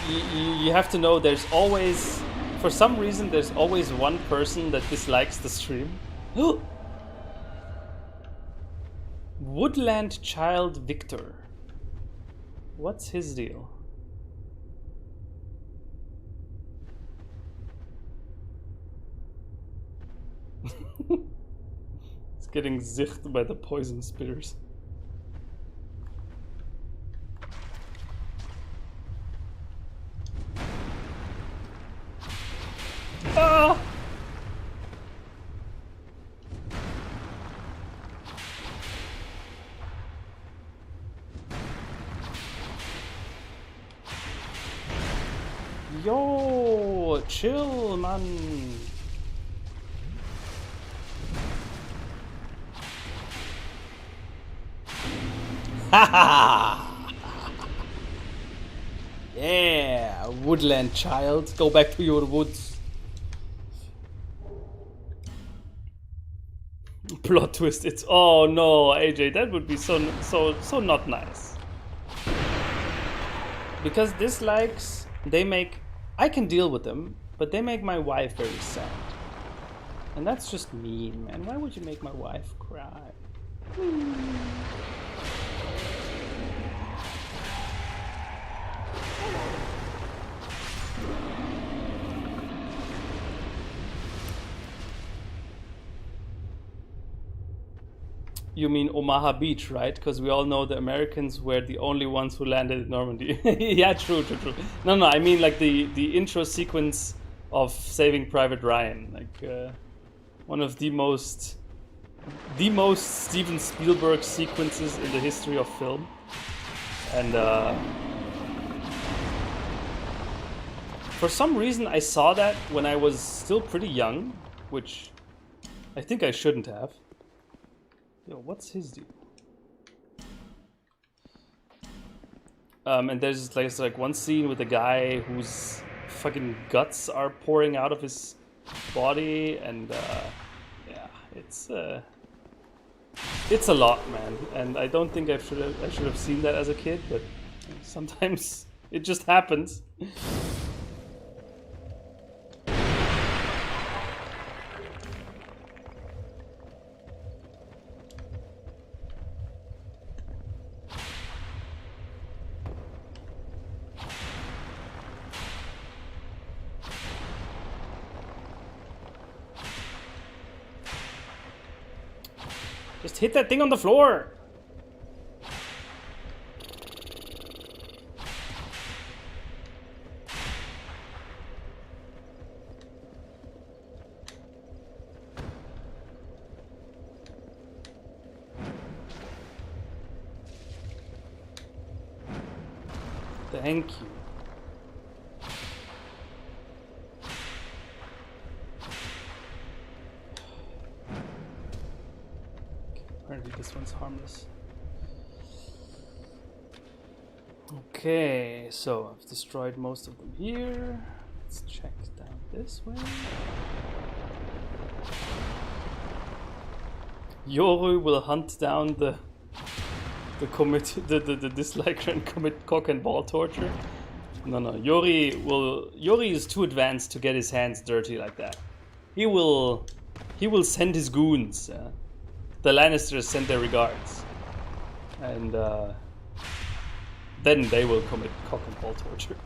you have to know there's always, for some reason, there's always one person that dislikes the stream. Woodland Child Victor. What's his deal? It's getting zicht by the poison spitters. Ah! Yo, chill, man. Yeah, woodland child, go back to your woods. Plot twist. It's oh no, AJ, that would be so not nice. Because dislikes, they make, I can deal with them, but they make my wife very sad. And that's just mean, man. Why would you make my wife cry? You mean Omaha Beach, right? Because we all know the Americans were the only ones who landed in Normandy. Yeah, true. No, I mean like the intro sequence of Saving Private Ryan, like one of the most Steven Spielberg sequences in the history of film, and for some reason I saw that when I was still pretty young, which I think I shouldn't have. Yo, what's his deal? And there's like one scene with a guy whose fucking guts are pouring out of his body, and yeah, it's a lot, man. And I don't think I should have seen that as a kid, but sometimes it just happens. Just hit that thing on the floor! Thank you. Apparently this one's harmless. Okay, so I've destroyed most of them here. Let's check down this way. Yoru will hunt down the disliker and commit cock and ball torture. No, Yori is too advanced to get his hands dirty like that. He will send his goons. The Lannisters send their regards, and then they will commit cock and ball torture.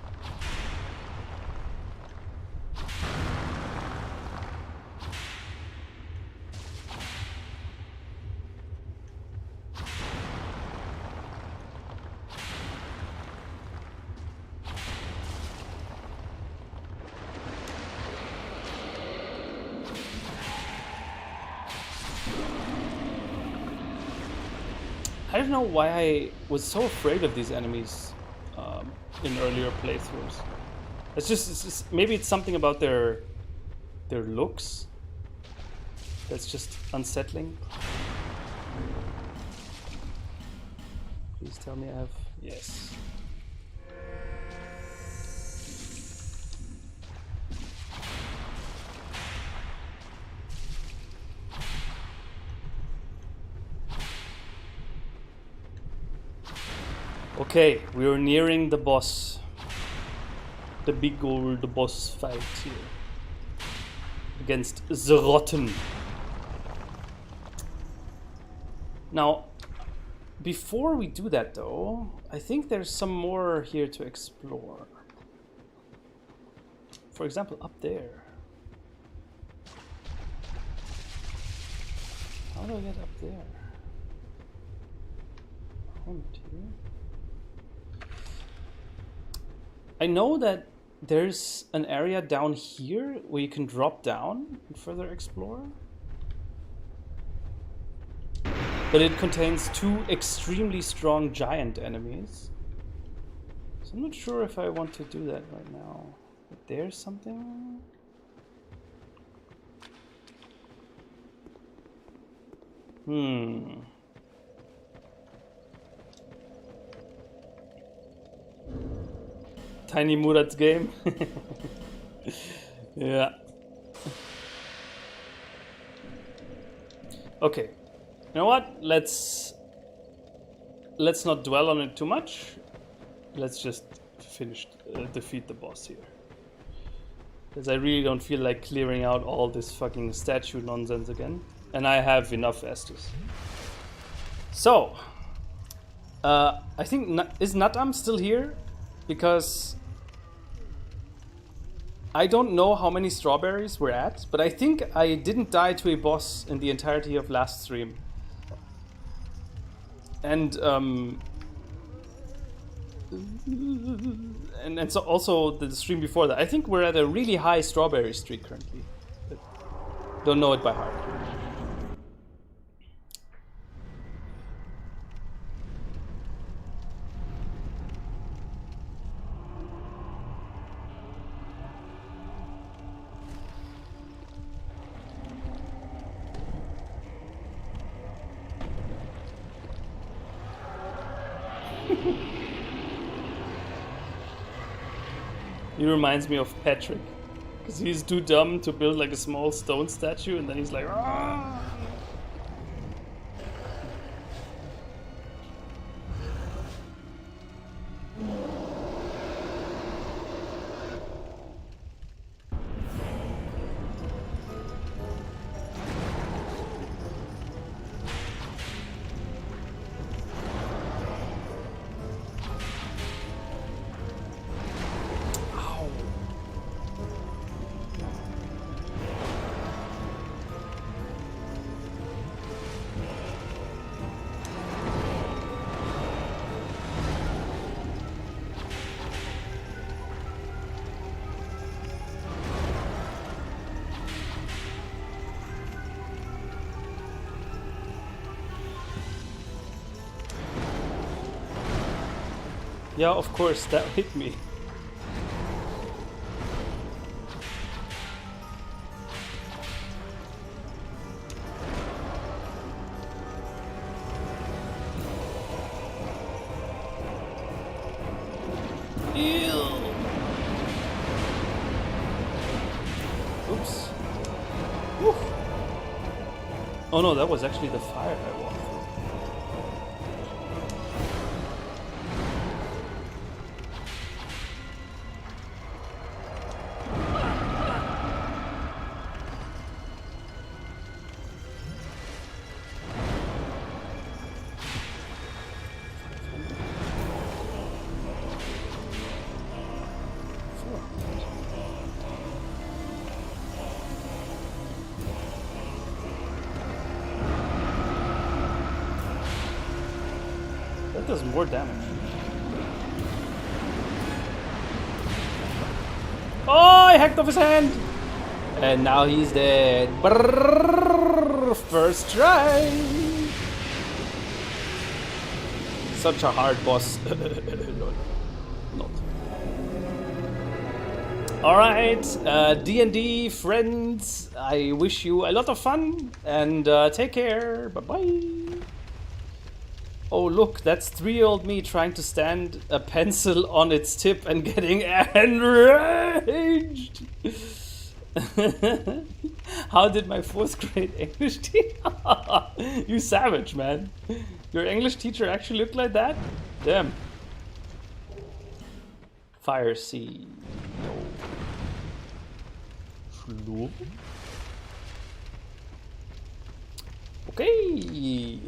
I don't know why I was so afraid of these enemies in earlier playthroughs. It's just maybe it's something about their looks that's just unsettling. Please tell me I have... Yes. Okay, we are nearing the boss. the big old boss fight here against the Rotten. Now, before we do that though, I think there's some more here to explore. For example, up there. How do I get up there? I know that there's an area down here where you can drop down and further explore. But it contains 2 extremely strong giant enemies. So I'm not sure if I want to do that right now. But there's something. Tiny Murat's game. Yeah. Okay. You know what? Let's not dwell on it too much. Let's just defeat the boss here. Because I really don't feel like clearing out all this fucking statue nonsense again. And I have enough Estus. So, I think, is Natam still here? Because I don't know how many strawberries we're at, but I think I didn't die to a boss in the entirety of last stream. And so also the stream before that. I think we're at a really high strawberry streak currently. But don't know it by heart. He reminds me of Patrick, because he's too dumb to build like a small stone statue, and then he's like, "Aah!" Yeah, of course, that hit me. Ew. Oops. Woo. Oh no, that was actually the fire I walked through. Does more damage. Oh, I hacked off his hand! And now he's dead. Brrr, first try! Such a hard boss. Not. Alright, D&D friends, I wish you a lot of fun and take care. Bye-bye. Oh look, that's 3-year-old me trying to stand a pencil on its tip and getting enraged. How did my 4th grade English teacher... You savage, man. Your English teacher actually looked like that? Damn. Fire seed. Blue. Okay.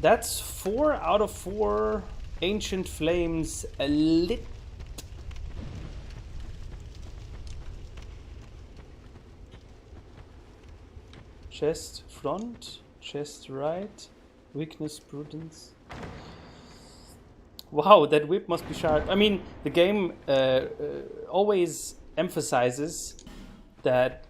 That's 4 out of 4 ancient flames lit. Chest front, chest right, weakness, prudence. Wow, that whip must be sharp. I mean, the game always emphasizes that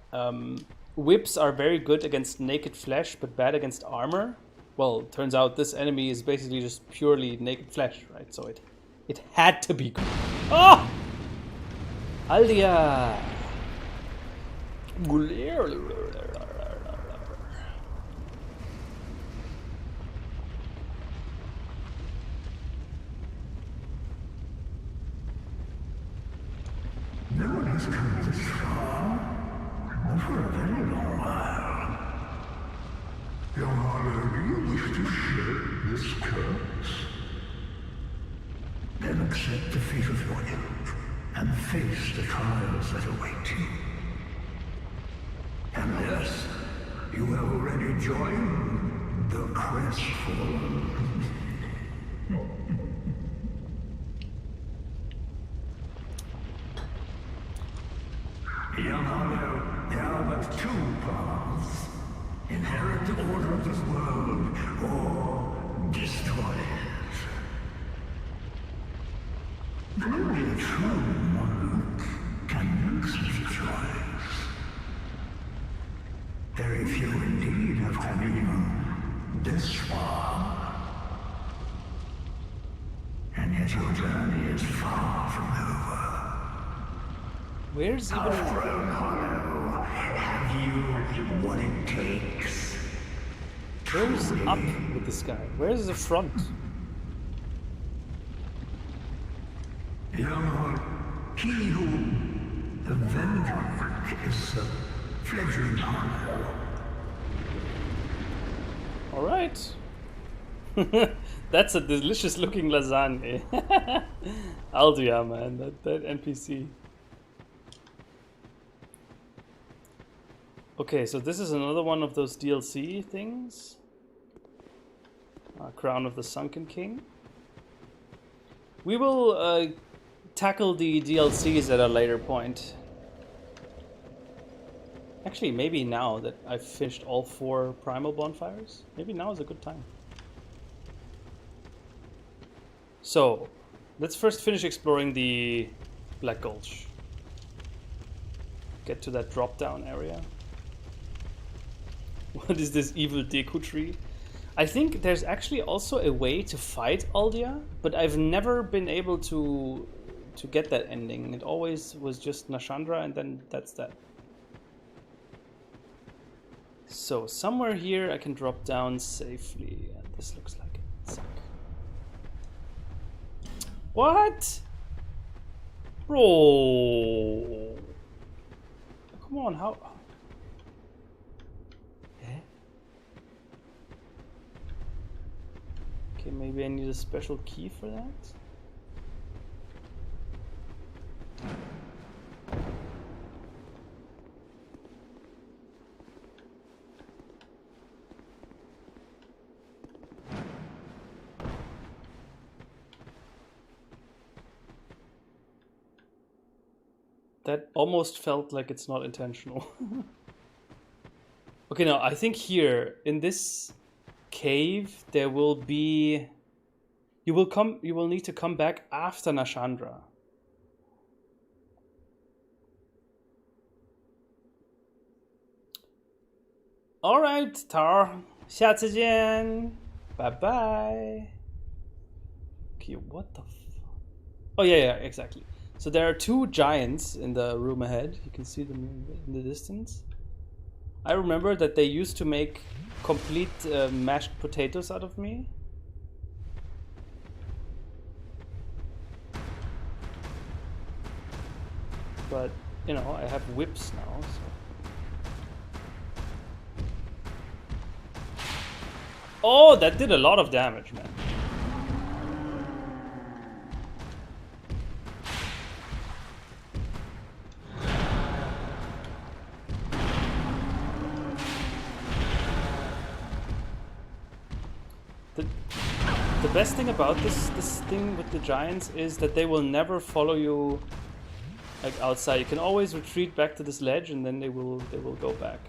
whips are very good against naked flesh, but bad against armor. Well, turns out this enemy is basically just purely naked flesh, right? So it had to be good. Oh! Aldia! No one has come this far, not for a very long while. Young Harlow, do you wish to shed this curse? Then accept the fate of your ilk and face the trials that await you. Unless you have already joined the crestfallen. Young Harlow, there are but two paths. Inherit the order of this world, or destroy it. Only a true monarch can make such a choice. Very few indeed have come even this far. And yet your journey is far from over. Where's even... Throne Hollow, have you what it takes? Where's up with this guy? Where's the front? Young Hollow, he who avenged is a fledgling Hollow. Alright. That's a delicious looking lasagna. Aldia, man, that NPC. Okay, so this is another one of those DLC things. Crown of the Sunken King. We will tackle the DLCs at a later point. Actually, maybe now that I've finished all 4 primal bonfires, maybe now is a good time. So, let's first finish exploring the Black Gulch. Get to that drop-down area. What is this evil Deku tree? I think there's actually also a way to fight Aldia, but I've never been able to get that ending. It always was just Nashandra and then that's that. So somewhere here I can drop down safely. And this looks like it's like... What? Bro! Come on, how... Okay, maybe I need a special key for that. That almost felt like it's not intentional. Okay, now I think here in this cave there will be... You will need to come back after Nashandra. Alright, Tar. 下次见. Bye bye. Okay, what the f... Oh yeah, exactly. So there are 2 giants in the room ahead. You can see them in the distance. I remember that they used to make complete mashed potatoes out of me. But, you know, I have whips now, so... Oh, that did a lot of damage, man. The best thing about this thing with the giants is that they will never follow you like outside. You can always retreat back to this ledge, and then they will go back.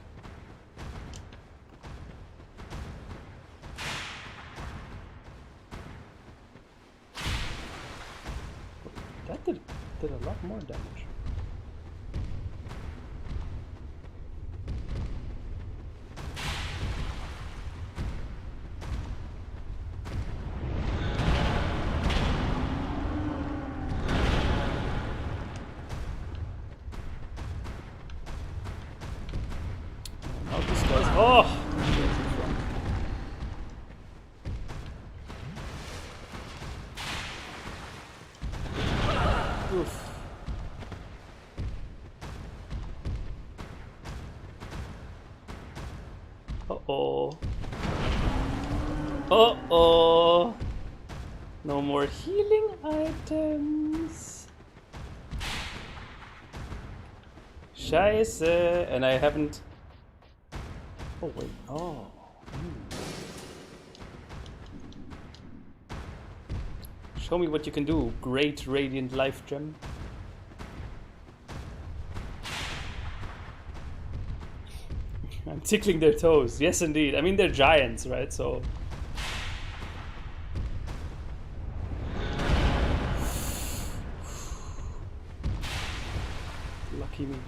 That did a lot more damage. Oh! Oof. Uh-oh. Uh-oh. No more healing items. Scheiße. And I haven't... Oh, wait. Oh. Show me what you can do, great radiant life gem. I'm tickling their toes. Yes, indeed. I mean, they're giants, right? So... Lucky me.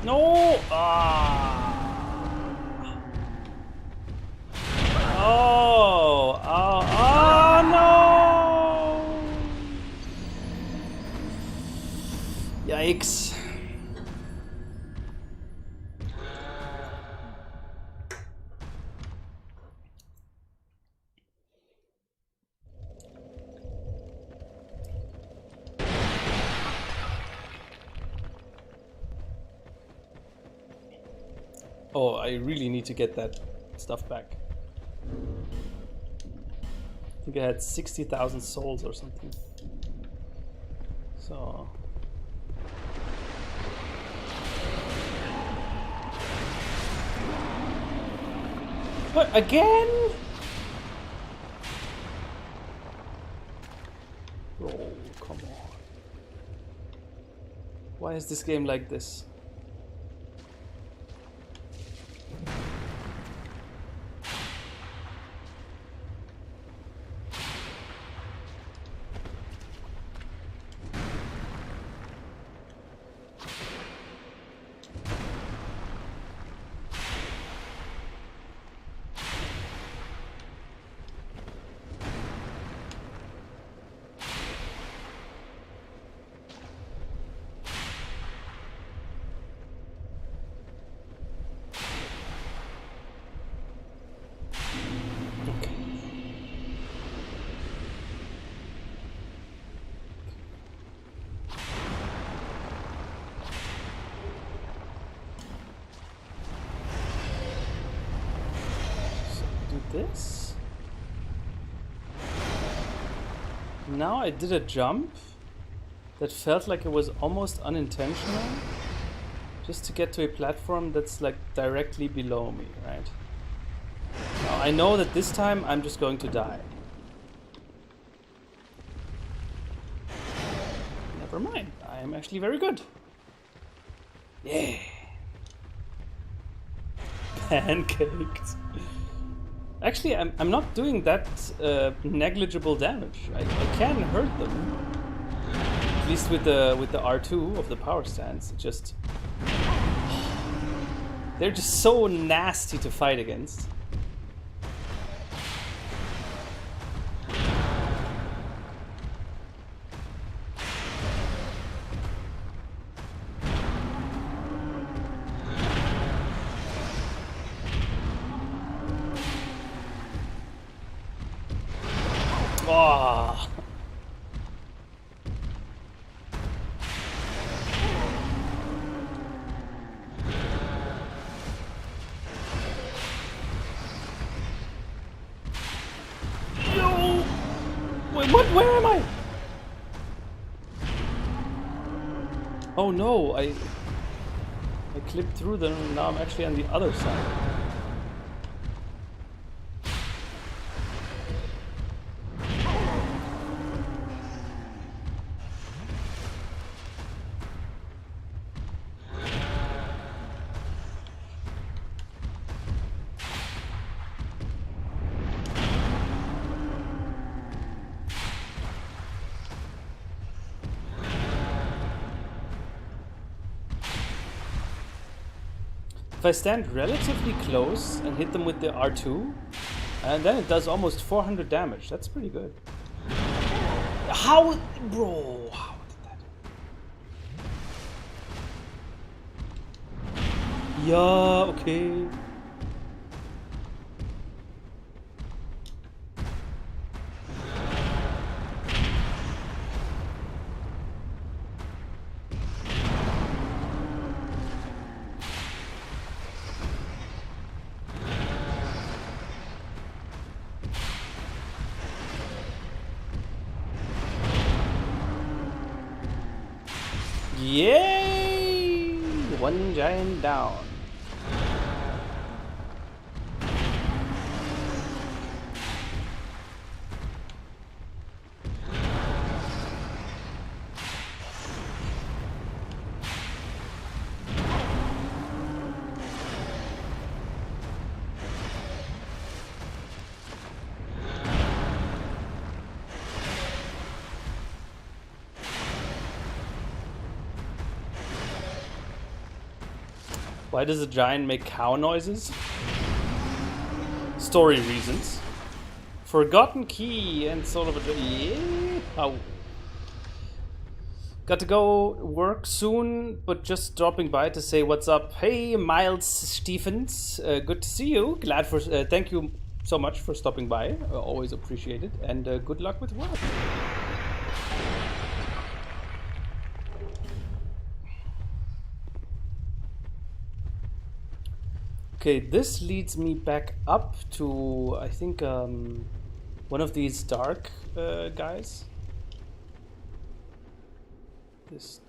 No! Ah! Oh! Oh! Oh no! Yikes! Oh, I really need to get that stuff back. I think I had 60,000 souls or something. So... What, again? Oh, come on. Why is this game like this? This. Now I did a jump that felt like it was almost unintentional, just to get to a platform that's like directly below me, right? Now I know that this time I'm just going to die. Never mind, I am actually very good. Yeah. Pancaked. Actually, I'm not doing that negligible damage. I can hurt them, at least with the R2 of the power stance. It just they're just so nasty to fight against. Oh. No! Wait, what? Where am I? Oh no, I clipped through them and now I'm actually on the other side. If I stand relatively close and hit them with the R2, and then it does almost 400 damage. That's pretty good. How, bro? How did that? Yeah, okay. Yay! One giant down. Why does a giant make cow noises? Story reasons. Forgotten key and soul of a... Yeah. Oh. Got to go work soon, but just dropping by to say what's up. Hey, Miles Stephens. Good to see you. Glad for... thank you so much for stopping by. Always appreciate it. And good luck with work. Okay, this leads me back up to, I think, one of these dark guys. This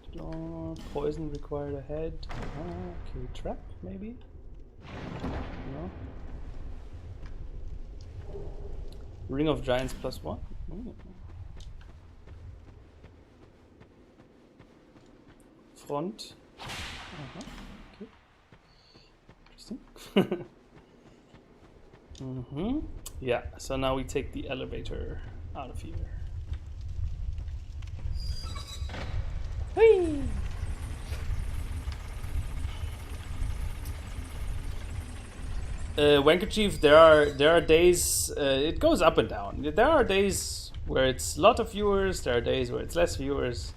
poison required ahead. Okay, trap, maybe? No? Ring of Giants +1? Ooh. Front. Okay. Interesting. Yeah, so now we take the elevator out of here. Whee! Wankerchief, there are days, it goes up and down. There are days where it's a lot of viewers, there are days where it's less viewers.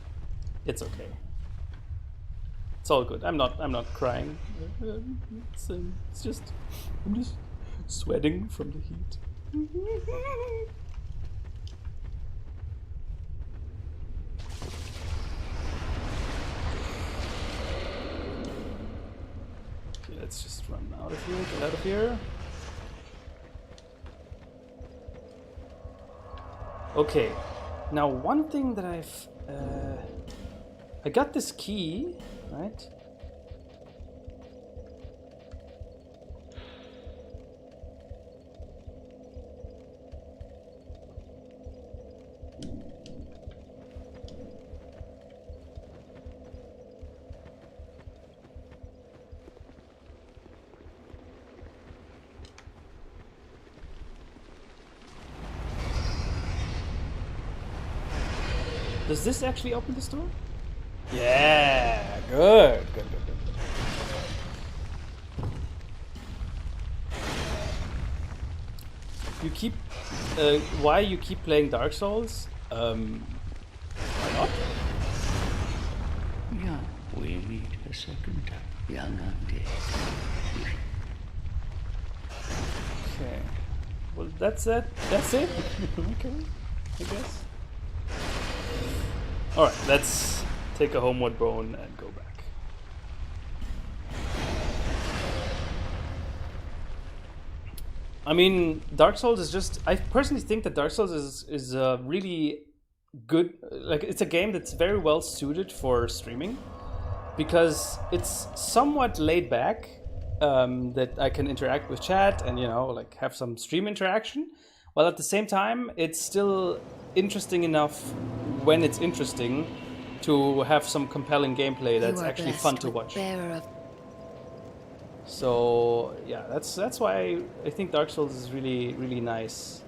It's okay. It's all good. I'm not crying. It's just, I'm just sweating from the heat. Okay, let's just run out of here. Get out of here. Okay. Now, one thing that I got this key. Right? Does this actually open this door? Yeah, good. You keep, why you keep playing Dark Souls? Why not? Yeah, we meet a second time, young undead. Okay. Well, that's it. That's it. Okay, I guess. All right, let's take a homeward bone and go back. I mean, Dark Souls is just... I personally think that Dark Souls is really good. Like, it's a game that's very well suited for streaming. because it's somewhat laid back, that I can interact with chat and, you know, like have some stream interaction, while at the same time it's still interesting enough when it's interesting to have some compelling gameplay that's actually fun to watch. So yeah, that's why I think Dark Souls is really, really nice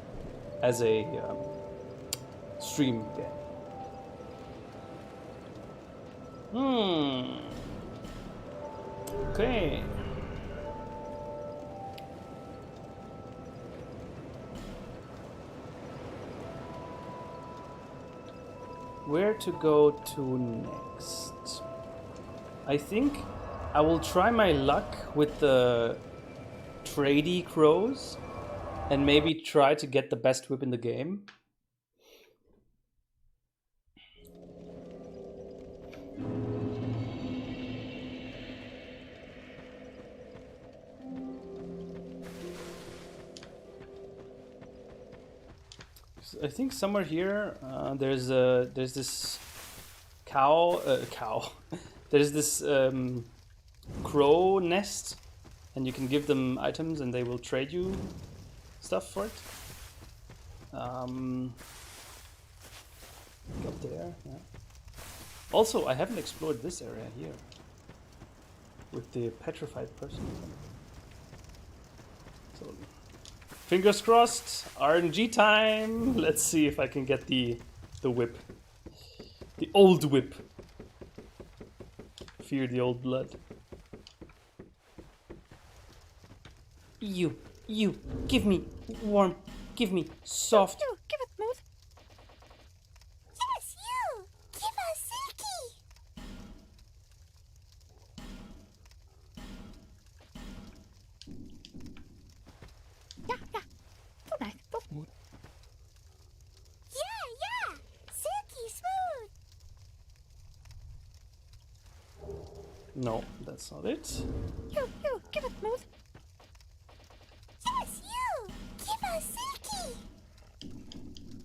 as a stream game. Okay. Where to go to next? I think I will try my luck with the tradey crows and maybe try to get the best whip in the game. I think somewhere here there's this cow. There's this crow nest, and you can give them items, and they will trade you stuff for it. Up there. Yeah. Also, I haven't explored this area here with the petrified person. So. Fingers crossed, RNG time. Let's see if I can get the whip. The old whip. Fear the old blood. You, give me warm, give me soft. You, give it smooth. Yes, you, give us silky. Yeah, too nice, too smooth. Yeah, silky smooth. No, that's not it. You, give it smooth. Yes, you, give us silky.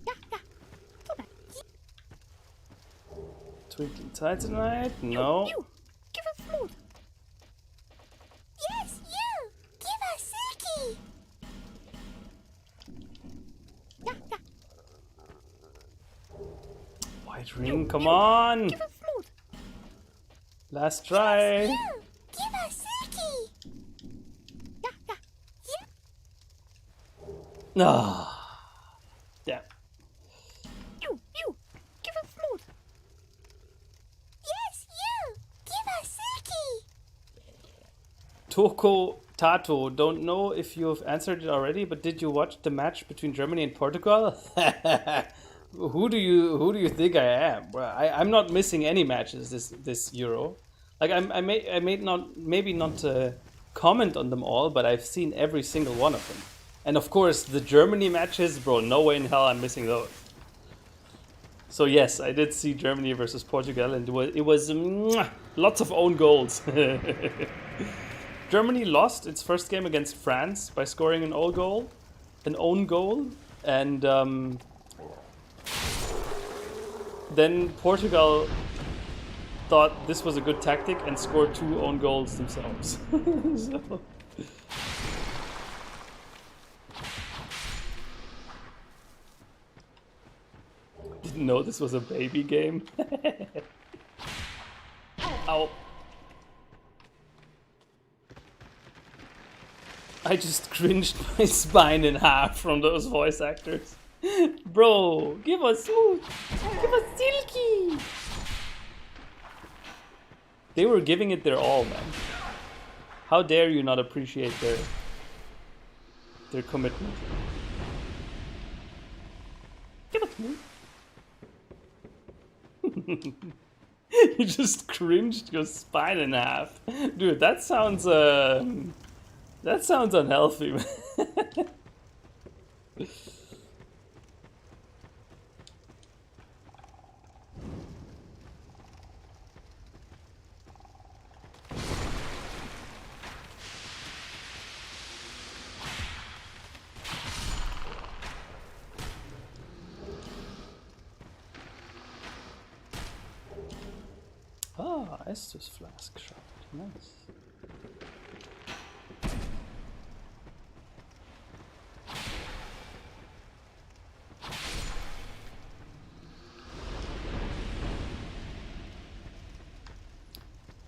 Yeah, too nice. Twinkling Titanite? No. You, give it smooth. Yes, you, give us silky. Yeah. White ring, come on! Give it smooth. Last try. You, give us silky. Yeah. No. Yeah. You, give it smooth. Yes, you, give us silky. Toko Tato, don't know if you've answered it already, but did you watch the match between Germany and Portugal? Who do you think I am? Well, I'm not missing any matches this Euro. Like I may not maybe not comment on them all, but I've seen every single one of them. And of course the Germany matches, bro. No way in hell I'm missing those. So yes, I did see Germany versus Portugal, and it was lots of own goals. Germany lost its first game against France by scoring an own goal, and then Portugal thought this was a good tactic and scored 2 own goals themselves. So. Didn't know this was a baby game. Ow. I just cringed my spine in half from those voice actors. Bro, give us smooth, give us silky. They were giving it their all, man. How dare you not appreciate their commitment? Give us smooth. You just cringed your spine in half, dude. That sounds unhealthy, man. Estus flask shot. Nice.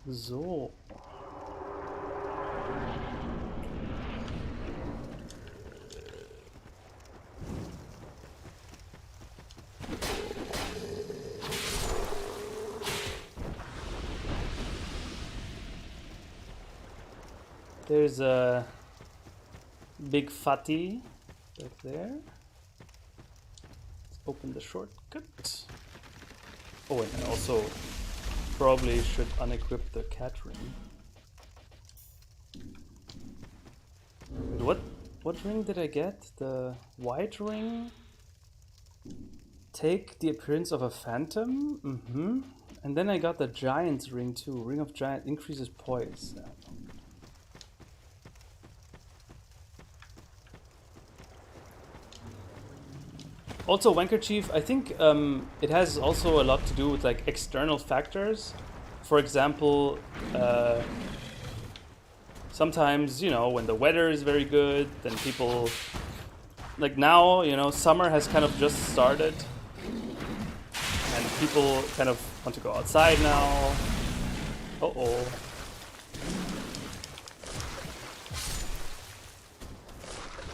So. There's a big fatty back there. Let's open the shortcut. Oh, and I also probably should unequip the cat ring. Wait, what ring did I get? The white ring? Take the appearance of a phantom? Mm-hmm. And then I got the giant's ring too. Ring of Giant increases poise. Also, Wankerchief, I think it has also a lot to do with like external factors. For example, sometimes, you know, when the weather is very good, then people, like now, you know, summer has kind of just started. And people kind of want to go outside now. Uh-oh.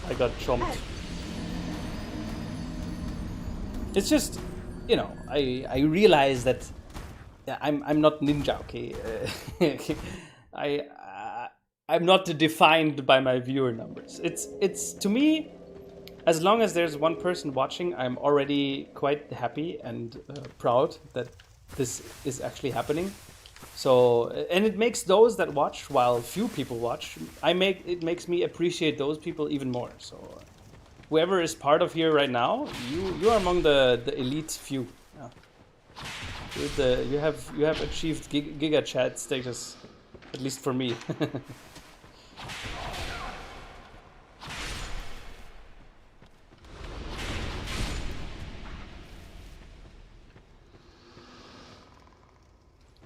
I got chomped. It's just, you know, I realize that I'm not ninja, okay? I'm not defined by my viewer numbers. It's to me, as long as there's one person watching, I'm already quite happy and proud that this is actually happening. So, and it makes those that watch, while few people watch, it makes me appreciate those people even more. So. Whoever is part of here right now, you are among the elite few. Yeah. You have achieved Giga Chat status, at least for me.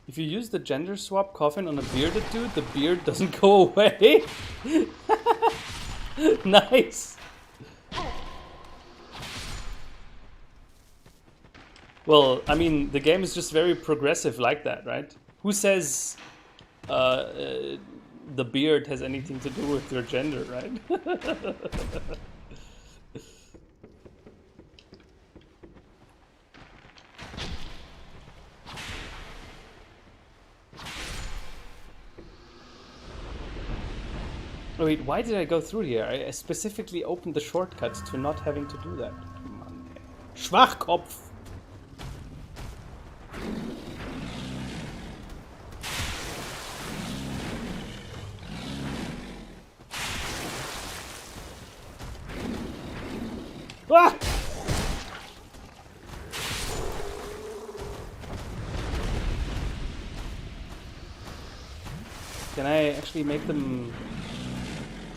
If you use the gender swap coffin on a bearded dude, the beard doesn't go away. Nice. Well, I mean, the game is just very progressive like that, right? Who says the beard has anything to do with your gender, right? Wait, why did I go through here? I specifically opened the shortcut to not having to do that. Mann, ey. Schwachkopf! Ah! Can I actually make them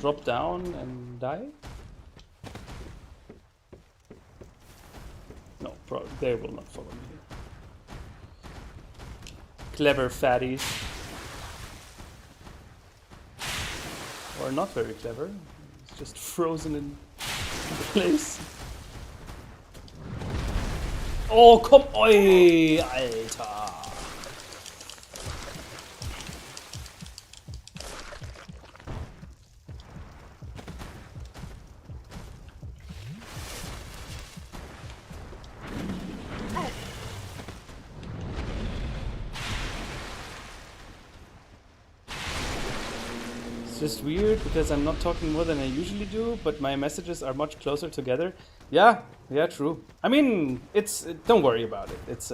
drop down and die? No, they will not follow me here. Clever fatties. Or not very clever. It's just frozen in place. Oh, komm, oi, Alter. It's just weird because I'm not talking more than I usually do, but my messages are much closer together. Yeah, true. I mean, don't worry about it. It's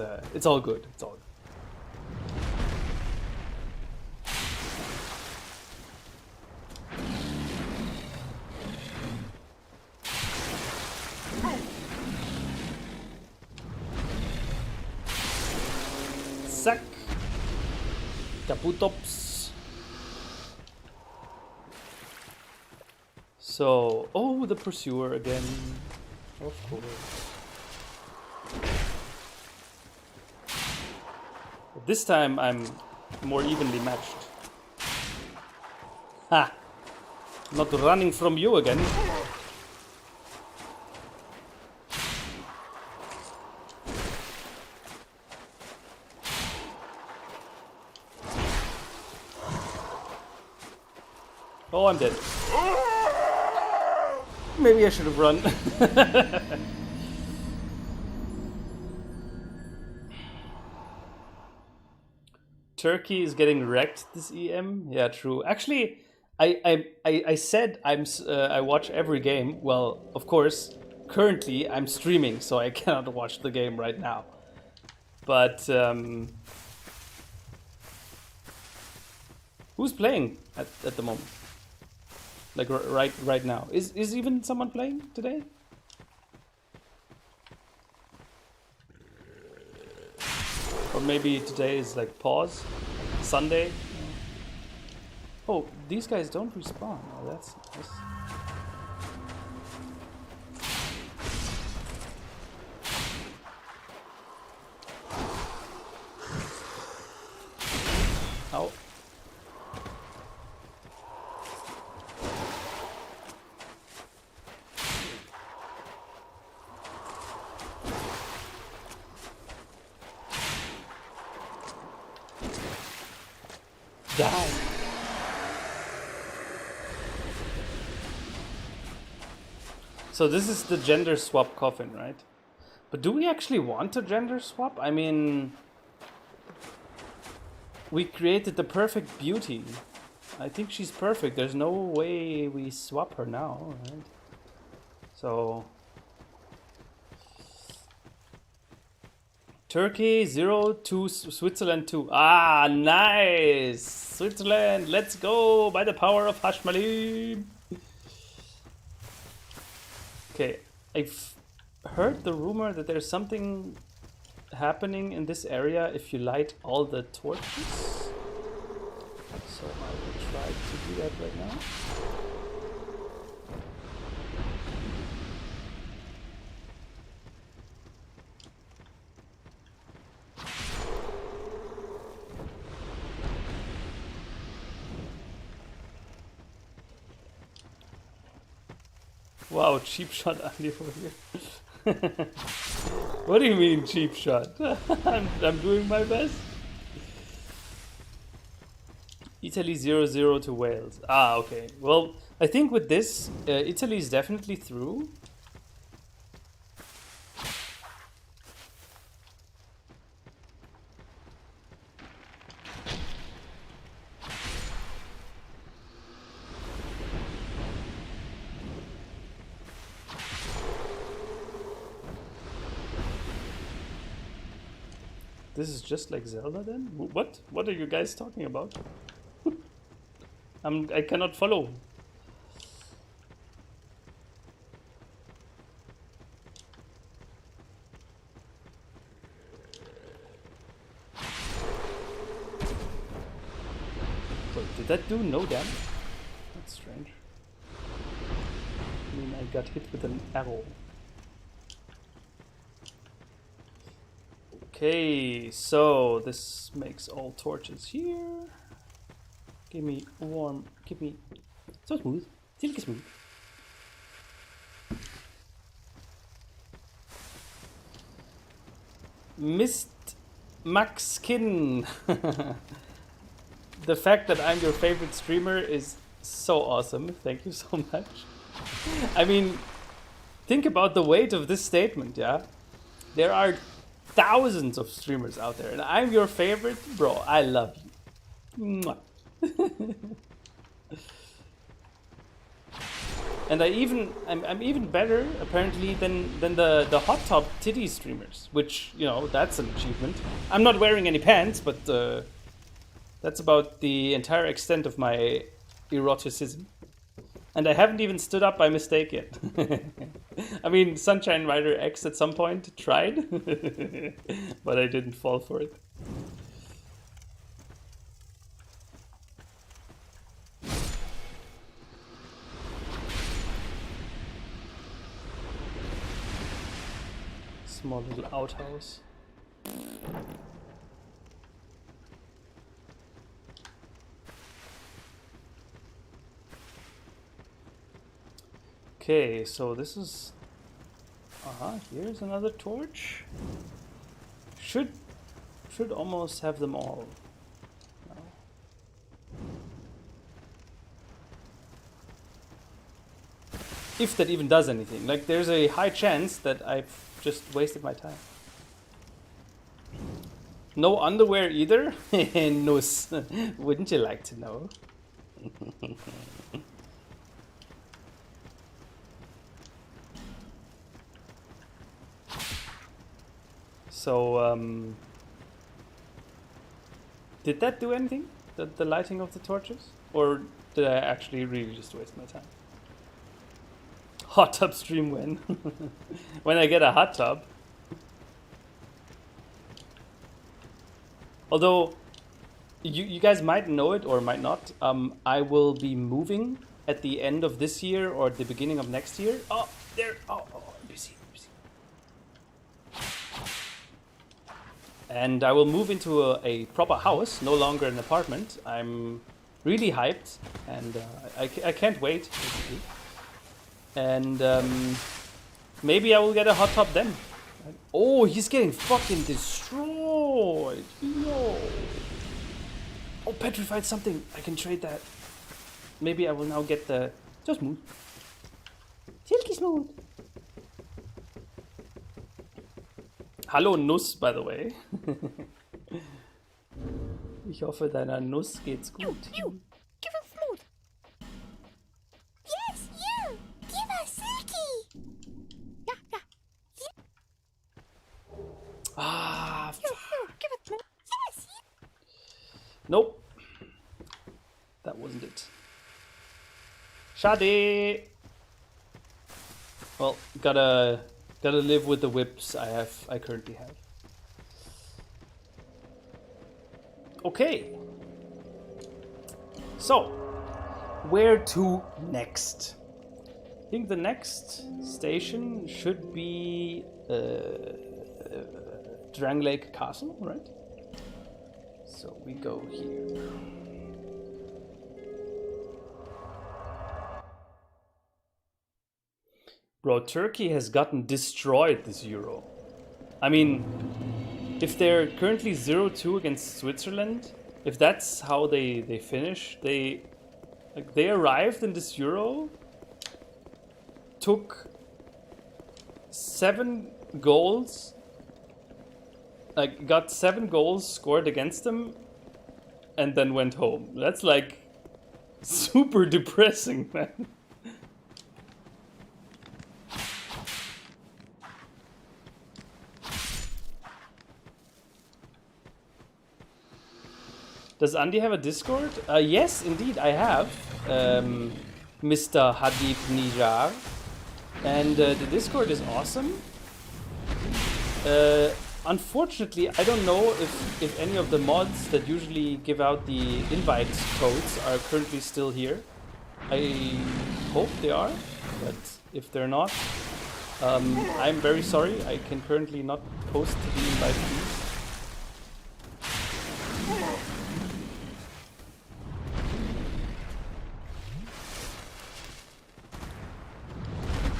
all good. It's all good. Zack. Kaputops. So, oh, the pursuer again. Of course. But this time I'm more evenly matched. Ha! Not running from you again. Oh, I'm dead. Maybe I should have run. Turkey is getting wrecked this EM. Yeah, true. Actually, I said I watch every game. Well, of course, currently I'm streaming, so I cannot watch the game right now. But who's playing at the moment? Like right now. Is even someone playing today? Or maybe today is like pause, Sunday. Oh, these guys don't respawn. Oh, that's nice. Ow. Die. So this is the gender swap coffin, right? But do we actually want a gender swap? I mean, we created the perfect beauty. I think she's perfect. There's no way we swap her now, right? So Turkey 0 to Switzerland 2. Ah, nice! Switzerland, let's go by the power of Hashmalim. Okay, I've heard the rumor that there's something happening in this area if you light all the torches. So I will try to do that right now. Wow, cheap shot Andy over here. What do you mean cheap shot? I'm doing my best. Italy 0-0 to Wales. Ah, okay. Well, I think with this, Italy is definitely through. This is just like Zelda then? What? What are you guys talking about? I cannot follow. Wait, did that do no damage? That's strange. I mean, I got hit with an arrow. Okay, so this makes all torches here. Give me warm, give me so smooth, silky smooth. Mist Max Skin. The fact that I'm your favorite streamer is so awesome. Thank you so much. I mean, think about the weight of this statement, yeah? There are thousands of streamers out there, and I'm your favorite, bro. I love you. Mwah. And I'm even better apparently than the hot top titty streamers, which, you know, that's an achievement. I'm not wearing any pants, but that's about the entire extent of my eroticism. And I haven't even stood up by mistake yet. I mean, Sunshine Rider X at some point tried, but I didn't fall for it. Small little outhouse. Okay, so this is... here's another torch. Should almost have them all. No. If that even does anything. Like, there's a high chance that I've just wasted my time. No underwear either? Nuss. Wouldn't you like to know? So, did that do anything? The lighting of the torches? Or did I actually really just waste my time? Hot tub stream when? When I get a hot tub. Although, you guys might know it or might not. I will be moving at the end of this year or at the beginning of next year. Oh, there. Oh, busy. And I will move into a proper house, no longer an apartment. I'm really hyped, and I can't wait, basically. And maybe I will get a hot tub then. Oh, he's getting fucking destroyed. No. Oh, petrified something. I can trade that. Maybe I will now get the... Just smooth. Silky smooth. Hallo Nuss, by the way. Ich hoffe, deiner Nuss geht's gut. You. Give us smooth. Yes, you. Give us silky. Yeah. Ah, You. Give us smooth. Yes, you. nope. That wasn't it. Schade. Well, gotta live with the whips I currently have. Okay. So, where to next? I think the next station should be Drangleic Castle, right? So we go here. Bro, Turkey has gotten destroyed this Euro. I mean, if they're currently 0-2 against Switzerland, if that's how they finish, they arrived in this Euro, took 7 goals, like got 7 goals scored against them, and then went home. That's like super depressing, man. Does Andy have a Discord? Yes, indeed, I have, Mr. Hadib Nijar. And the Discord is awesome. Unfortunately, I don't know if any of the mods that usually give out the invite codes are currently still here. I hope they are, but if they're not, I'm very sorry. I can currently not post the invite fees.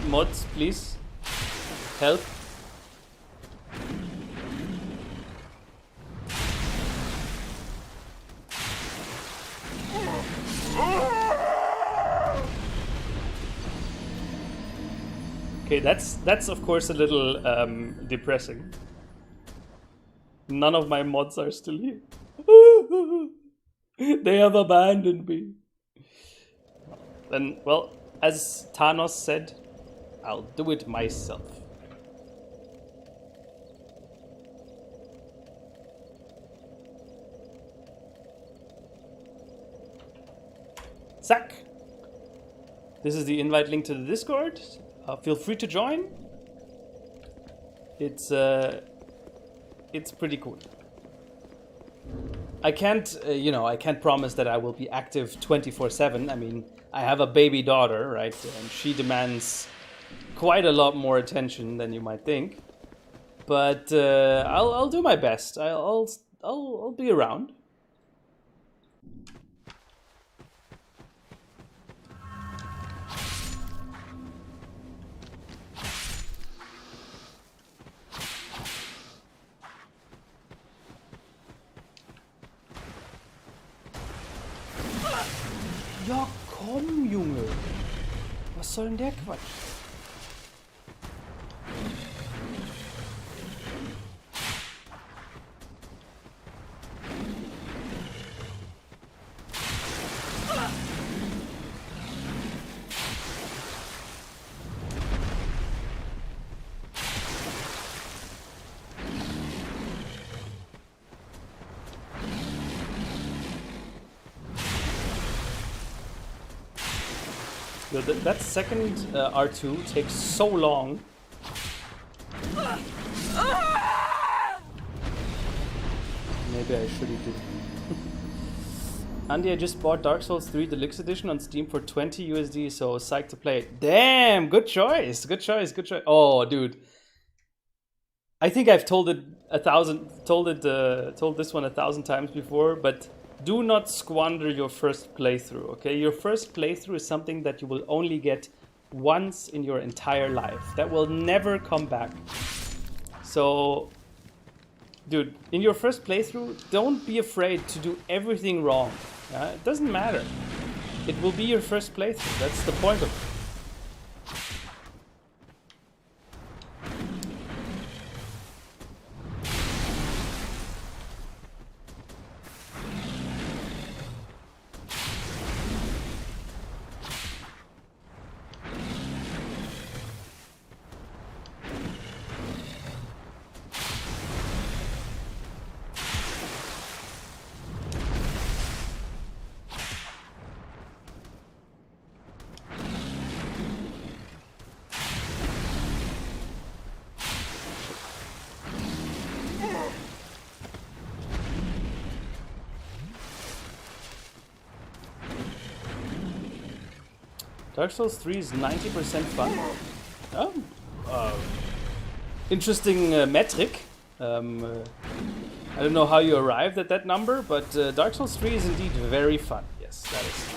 Mods, please help. Okay, that's of course a little depressing. None of my mods are still here. They have abandoned me. Then, well, as Thanos said, I'll do it myself. Zack! This is the invite link to the Discord. Feel free to join. It's pretty cool. I can't, I can't promise that I will be active 24/7. I mean, I have a baby daughter, right? And she demands quite a lot more attention than you might think. But I'll do my best. I'll be around. Ja, komm, Junge. Was soll denn der Quatsch? Yo, that second R2 takes so long. Maybe I should have did. Andy, I just bought Dark Souls 3 Deluxe Edition on Steam for 20 USD, so psyched to play it. Damn, good choice, good choice, good choice. Oh, dude, I think I've told this one 1,000 times before, but do not squander your first playthrough, okay? Your first playthrough is something that you will only get once in your entire life. That will never come back. So, dude, in your first playthrough, don't be afraid to do everything wrong. It doesn't matter. It will be your first playthrough. That's the point of it. Dark Souls 3 is 90% fun. Oh, interesting metric. I don't know how you arrived at that number, but Dark Souls 3 is indeed very fun. Yes, that is.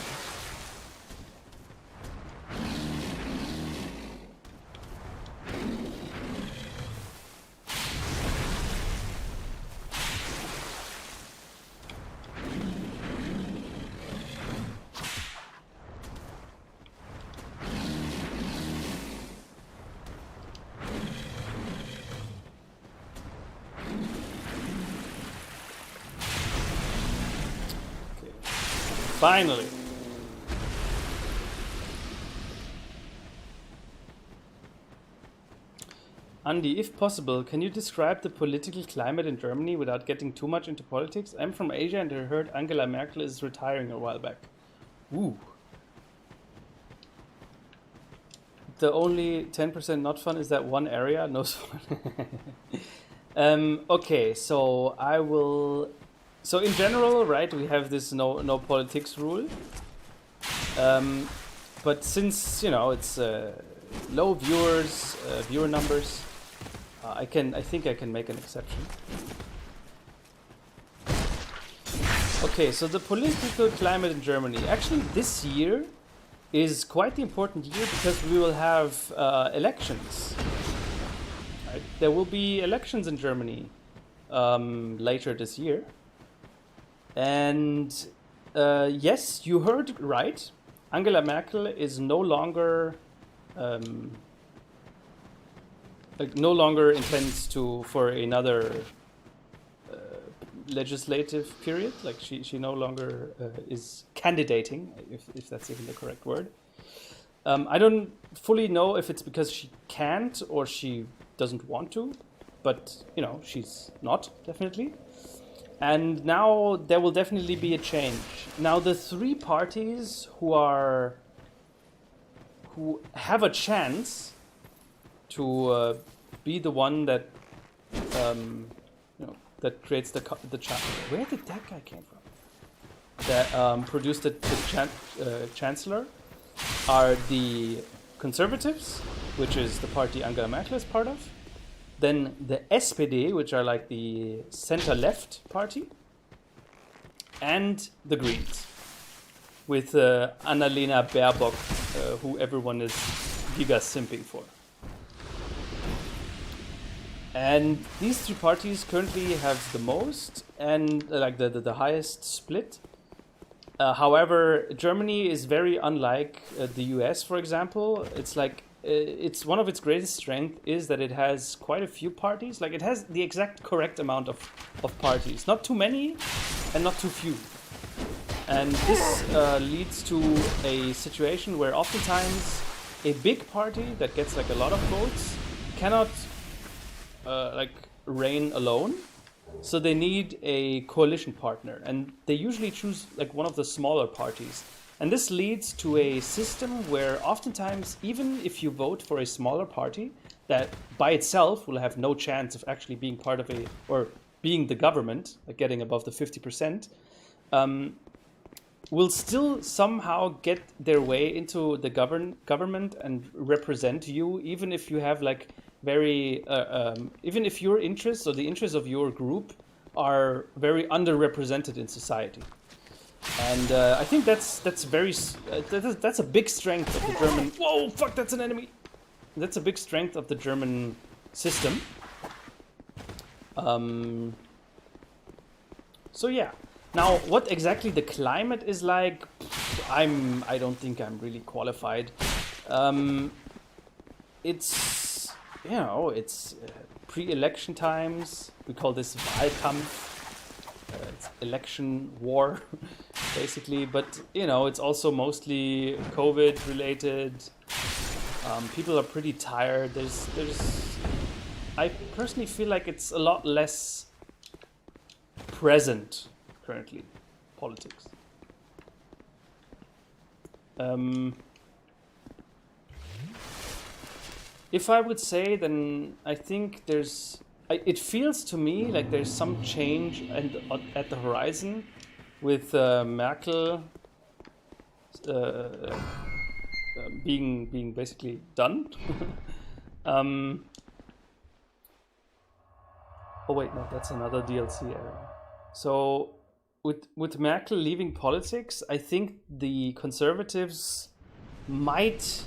Finally. Andy, if possible, can you describe the political climate in Germany without getting too much into politics? I'm from Asia and I heard Angela Merkel is retiring a while back. Ooh. The only 10% not fun is that one area. No fun. Okay, so I will... So in general, right, we have this no politics rule. But since, you know, it's low viewer numbers, I think I can make an exception. Okay, so the political climate in Germany. Actually, this year is quite the important year because we will have elections. Right? There will be elections in Germany later this year. And yes, you heard right. Angela Merkel is no longer intends for another legislative period. Like she no longer is candidating, if that's even the correct word. I don't fully know if it's because she can't or she doesn't want to, but you know, she's not, definitely. And now there will definitely be a change. Now the three parties who have a chance to be the one that that creates the chance. Where did that guy came from? That produced the chancellor are the Conservatives, which is the party Angela Merkel is part of. Then the SPD, which are like the center-left party, and the Greens, with Annalena Baerbock, who everyone is giga simping for. And these three parties currently have the most and like the highest split. However, Germany is very unlike the US, for example. It's like it's one of its greatest strength is that it has quite a few parties. Like it has the exact correct amount of parties, not too many and not too few. And this leads to a situation where oftentimes a big party that gets like a lot of votes cannot like reign alone. So they need a coalition partner, and they usually choose like one of the smaller parties. And this leads to a system where oftentimes, even if you vote for a smaller party that by itself will have no chance of actually being part of or being the government, like getting above the 50%, will still somehow get their way into the government and represent you, even if you have like even if your interests or the interests of your group are very underrepresented in society. And I think that's a big strength of the German. Whoa, fuck! That's an enemy. That's a big strength of the German system. So yeah. Now, what exactly the climate is like, I don't think I'm really qualified. It's it's pre-election times. We call this Wahlkampf. It's election war, basically. But it's also mostly COVID related. People are pretty tired. I personally feel like it's a lot less present currently, politics. If I would say, then I think it feels to me like there's some change at the horizon with Merkel being basically done. Oh wait, no, that's another DLC area. So with Merkel leaving politics, I think the conservatives might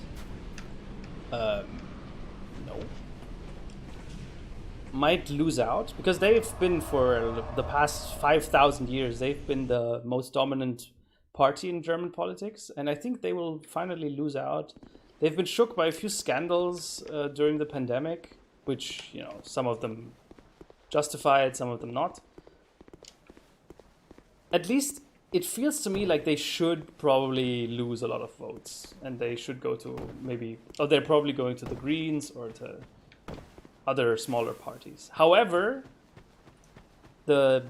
might lose out, because they've been for the past 5,000 years, they've been the most dominant party in German politics, and I think they will finally lose out. They've been shook by a few scandals during the pandemic, which some of them justified, some of them not. At least it feels to me like they should probably lose a lot of votes, and they should go to they're probably going to the Greens or to other smaller parties. However, a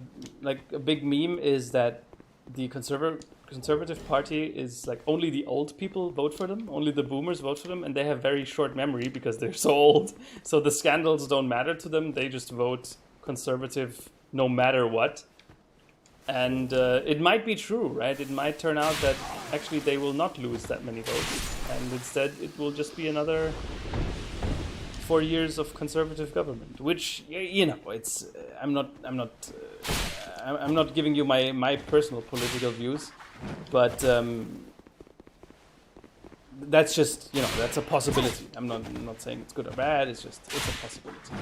big meme is that the conservative party is like only the old people vote for them, only the boomers vote for them, and they have very short memory because they're so old. So the scandals don't matter to them. They just vote conservative no matter what. And it might be true, right? It might turn out that actually they will not lose that many votes, and instead it will just be another 4 years of conservative government. Which it's I'm not giving you my personal political views, but that's just that's a possibility. I'm not saying it's good or bad. It's a possibility.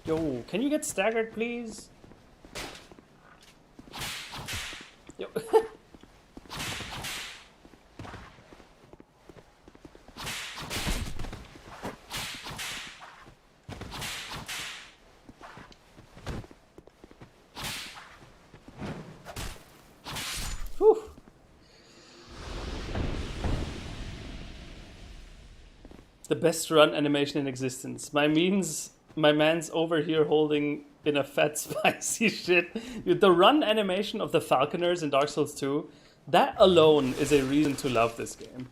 Yo, can you get staggered, please? Yo. Whew. The best run animation in existence. My man's over here holding in a fat spicy shit. The run animation of the Falconers in Dark Souls 2, that alone is a reason to love this game.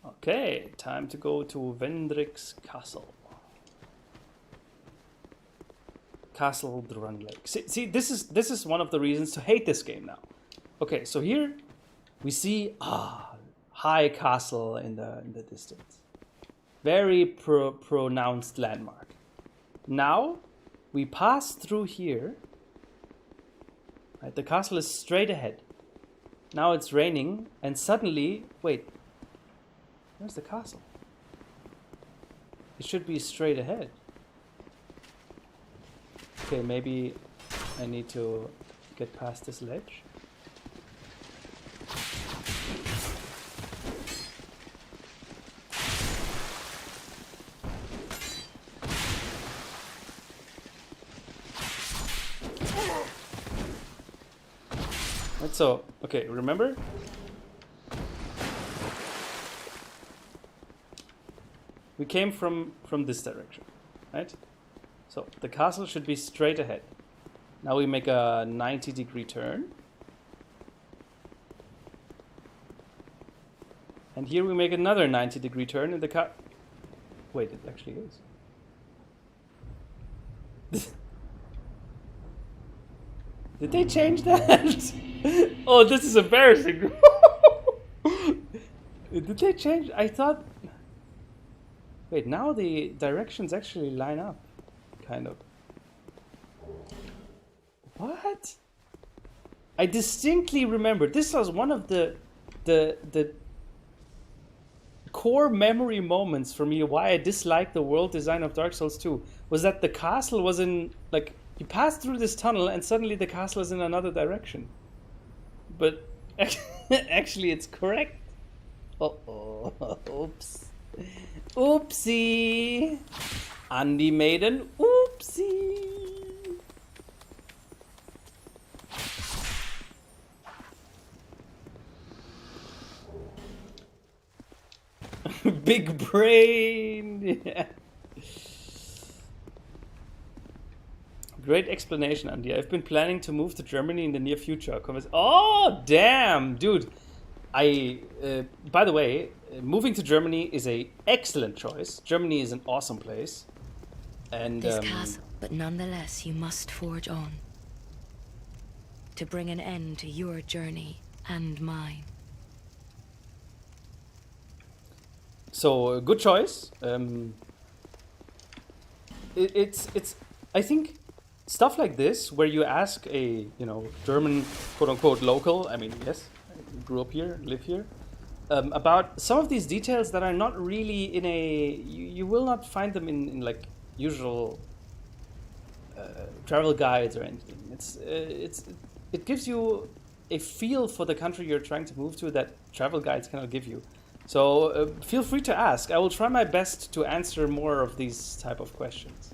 Okay, time to go to Vendrick's castle. Castle Drangleic. See, this is one of the reasons to hate this game now. Okay, so here we see high castle in the distance. Very pronounced landmark. Now we pass through here. Right, the castle is straight ahead. Now it's raining, and suddenly, wait, where's the castle? It should be straight ahead. Okay, maybe I need to get past this ledge. So, okay, remember? We came from this direction, right? So the castle should be straight ahead. Now we make a 90-degree turn. And here we make another 90-degree turn in the car. Wait, it actually is. Did they change that? Oh, this is embarrassing. Did they change? I thought... Wait, now the directions actually line up. Kind of. What? I distinctly remember. This was one of the core memory moments for me why I disliked the world design of Dark Souls 2. Was that the castle was in... like, you pass through this tunnel and suddenly the castle is in another direction. But actually it's correct. Uh-oh. Oops. Oopsie. Andy made an oopsie. Big brain. Yeah. Great explanation, Andy. I've been planning to move to Germany in the near future. Oh, damn, dude. By the way, moving to Germany is an excellent choice. Germany is an awesome place. And this castle, but nonetheless, you must forge on to bring an end to your journey and mine. So, good choice. It's. I think stuff like this, where you ask a German quote unquote local. I mean, yes, I grew up here, live here. About some of these details that are not really in a. You will not find them in like usual travel guides or anything. It gives you a feel for the country you're trying to move to that travel guides cannot give you. So feel free to ask. I will try my best to answer more of these type of questions.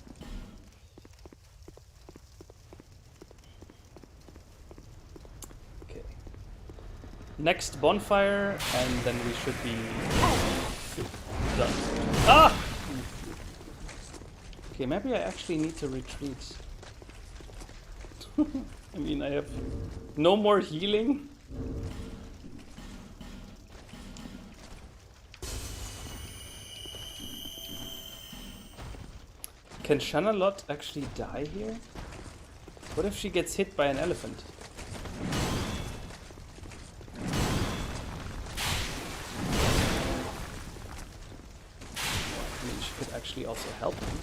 Okay. Next bonfire, and then we should be done. Ah! Okay, maybe I actually need to retreat. I mean, I have no more healing. Can Shanalot actually die here? What if she gets hit by an elephant? I mean, she could actually also help him.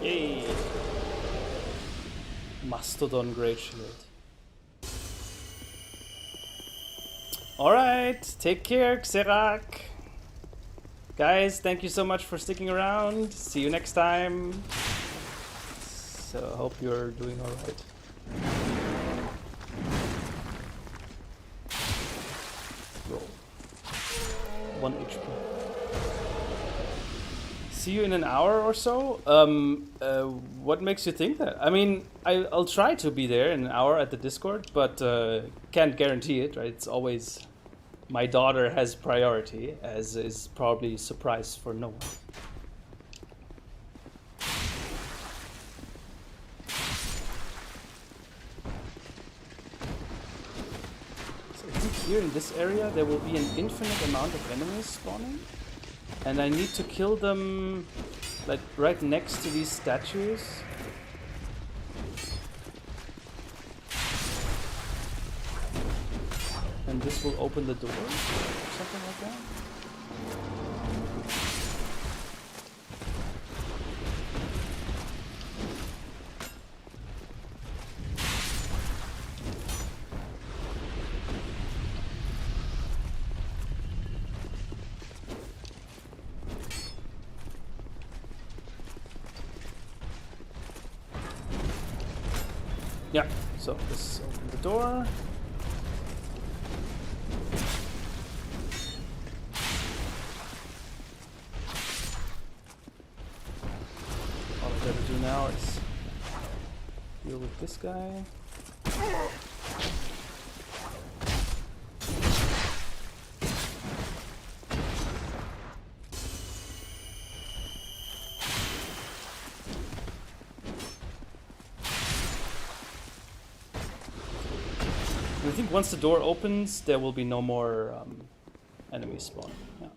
Yay! Mastodon Great Shield. Alright, take care, Xerac. Guys, thank you so much for sticking around. See you next time. So, hope you're doing alright. 1 HP. See you in an hour or so? What makes you think that? I mean, I'll try to be there in an hour at the Discord, but can't guarantee it, right? It's always... My daughter has priority, as is probably a surprise for no one. So I think here in this area there will be an infinite amount of enemies spawning. And I need to kill them like right next to these statues. And this will open the door, or something like that. Yeah, so this opens the door. All I gotta do now is deal with this guy. I think once the door opens, there will be no more enemies spawning. Yeah.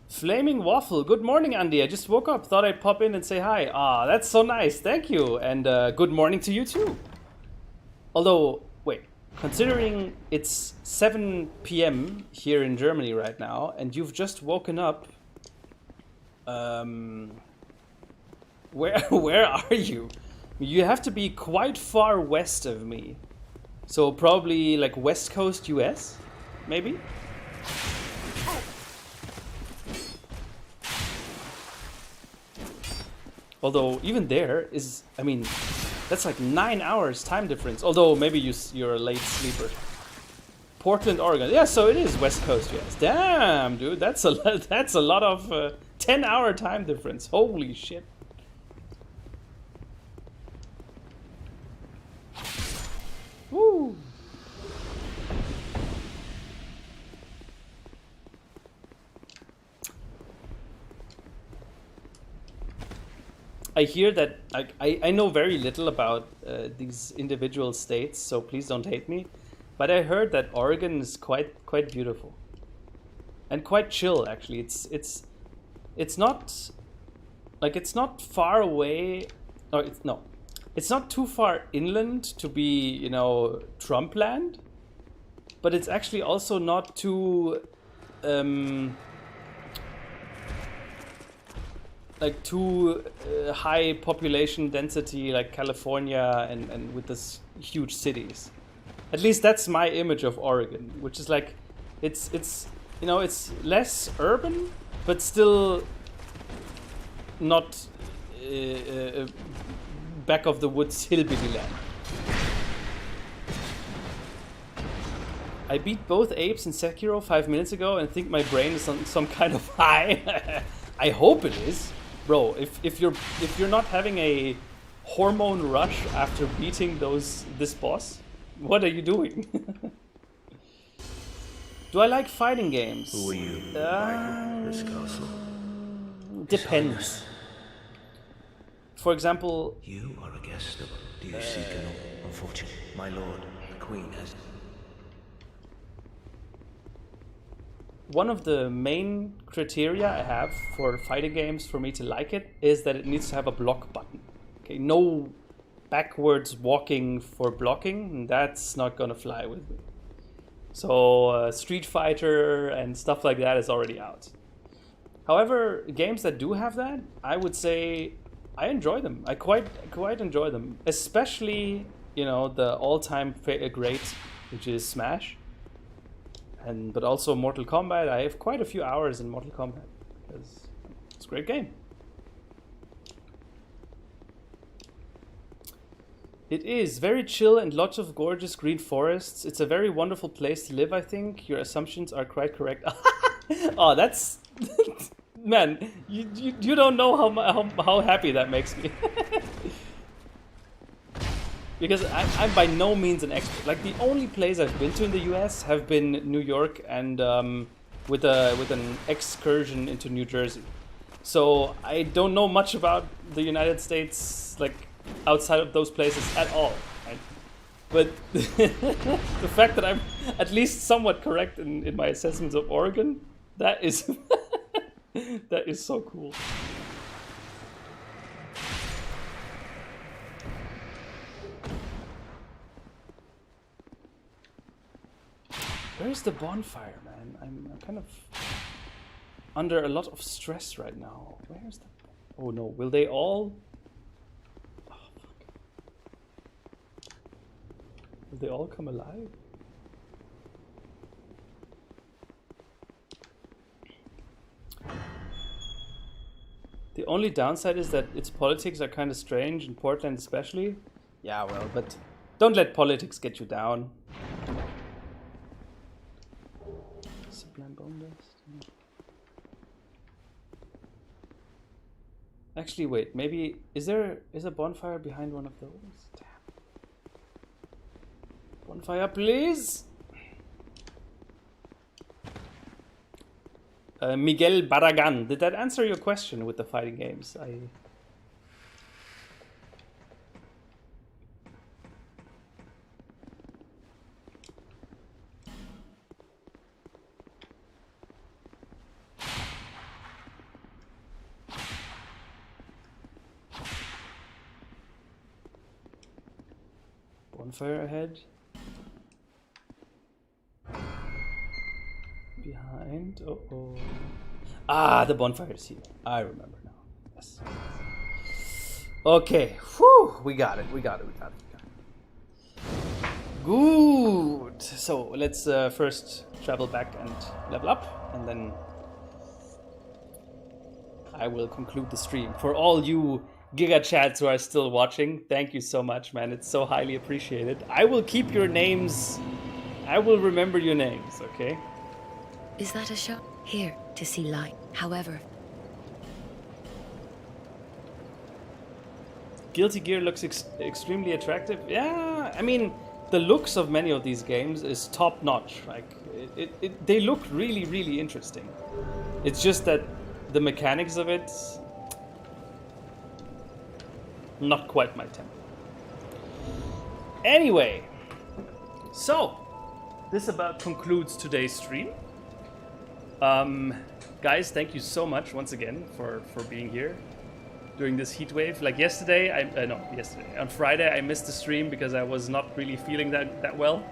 Flaming Waffle, good morning, Andy. I just woke up, thought I'd pop in and say hi. Ah, that's so nice, thank you. And good morning to you too. Although, wait, considering it's 7 p.m. here in Germany right now, and you've just woken up, where are you? You have to be quite far west of me. So probably like West Coast US, maybe? Although even there is, I mean, that's like 9 hours time difference. Although maybe you're a late sleeper. Portland, Oregon. Yeah, so it is West Coast US. Damn, dude, that's a lot of 10-hour time difference. Holy shit. Woo. I hear that I know very little about these individual states, so please don't hate me. But I heard that Oregon is quite beautiful and quite chill. Actually, it's not like it's not far away, or it's not too far inland to be, you know, Trump land, but it's actually also not too like too high population density like California and with this huge cities. At least that's my image of Oregon, which is like it's you know, it's less urban but still not back of the woods hillbilly land. I beat both apes in Sekiro 5 minutes ago and think my brain is on some kind of high. I hope it is. Bro, if you're not having a hormone rush after beating this boss, what are you doing? Do I like fighting games? Who are you? This castle. Depends. For example, You are a guest of. Do you seek an unfortunate? My lord, the queen has. one of the main criteria I have for fighting games for me to like it is that it needs to have a block button. Okay, no backwards walking for blocking, that's not gonna fly with me. So Street Fighter and stuff like that is already out. However, games that do have that, I would say I enjoy them. I quite enjoy them, especially, you know, the all-time great, which is Smash. But also Mortal Kombat. I have quite a few hours in Mortal Kombat because it's a great game. It is very chill and lots of gorgeous green forests. It's a very wonderful place to live, I think. Your assumptions are quite correct. Oh, that's... Man, you don't know how happy that makes me. Because I'm by no means an expert. Like, the only place I've been to in the US have been New York and with an excursion into New Jersey. So I don't know much about the United States, like, outside of those places at all. Right? But the fact that I'm at least somewhat correct in my assessments of Oregon, that is that is so cool. Where's the bonfire, man? I'm kind of under a lot of stress right now. Where's the... Oh no, will they all... Oh, fuck. Will they all come alive? The only downside is that its politics are kind of strange, in Portland especially. Yeah, well, but don't let politics get you down. Sublime bone dust. Actually, wait. Maybe is a bonfire behind one of those? Damn. Bonfire, please. Miguel Barragan. Did that answer your question with the fighting games? Bonfire ahead. Behind. Oh. Ah, the bonfire is here. I remember now. Yes. Okay. Whew. We got it. Good. So let's first travel back and level up, and then I will conclude the stream. For all you Giga Chats who are still watching, thank you so much, man. It's so highly appreciated. I will keep your names. I will remember your names, okay? Is that a shot? Here, to see light. However... Guilty Gear looks extremely attractive. Yeah, I mean, the looks of many of these games is top-notch. Like, they look really, really interesting. It's just that the mechanics of it... not quite my tempo. Anyway, so this about concludes today's stream. Guys, thank you so much once again for being here during this heat wave. Like yesterday, on Friday I missed the stream because I was not really feeling that well.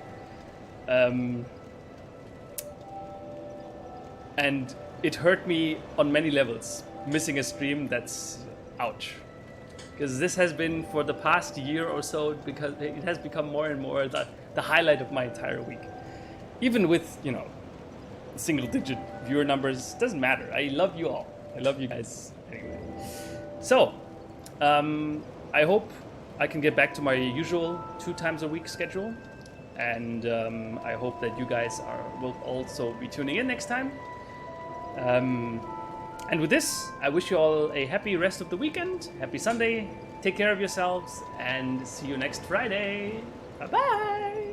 And it hurt me on many levels, missing a stream. That's ouch. Because this has been, for the past year or so, because it has become more and more the highlight of my entire week. Even with, single-digit viewer numbers, doesn't matter. I love you all. I love you guys anyway. So, I hope I can get back to my usual 2 times a week schedule. And I hope that you guys will also be tuning in next time. And with this, I wish you all a happy rest of the weekend. Happy Sunday. Take care of yourselves and see you next Friday. Bye-bye.